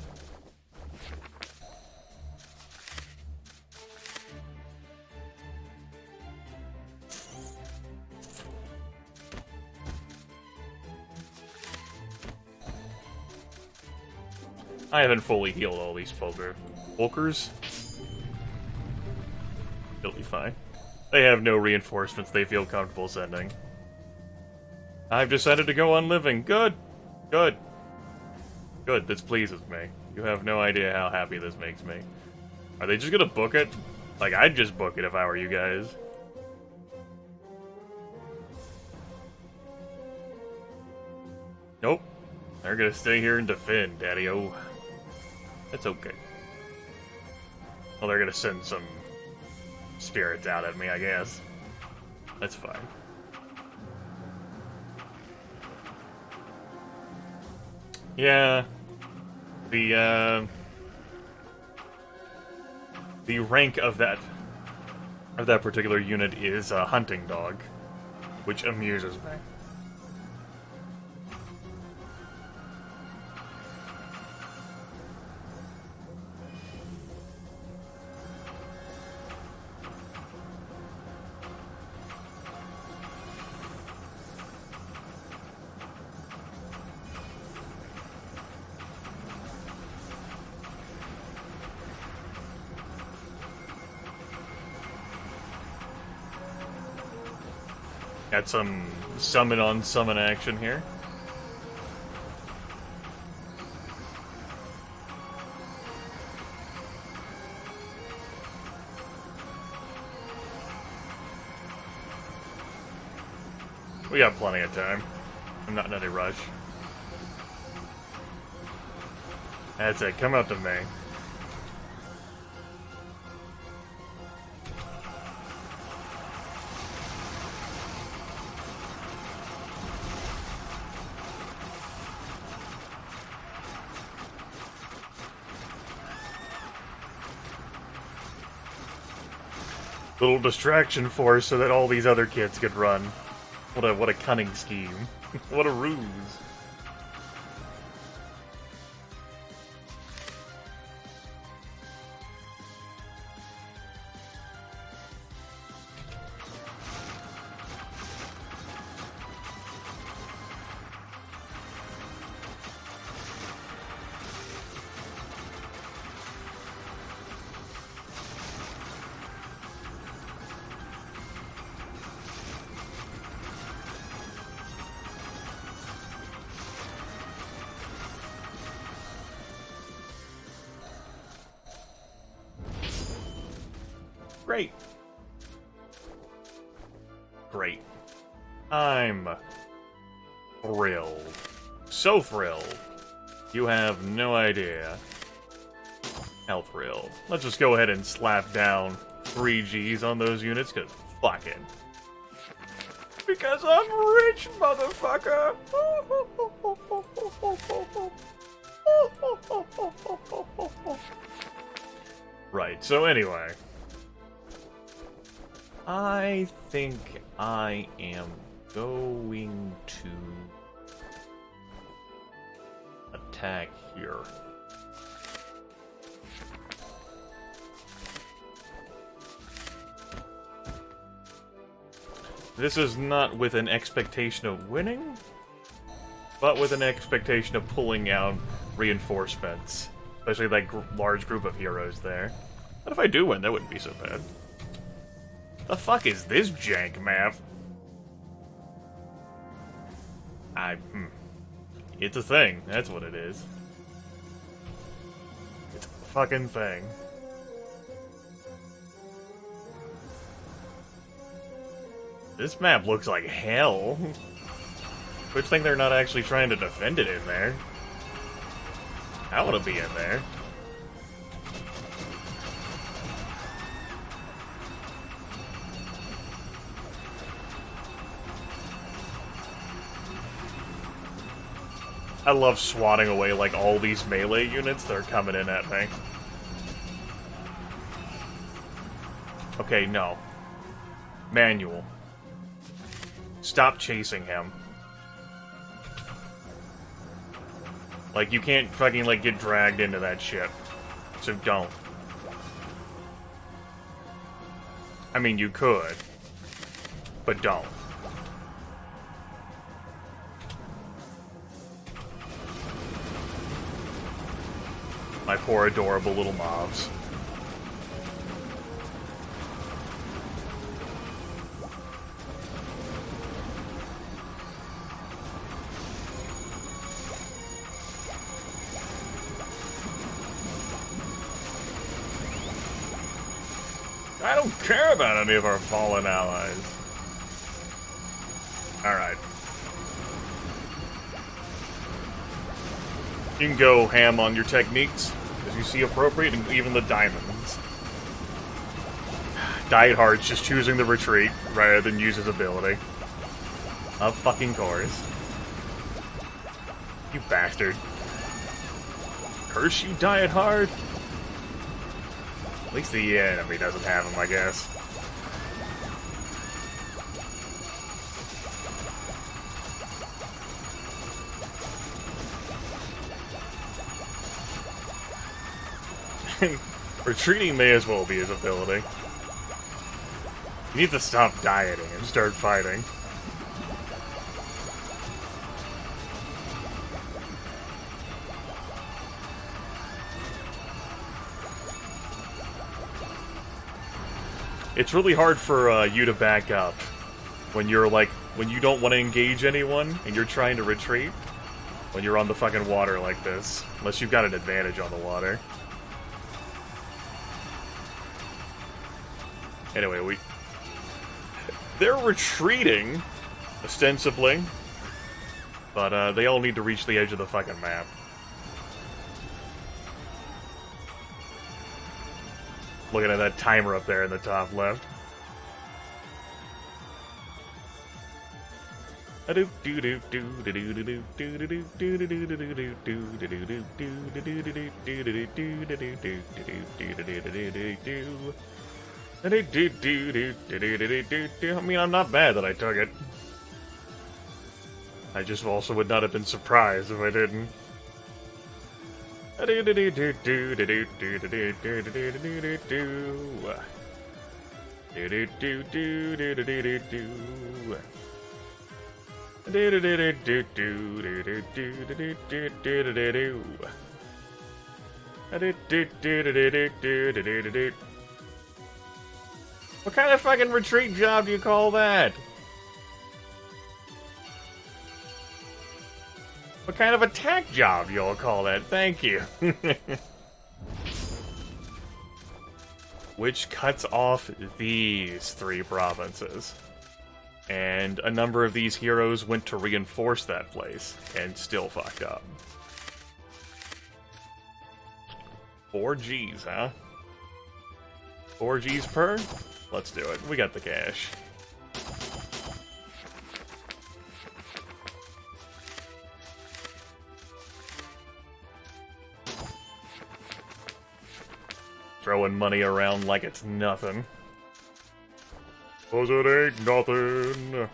I haven't fully healed all these Folkers. They'll be fine. They have no reinforcements they feel comfortable sending. I've decided to go on living. Good! Good. Good, this pleases me. You have no idea how happy this makes me. Are they just gonna book it? Like, I'd just book it if I were you guys. Nope. They're gonna stay here and defend, Daddy-o. That's okay. Well, they're gonna send some spirits out at me, I guess. That's fine. Yeah. The rank of that particular unit is a hunting dog, which amuses me. Got some summon on summon action here. We got plenty of time. I'm not in any rush. That's it, come out to me. Little distraction force so that all these other kids could run. What a cunning scheme. What a ruse. Great. Great. I'm thrilled. So thrilled. You have no idea how thrilled. Let's just go ahead and slap down 3 Gs on those units, because fucking. Because I'm rich, motherfucker! Right, so anyway. I think I am going to attack here. This is not with an expectation of winning, but with an expectation of pulling out reinforcements. Especially that large group of heroes there. But if I do win, that wouldn't be so bad. The fuck is this jank map? It's a thing, that's what it is. It's a fucking thing. This map looks like hell. Good thing they're not actually trying to defend it in there. I want to be in there. I love swatting away like all these melee units that are coming in at me. Okay, no. Manual. Stop chasing him. Like, you can't fucking, like, get dragged into that shit. So don't. I mean, you could. But don't. My poor adorable little mobs. I don't care about any of our fallen allies. Alright. You can go ham on your techniques, as you see appropriate, and even the diamonds. Diet Hard's just choosing the retreat, rather than use his ability. Of fucking course. You bastard. Curse you, Diet Hard! At least the enemy doesn't have him, I guess. Retreating may as well be his ability. You need to stop dieting and start fighting. It's really hard for you to back up when you're like, when you don't want to engage anyone and you're trying to retreat when you're on the fucking water like this. Unless you've got an advantage on the water. Anyway, they're retreating, ostensibly, but they all need to reach the edge of the fucking map. Looking at that timer up there in the top left. I mean, I'm not mad that I took it. I just also would not have been surprised if I didn't. What kind of fucking retreat job do you call that? What kind of attack job do y'all call that? Thank you. which cuts off these 3 provinces. And a number of these heroes went to reinforce that place, and still fucked up. 4 Gs, huh? 4 Gs per? Let's do it. We got the cash. Throwing money around like it's nothing. 'Cause it ain't nothing.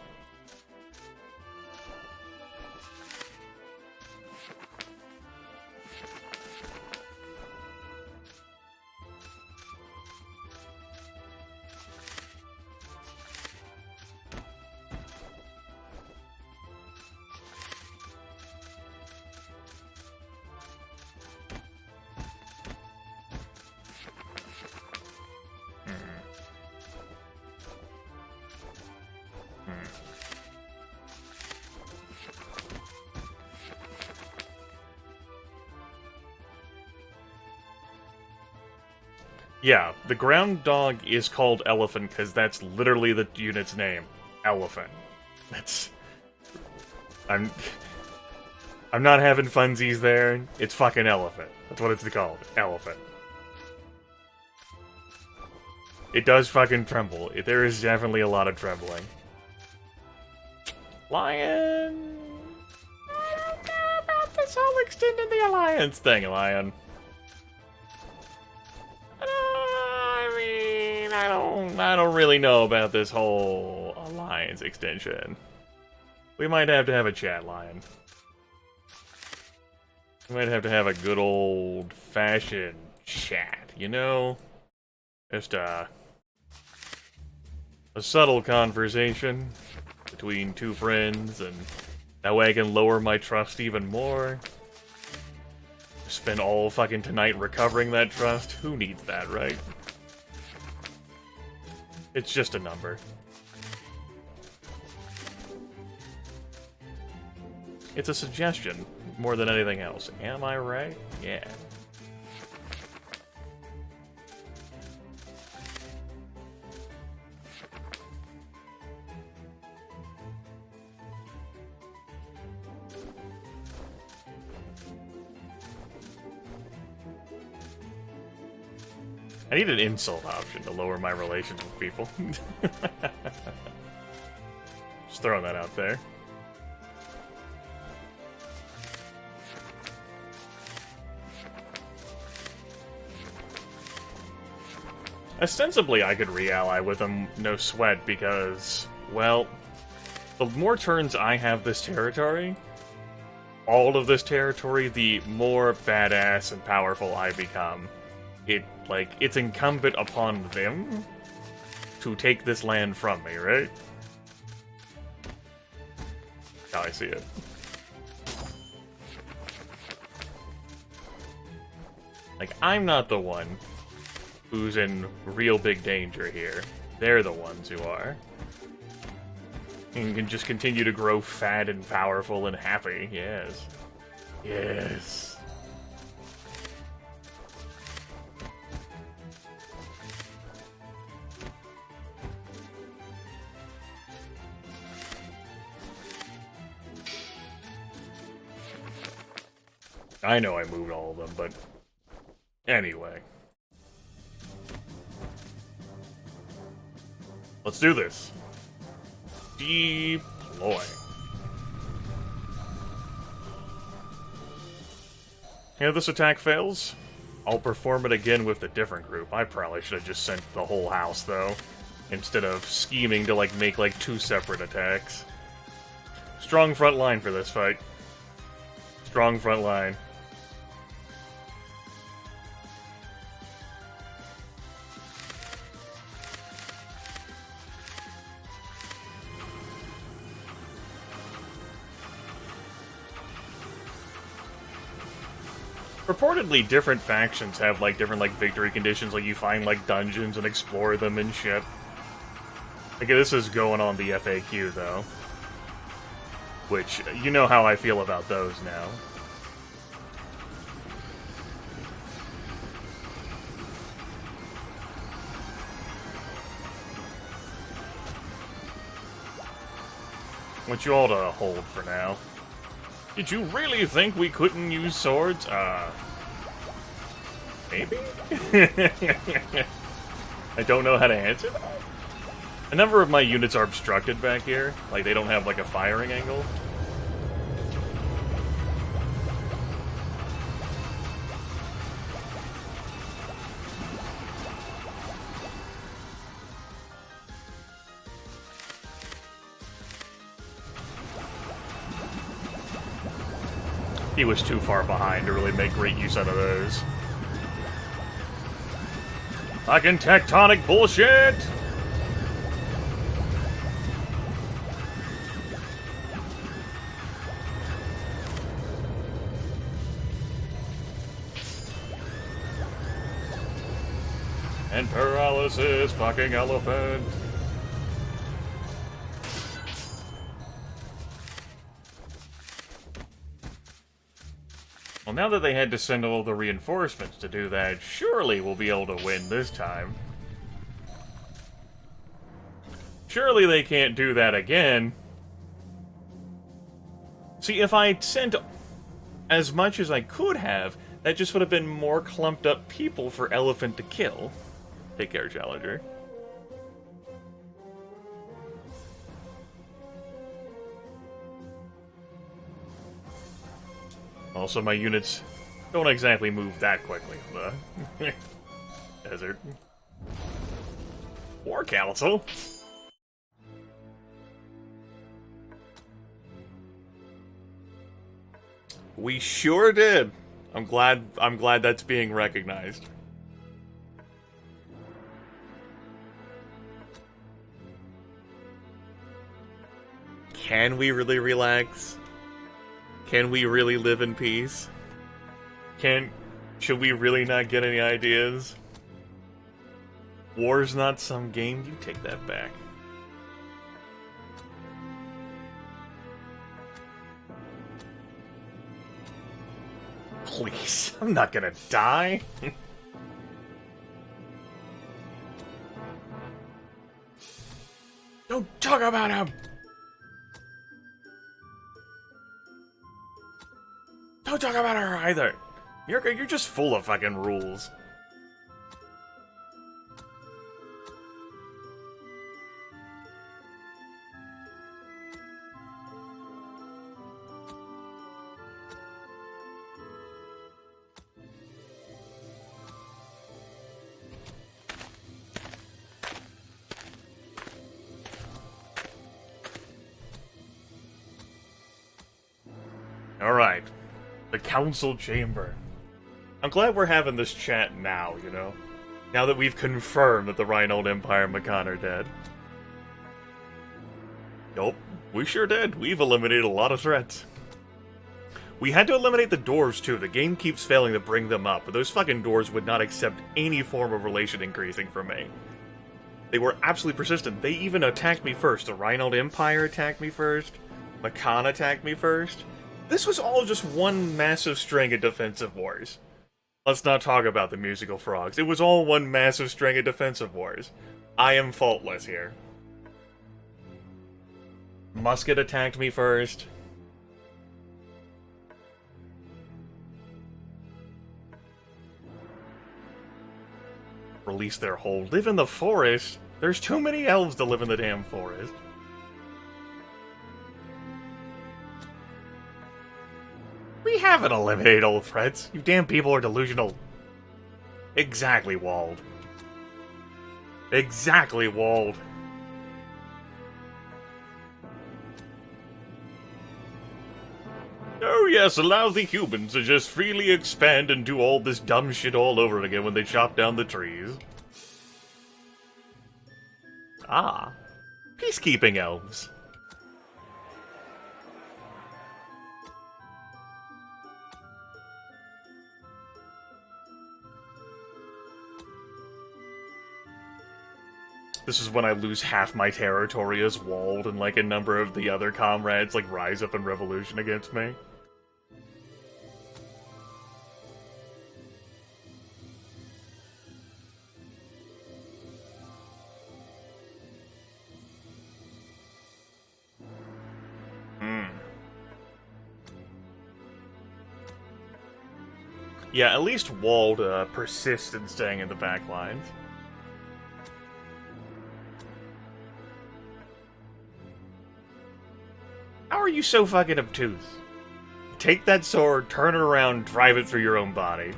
Yeah, the ground dog is called Elephant because that's literally the unit's name. Elephant. That's... I'm not having funsies there. It's fucking Elephant. That's what it's called. Elephant. It does fucking tremble. There is definitely a lot of trembling. Lion! I don't know about this whole extending the alliance thing, Lion. I don't really know about this whole alliance extension. We might have to have a chat, Lion. We might have to have a good old-fashioned chat, you know? Just a subtle conversation between 2 friends, and that way I can lower my trust even more. Spend all fucking tonight recovering that trust. Who needs that, right? It's just a number. It's a suggestion, more than anything else. Am I right? Yeah. I need an insult option to lower my relations with people. Just throwing that out there. Ostensibly, I could re-ally with them, no sweat, because, well, the more turns I have this territory, all of this territory, the more badass and powerful I become. It's incumbent upon them to take this land from me, right? How I see it. Like, I'm not the one who's in real big danger here. They're the ones who are. And can just continue to grow fat and powerful and happy. Yes. Yes. I know I moved all of them, but anyway. Let's do this. Deploy. If this attack fails, I'll perform it again with a different group. I probably should have just sent the whole house, though, instead of scheming to, make, 2 separate attacks. Strong front line for this fight. Strong front line. Reportedly, different factions have, different, victory conditions. You find, dungeons and explore them and shit. This is going on the FAQ, though. Which, you know how I feel about those now. want you all to hold for now. Did you really think we couldn't use swords? Maybe? I don't know how to answer that. A number of my units are obstructed back here. Like, they don't have, like, a firing angle. He was too far behind to really make great use out of those. Fucking tectonic bullshit! And paralysis, fucking elephant. Well, now that they had to send all the reinforcements to do that, surely we'll be able to win this time. Surely they can't do that again. See, if I sent as much as I could have, that just would have been more clumped up people for Elephant to kill. Take care, Challenger. Also, my units don't exactly move that quickly. The desert. War Council? We sure did. I'm glad that's being recognized. Can we really relax? Can we really live in peace? Should we really not get any ideas? War's not some game, you take that back. Please, I'm not gonna die. Don't talk about him! Don't talk about her either! You're just full of fucking rules. Alright. The council chamber. I'm glad we're having this chat now, you know? Now that we've confirmed that the Rhinold Empire and Makan are dead. Nope, we sure did. We've eliminated a lot of threats. We had to eliminate the dwarves too. The game keeps failing to bring them up, but those fucking dwarves would not accept any form of relation increasing from me. They were absolutely persistent. They even attacked me first. The Rhinold Empire attacked me first. Makan attacked me first. This was all just one massive string of defensive wars. Let's not talk about the musical frogs. It was all one massive string of defensive wars. I am faultless here. Musket attacked me first. Release their hold. Live in the forest? There's too many elves to live in the damn forest. We haven't eliminated all threats. You damn people are delusional. Exactly, Wald. Exactly, Wald. Oh yes, allow the humans to just freely expand and do all this dumb shit all over again when they chop down the trees. Ah. Peacekeeping elves. This is when I lose half my territory as Wald, and like a number of the other comrades like rise up in revolution against me. Yeah, at least Wald persists in staying in the back lines. How are you so fucking obtuse? Take that sword, turn it around, drive it through your own body.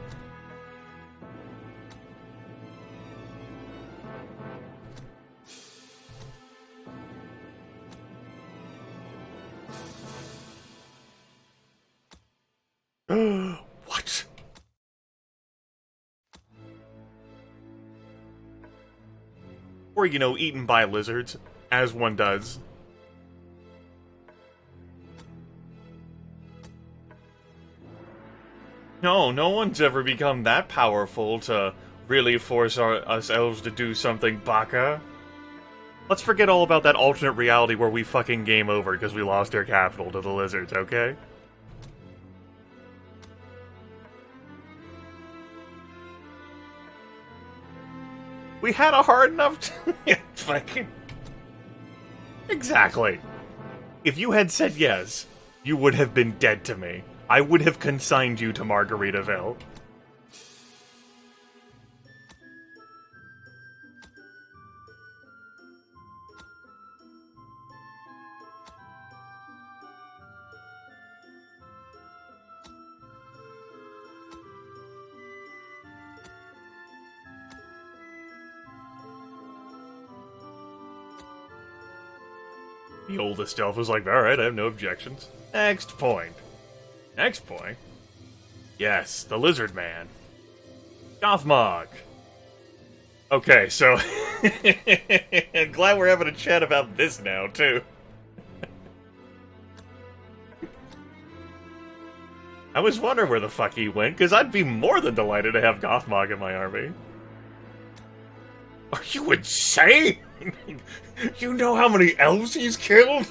What? Or, you know, eaten by lizards, as one does. No, no one's ever become that powerful to really force us elves to do something, Baka. Let's forget all about that alternate reality where we fucking game over because we lost our capital to the lizards, okay? We had a hard enough fucking... Exactly. If you had said yes, you would have been dead to me. I would have consigned you to Margaritaville. The oldest elf was like, alright, I have no objections. Next point. Next point? Yes, the lizard man. Gothmog. Okay, so... I'm glad we're having a chat about this now, too. I was wondering where the fuck he went, because I'd be more than delighted to have Gothmog in my army. Are you insane? You know how many elves he's killed?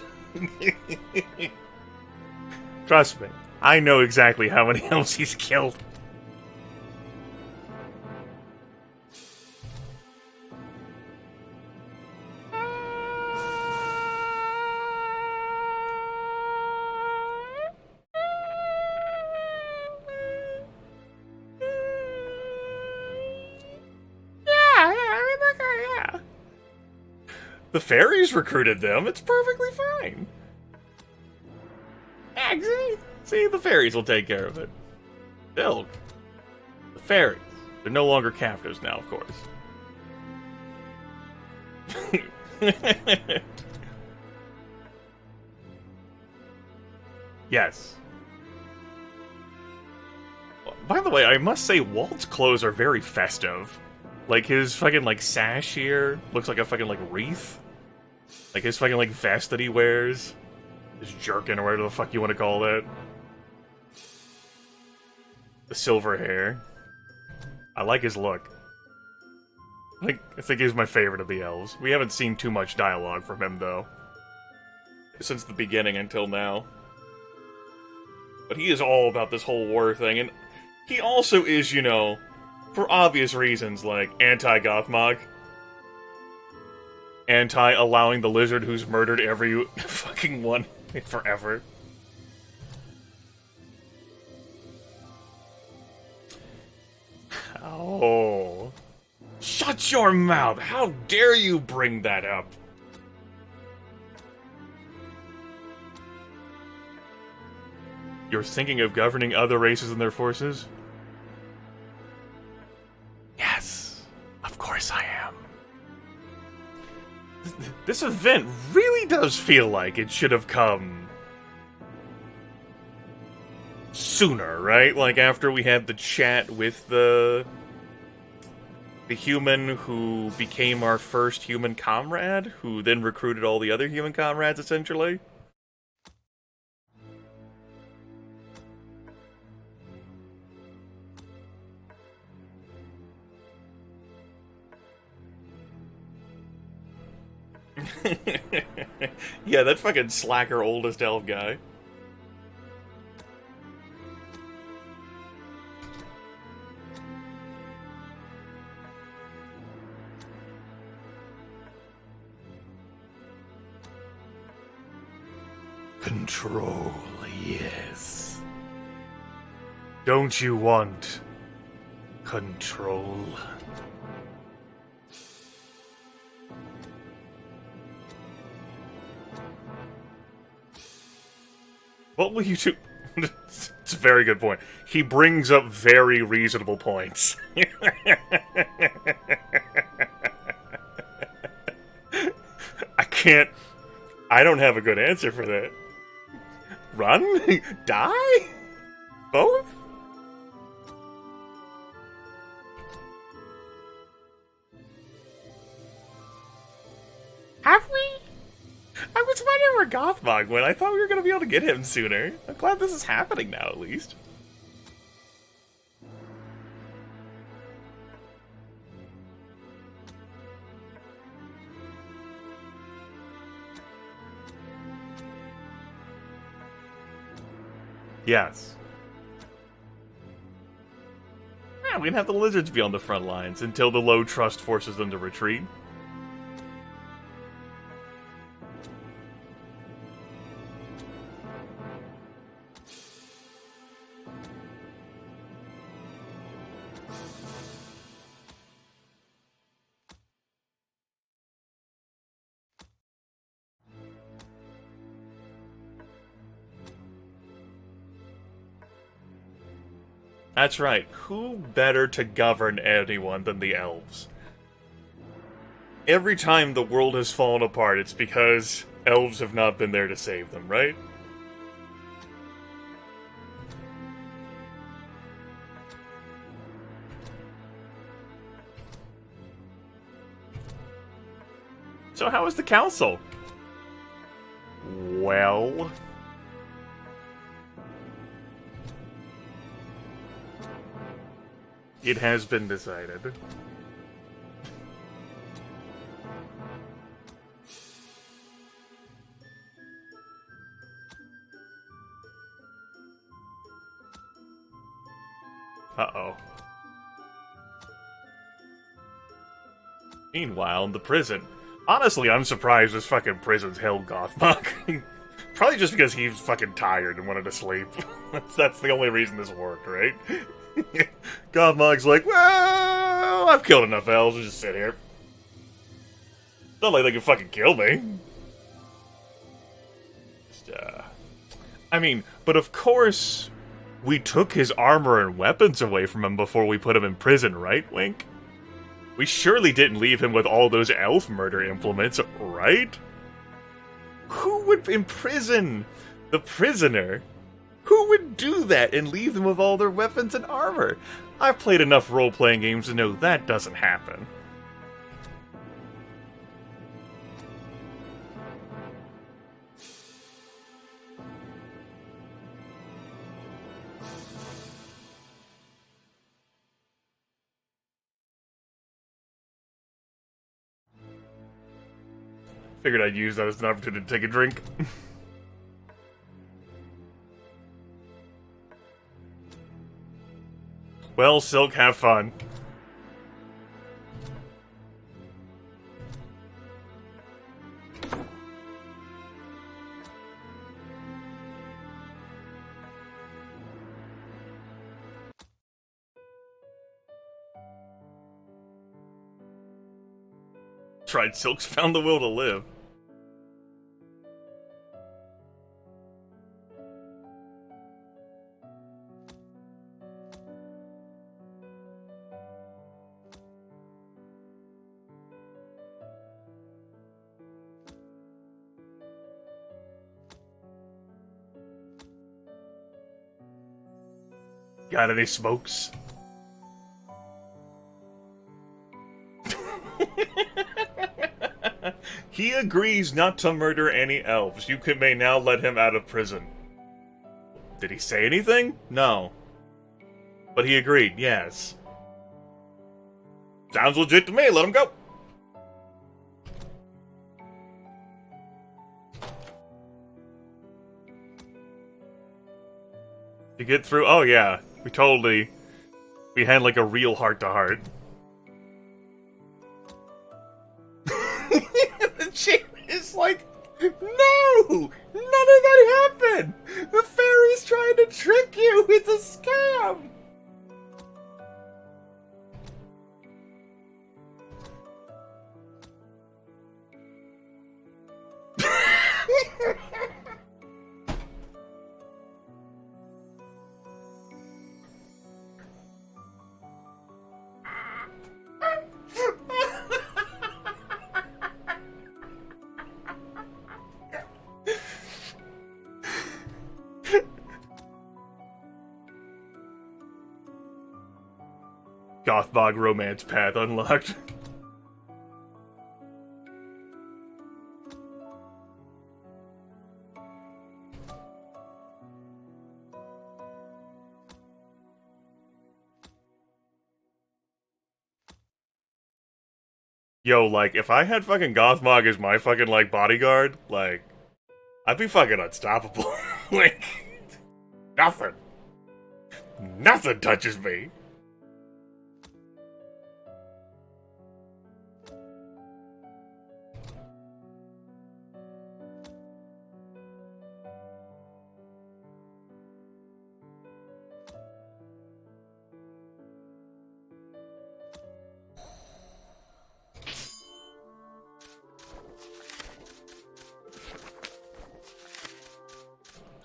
Trust me, I know exactly how many elves he's killed. The fairies recruited them. It's perfectly fine. See, the fairies will take care of it. Bilg. The fairies. They're no longer captives now, of course. Yes. By the way, I must say, Walt's clothes are very festive. Like, his fucking, like, sash here looks like a fucking, like, wreath. Like, his fucking, like, vest that he wears. His jerkin, or whatever the fuck you want to call that. The silver hair. I like his look. I think he's my favorite of the elves. We haven't seen too much dialogue from him, though. Since the beginning until now. But he is all about this whole war thing, and he also is, you know, for obvious reasons, like, anti-Gothmog. Anti-allowing the lizard who's murdered every fucking one forever. Oh. Shut your mouth! How dare you bring that up? You're thinking of governing other races and their forces? Yes, of course I am. This event really does feel like it should have come sooner, right? Like after we had the chat with the human who became our first human comrade, who then recruited all the other human comrades, essentially. Yeah, that fucking slacker oldest elf guy. Control, yes. Don't you want Control. What will you do? It's a very good point. He brings up very reasonable points. I don't have a good answer for that. Run? Die? Both? Have we? I was wondering where Gothmog went. I thought we were going to be able to get him sooner. I'm glad this is happening now, at least. Yes. Yeah, we can have the lizards be on the front lines until the low trust forces them to retreat. That's right. Who better to govern anyone than the elves? Every time the world has fallen apart, it's because elves have not been there to save them, right? So how is the council? Well... it has been decided. Uh-oh. Meanwhile, in the prison. Honestly, I'm surprised this fucking prison's held Gothmog. Probably just because he's fucking tired and wanted to sleep. That's the only reason this worked, right? Gothmog's like, well, I've killed enough elves, I'll just sit here. It's not like they can fucking kill me. Just, I mean, but of course, we took his armor and weapons away from him before we put him in prison, right, Wink? We surely didn't leave him with all those elf murder implements, right? Who would imprison the prisoner? Who would do that and leave them with all their weapons and armor? I've played enough role-playing games to know that doesn't happen. Figured I'd use that as an opportunity to take a drink. Well, Silk, have fun. Tried Silk's found the will to live. Got any smokes? He agrees not to murder any elves. You may now let him out of prison. Did he say anything? No. But he agreed, yes. Sounds legit to me, let him go. To get through? Oh yeah, we had like a real heart-to-heart. The chick is like, no! None of that happened! The fairy's trying to trick you! It's a scam! Gothbog romance path unlocked. Yo, like, if I had fucking Gothmog as my fucking, like, bodyguard, like, I'd be fucking unstoppable. Like, nothing. Nothing touches me.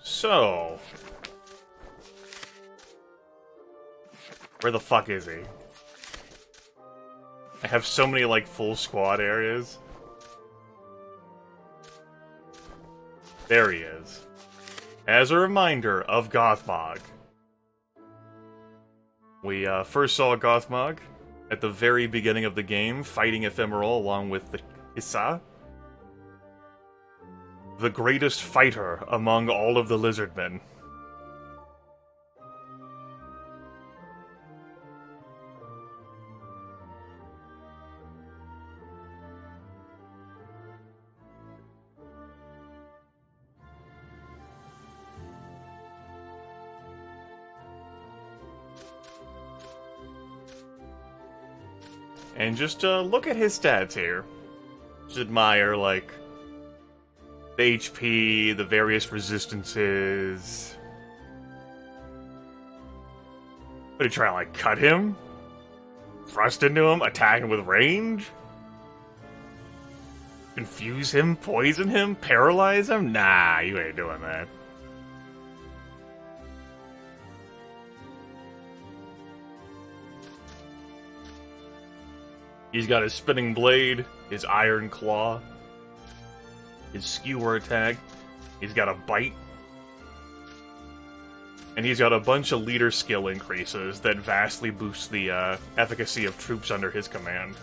So, where the fuck is he? I have so many, like, full squad areas. There he is. As a reminder of Gothmog. We first saw Gothmog at the very beginning of the game, fighting Ephemeral along with the Issa. The greatest fighter among all of the lizardmen. And just look at his stats here. Just admire, like, the HP, the various resistances. What, are you trying to, like, cut him? Thrust into him? Attack him with range? Confuse him? Poison him? Paralyze him? Nah, you ain't doing that. He's got his spinning blade, his iron claw, his skewer attack, he's got a bite, and he's got a bunch of leader skill increases that vastly boost the efficacy of troops under his command.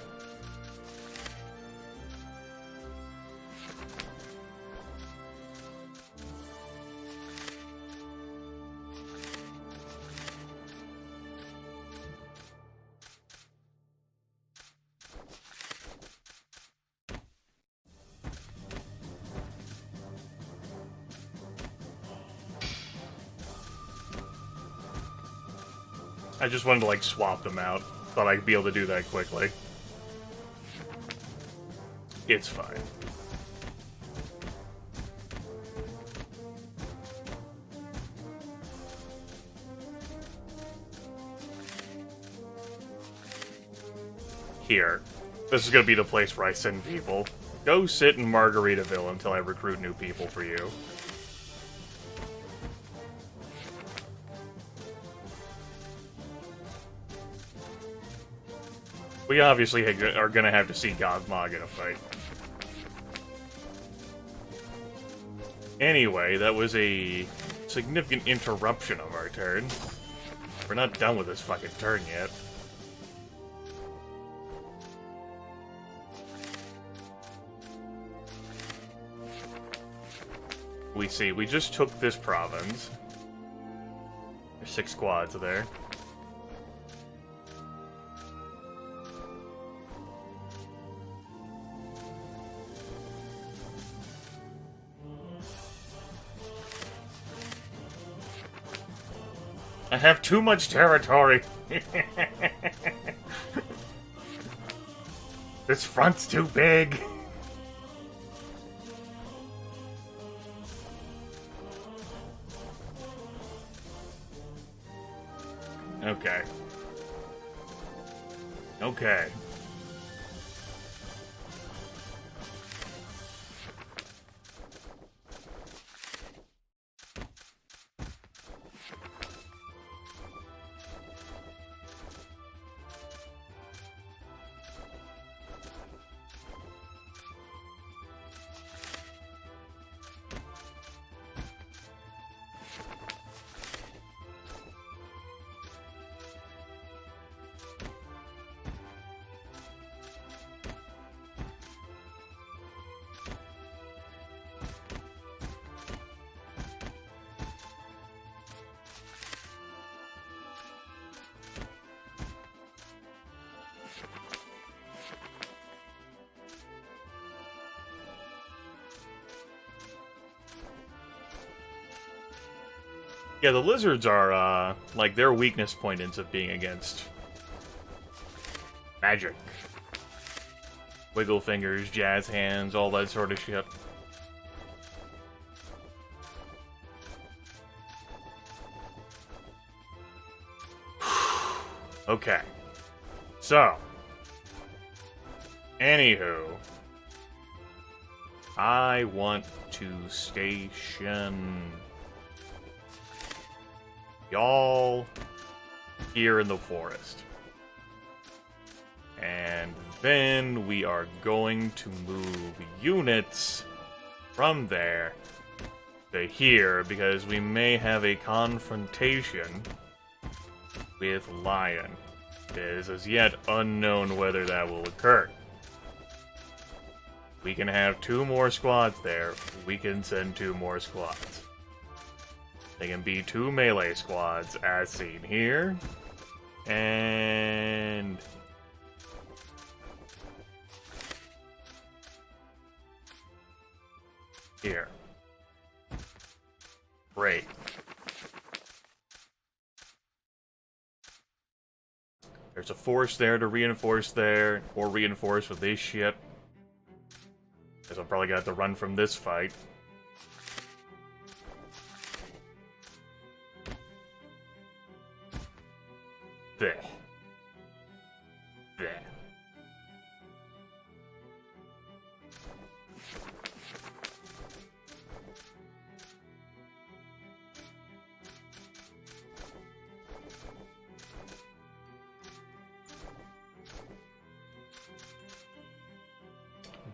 I just wanted to, like, swap them out. Thought I'd be able to do that quickly. It's fine. Here. This is gonna be the place where I send people. Go sit in Margaritaville until I recruit new people for you. We obviously are gonna have to see Gothmog in a fight. Anyway, that was a significant interruption of our turn. We're not done with this fucking turn yet. We see, we just took this province. There's 6 squads there. I have too much territory. This front's too big. Okay. Okay. Yeah, the lizards are, like, their weakness point ends up being against magic. Wiggle fingers, jazz hands, all that sort of shit. Okay. So. Anywho. I want to station y'all here in the forest. And then we are going to move units from there to here, because we may have a confrontation with Lion. It is as yet unknown whether that will occur. We can have 2 more squads there. We can send 2 more squads. They can be 2 melee squads, as seen here. And here. Great. There's a force there to reinforce there, or reinforce with this shit. Because I'm probably gonna have to run from this fight. There. There.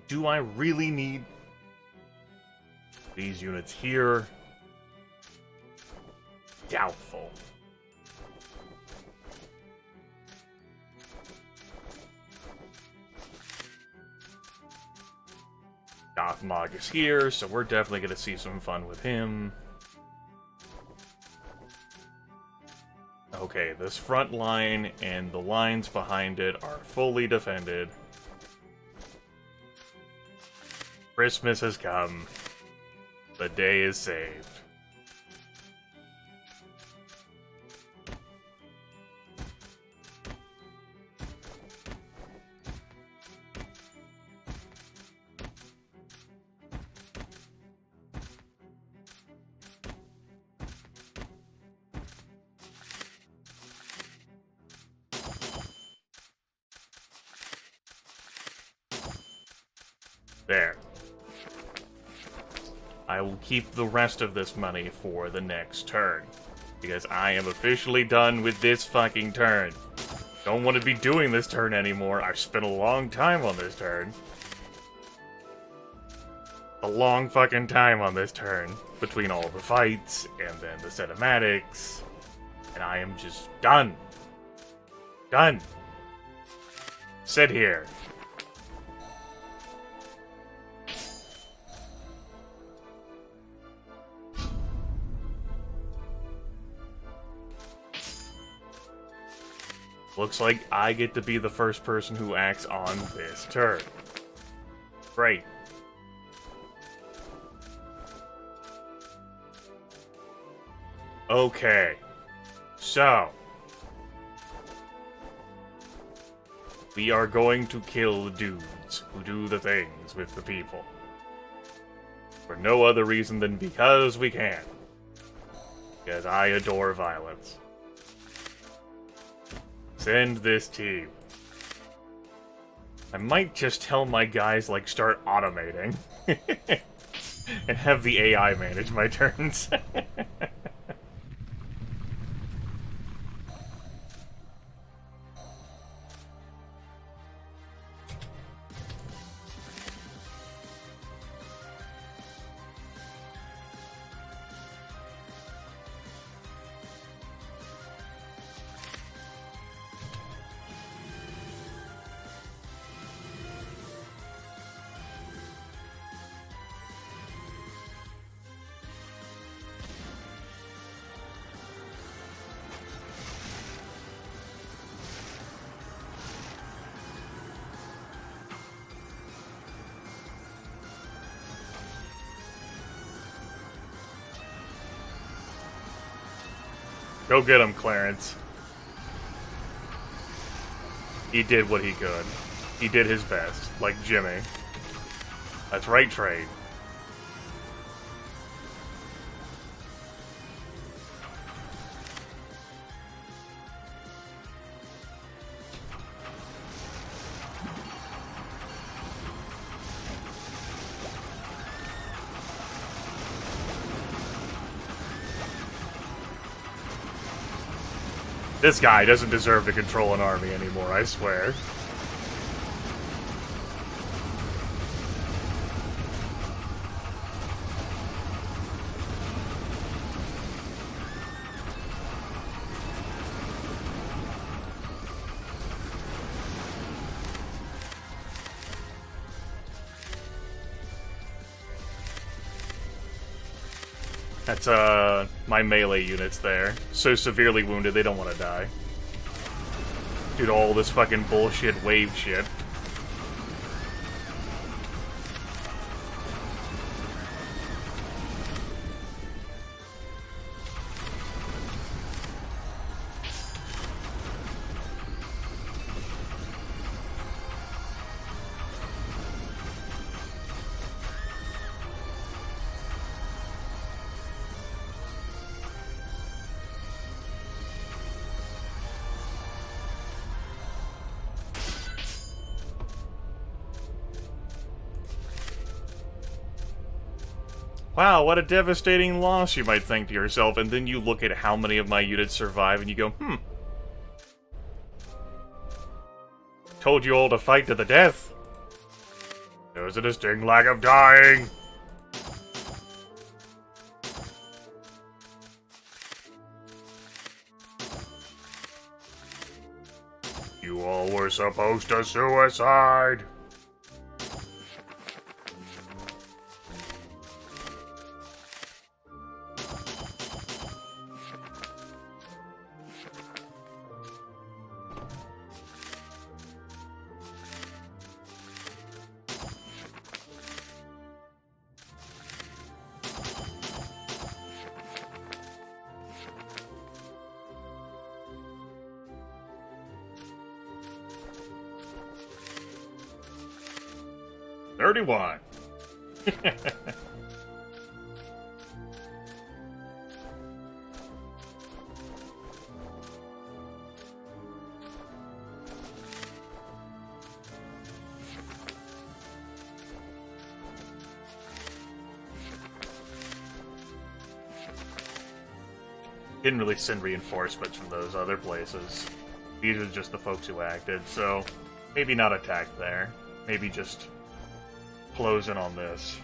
Do I really need these units here? Doubtful. Gothmog is here, so we're definitely going to see some fun with him. Okay, this front line and the lines behind it are fully defended. Christmas has come. The day is saved. There. I will keep the rest of this money for the next turn, because I am officially done with this fucking turn. Don't want to be doing this turn anymore. I've spent a long time on this turn. A long fucking time on this turn, between all the fights, and then the cinematics, and I am just done. Done. Sit here. Looks like I get to be the first person who acts on this turn. Great. Okay. So. We are going to kill the dudes who do the things with the people. For no other reason than because we can. Because I adore violence. Send this team. I might just tell my guys, like, start automating. And have the AI manage my turns. Go get him, Clarence. He did what he could. He did his best, like Jimmy. That's right, Trade. This guy doesn't deserve to control an army anymore, I swear. That's, my melee units there. So severely wounded, they don't want to die. Due to all this fucking bullshit wave shit. Wow, what a devastating loss, you might think to yourself, and then you look at how many of my units survive and you go, Told you all to fight to the death. There was a distinct lack of dying. You all were supposed to suicide. $31. Didn't really send reinforcements from those other places. These are just the folks who acted, so maybe not attack there. Maybe just close in on this.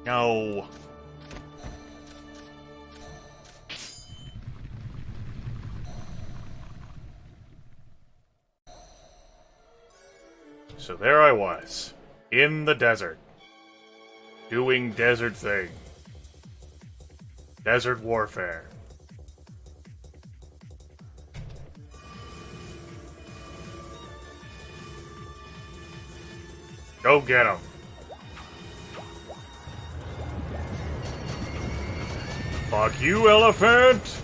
No. So there I was, in the desert, doing desert thing. Desert warfare. Go get 'em. Fuck you, elephant!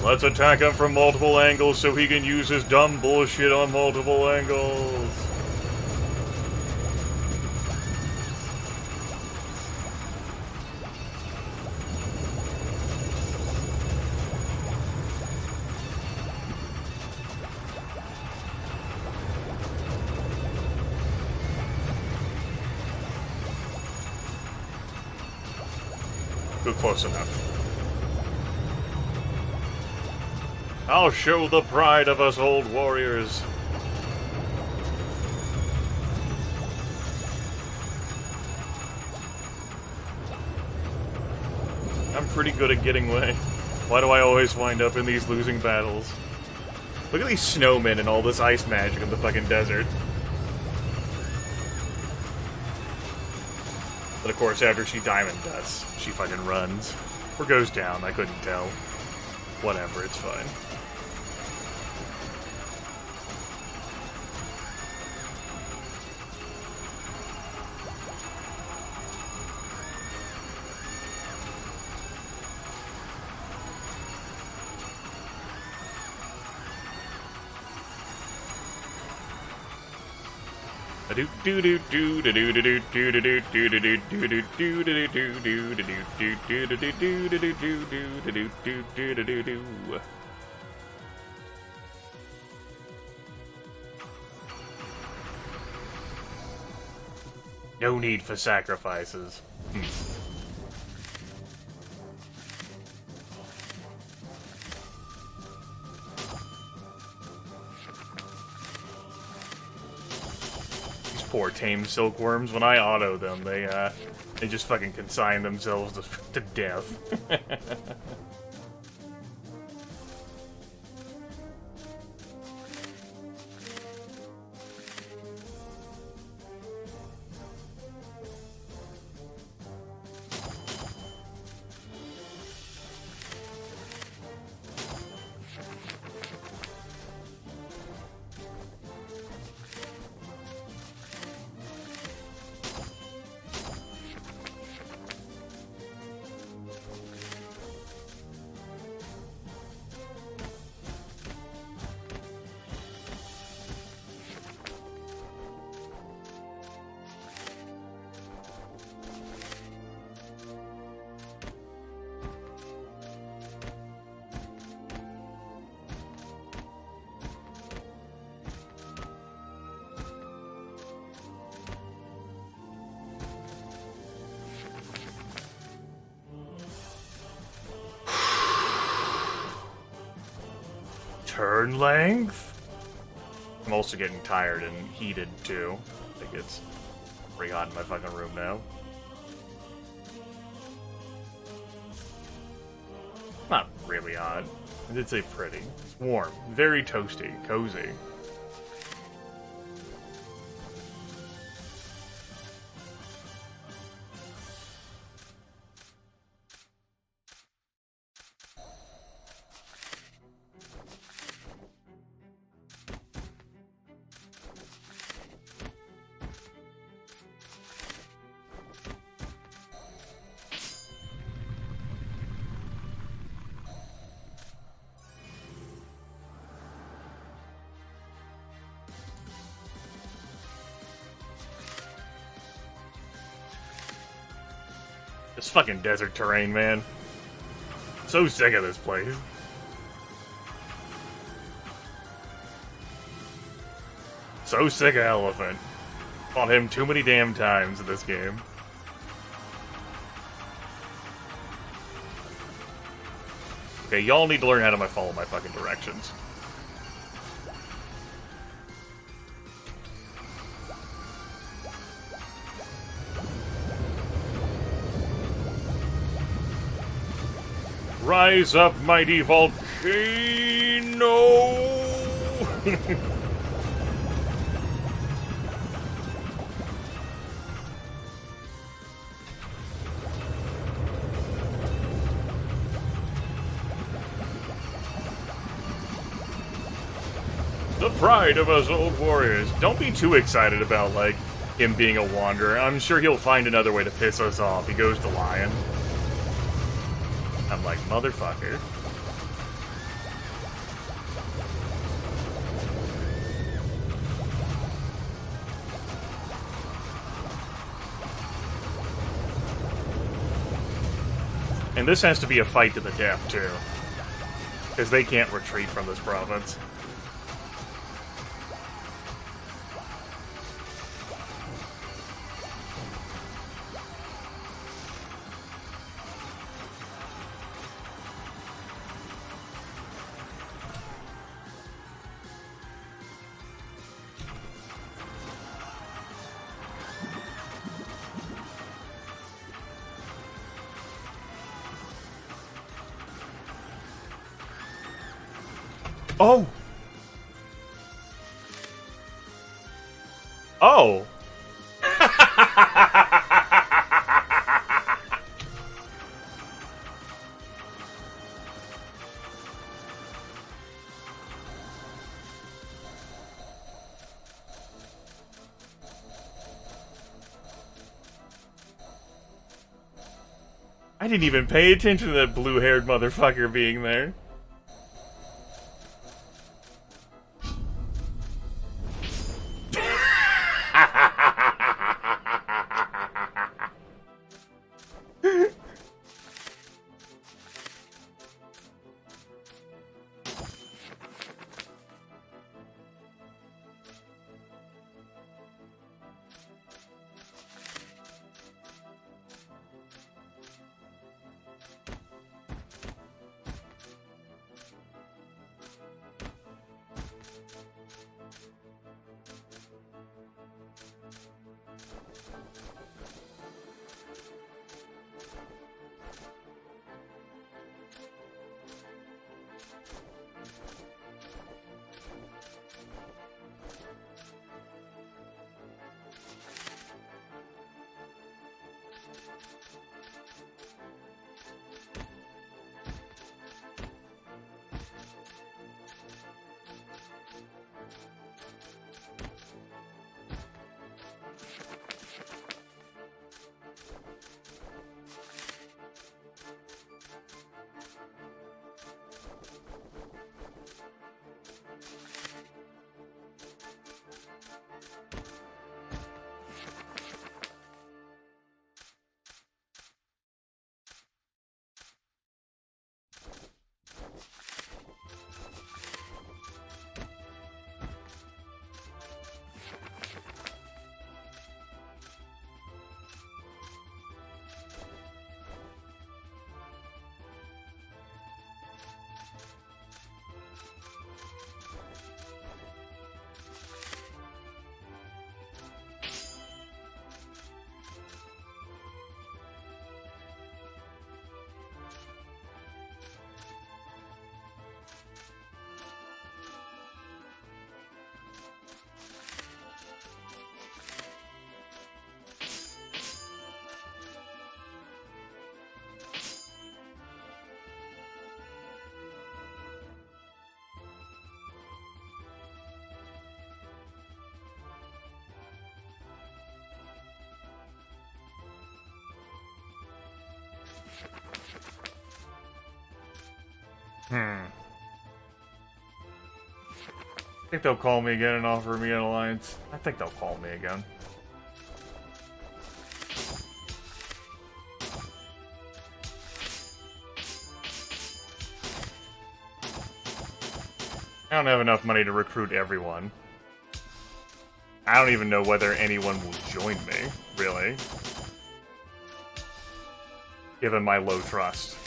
Let's attack him from multiple angles so he can use his dumb bullshit on multiple angles. Good, close enough. I'll show the pride of us old warriors. I'm pretty good at getting away. Why do I always wind up in these losing battles? Look at these snowmen and all this ice magic in the fucking desert. But of course, after she diamond dusts, she fucking runs. Or goes down, I couldn't tell. Whatever, it's fine. No need for sacrifices. Poor tame silkworms. When I auto them, they just fucking consign themselves to death. Turn length? I'm also getting tired and heated, too. I think it's pretty hot in my fucking room now. Not really hot. I did say pretty. It's warm. Very toasty. Cozy. This fucking desert terrain, man. So sick of this place. So sick of Elephant. Fought him too many damn times in this game. Okay, y'all need to learn how to follow my fucking directions. Rise up, mighty volcano! The pride of us old warriors. Don't be too excited about, like, him being a wanderer. I'm sure he'll find another way to piss us off. He goes to Lion. I'm like, motherfucker. And this has to be a fight to the death, too. Because they can't retreat from this province. Oh! Oh! I didn't even pay attention to that blue-haired motherfucker being there. I think they'll call me again and offer me an alliance. I think they'll call me again. I don't have enough money to recruit everyone. I don't even know whether anyone will join me, really. Given my low trust.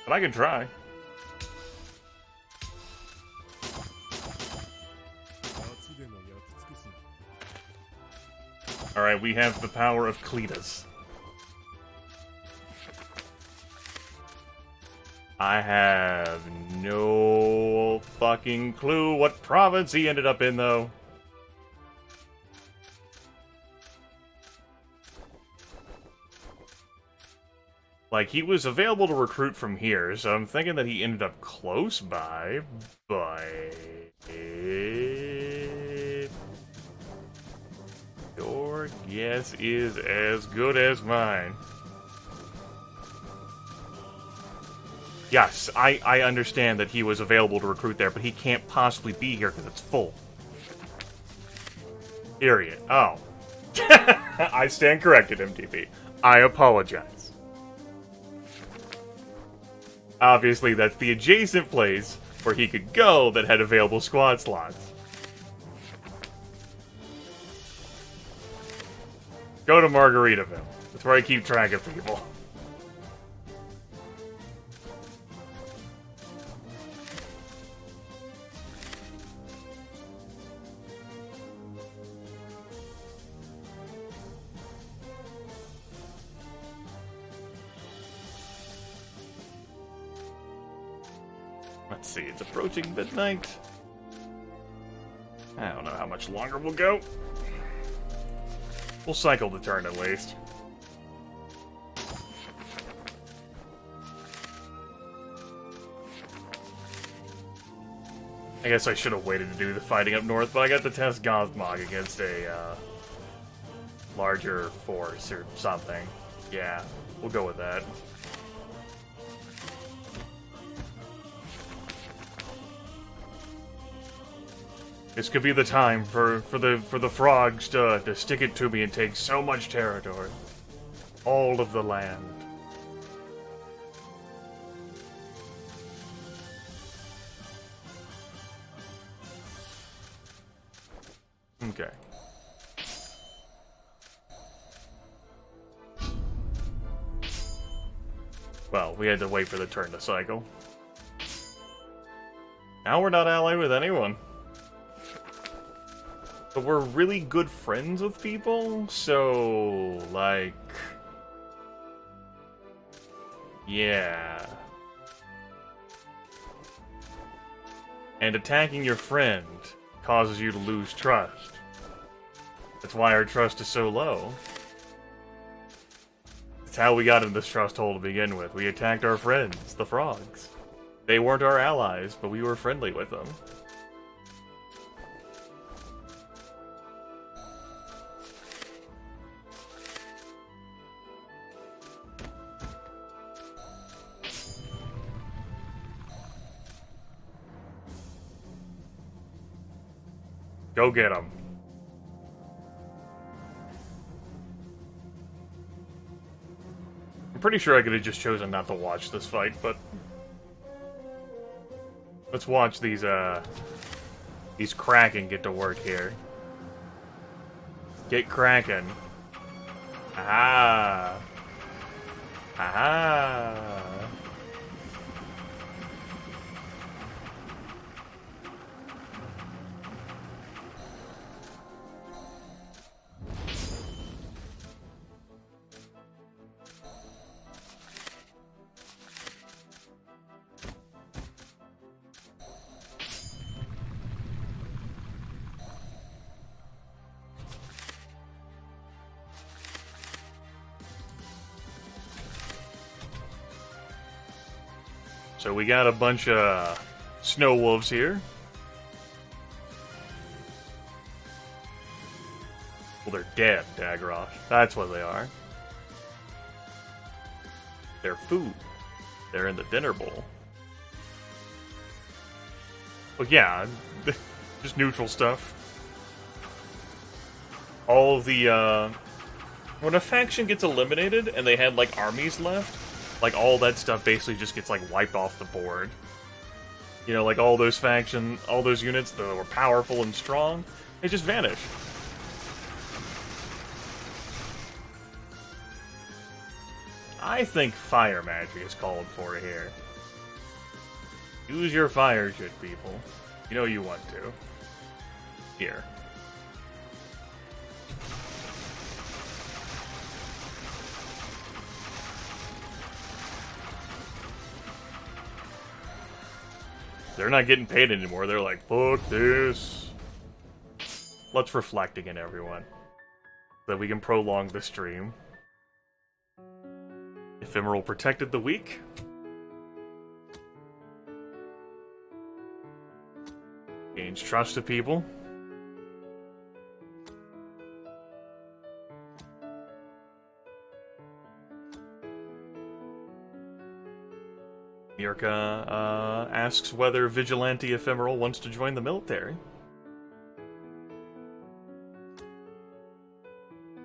But I can try. Alright, we have the power of Cletus. I have no fucking clue what province he ended up in, though. Like, he was available to recruit from here, so I'm thinking that he ended up close by, but... your guess is as good as mine. Yes, I understand that he was available to recruit there, but he can't possibly be here because it's full. Period. Oh. I stand corrected, MTP. I apologize. Obviously, that's the adjacent place where he could go that had available squad slots. Go to Margaritaville. That's where I keep track of people. Let's see, it's approaching midnight. I don't know how much longer we'll go. We'll cycle the turn at least. I guess I should have waited to do the fighting up north, but I got to test Gothmog against a larger force or something. Yeah, we'll go with that. This could be the time for the frogs to stick it to me and take so much territory. All of the land. Okay. Well, we had to wait for the turn to cycle. Now we're not allied with anyone. But we're really good friends with people, so, like... yeah. And attacking your friend causes you to lose trust. That's why our trust is so low. That's how we got in this trust hole to begin with. We attacked our friends, the frogs. They weren't our allies, but we were friendly with them. Go get him. I'm pretty sure I could have just chosen not to watch this fight, but let's watch these Kraken get to work here. Get Kraken. Aha. Aha. So we got a bunch of snow wolves here. Well, they're dead, Dagroth. That's what they are. They're food. They're in the dinner bowl. But yeah, just neutral stuff. All of the, when a faction gets eliminated and they had, like, armies left, like, all that stuff basically just gets, like, wiped off the board. You know, like, all those all those units that were powerful and strong, they just vanish. I think fire magic is called for here. Use your fire, good people. You know you want to. Here. They're not getting paid anymore. They're like, fuck this. Let's reflect again, everyone. So that we can prolong the stream. Ephemeral protected the weak. Gains trust of people. Mirka asks whether Vigilante Ephemeral wants to join the military.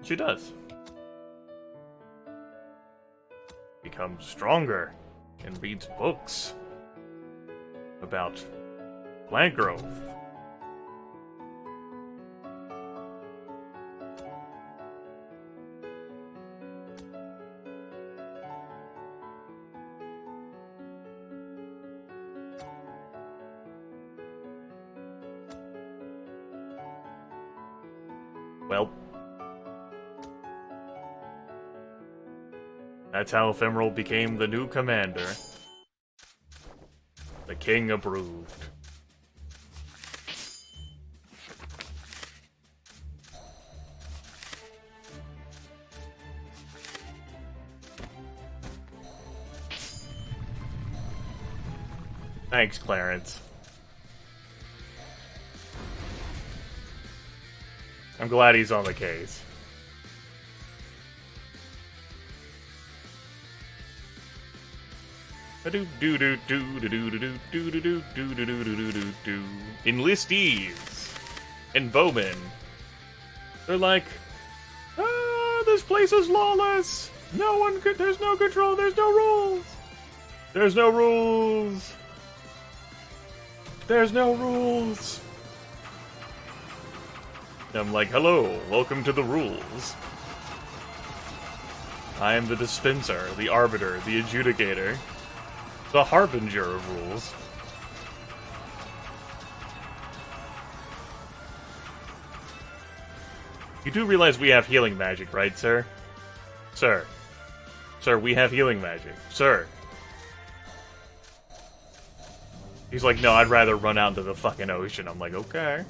She does. Becomes stronger and reads books about plant growth. Well, that's how Ephemeral became the new commander. The king approved. Thanks, Clarence. I'm glad he's on the case. Enlistees and bowmen. They're like, this place is lawless. No one could. There's no control. There's no rules. There's no rules. There's no rules. And I'm like, hello, welcome to the rules. I am the dispenser, the arbiter, the adjudicator, the harbinger of rules. You do realize we have healing magic, right, sir? Sir. Sir, we have healing magic. Sir. He's like, no, I'd rather run out into the fucking ocean. I'm like, okay.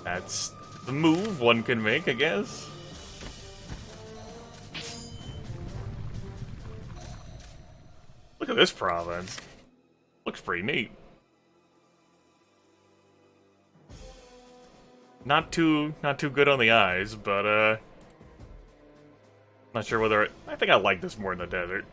That's the move one can make, I guess. Look at this province. Looks pretty neat. Not too good on the eyes, but not sure whether I think I like this more in the desert.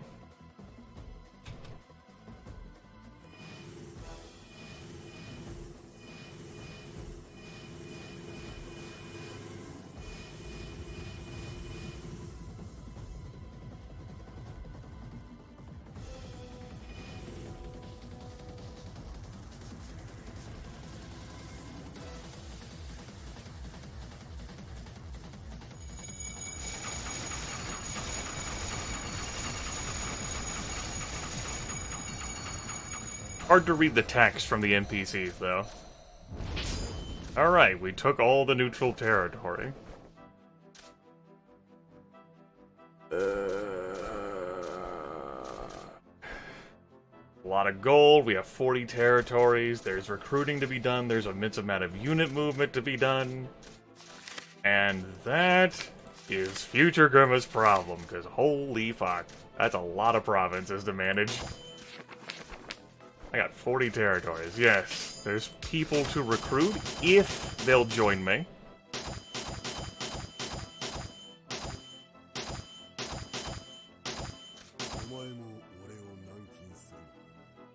Hard to read the text from the NPCs, though. Alright, we took all the neutral territory. A lot of gold, we have 40 territories, there's recruiting to be done, there's a immense amount of unit movement to be done. And that is future Grimith's problem, because holy fuck, that's a lot of provinces to manage. I got 40 territories, yes. There's people to recruit, if they'll join me.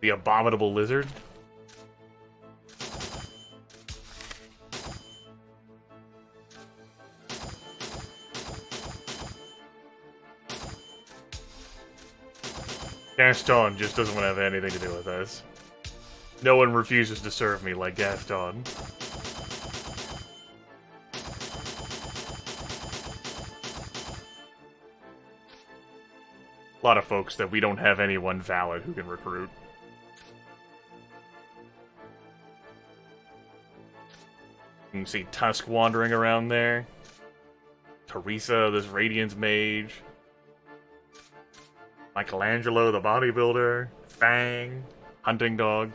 The abominable lizard. Gaston just doesn't want to have anything to do with this. No one refuses to serve me like Gaston. A lot of folks that we don't have anyone valid who can recruit. You can see Tusk wandering around there. Teresa, this Radiance mage. Michelangelo, the bodybuilder. Fang, hunting dog.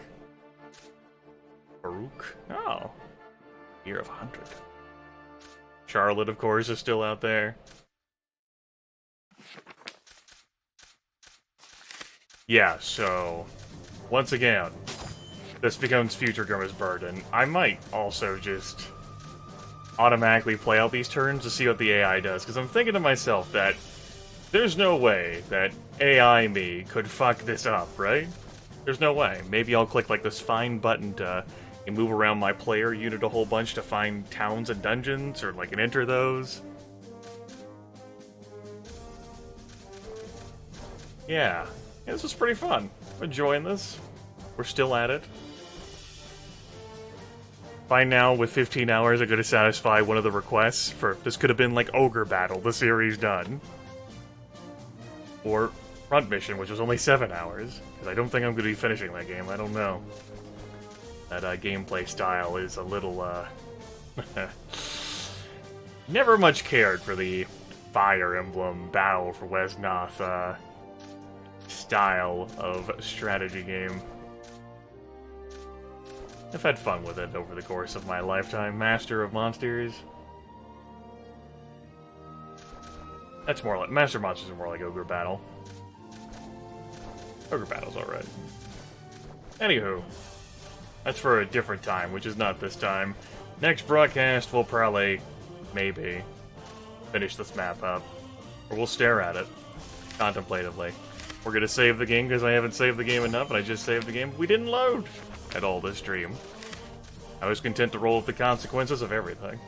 Farouk. Oh. Year of 100. Charlotte, of course, is still out there. Yeah, so... once again, this becomes future Grimith's burden. I might also just automatically play out these turns to see what the AI does, because I'm thinking to myself that there's no way that AI me could fuck this up, right? There's no way. Maybe I'll click like this find button to move around my player unit a whole bunch to find towns and dungeons, or like and enter those. Yeah, this was pretty fun. I'm enjoying this. We're still at it. By now, with 15 hours, I'm going to satisfy one of the requests for this could have been like Ogre Battle, the series done. Or Front Mission, which was only 7 hours. Because I don't think I'm going to be finishing that game, I don't know. That gameplay style is a little, never much cared for the Fire Emblem Battle for West Noth, style of strategy game. I've had fun with it over the course of my lifetime. Master of Monsters. That's more like... Master Monsters are more like Ogre Battle. Ogre Battle's alright. Anywho, that's for a different time, which is not this time. Next broadcast, we'll probably, maybe, finish this map up. Or we'll stare at it, contemplatively. We're gonna save the game because I haven't saved the game enough, and I just saved the game. We didn't load at all this stream. I was content to roll with the consequences of everything.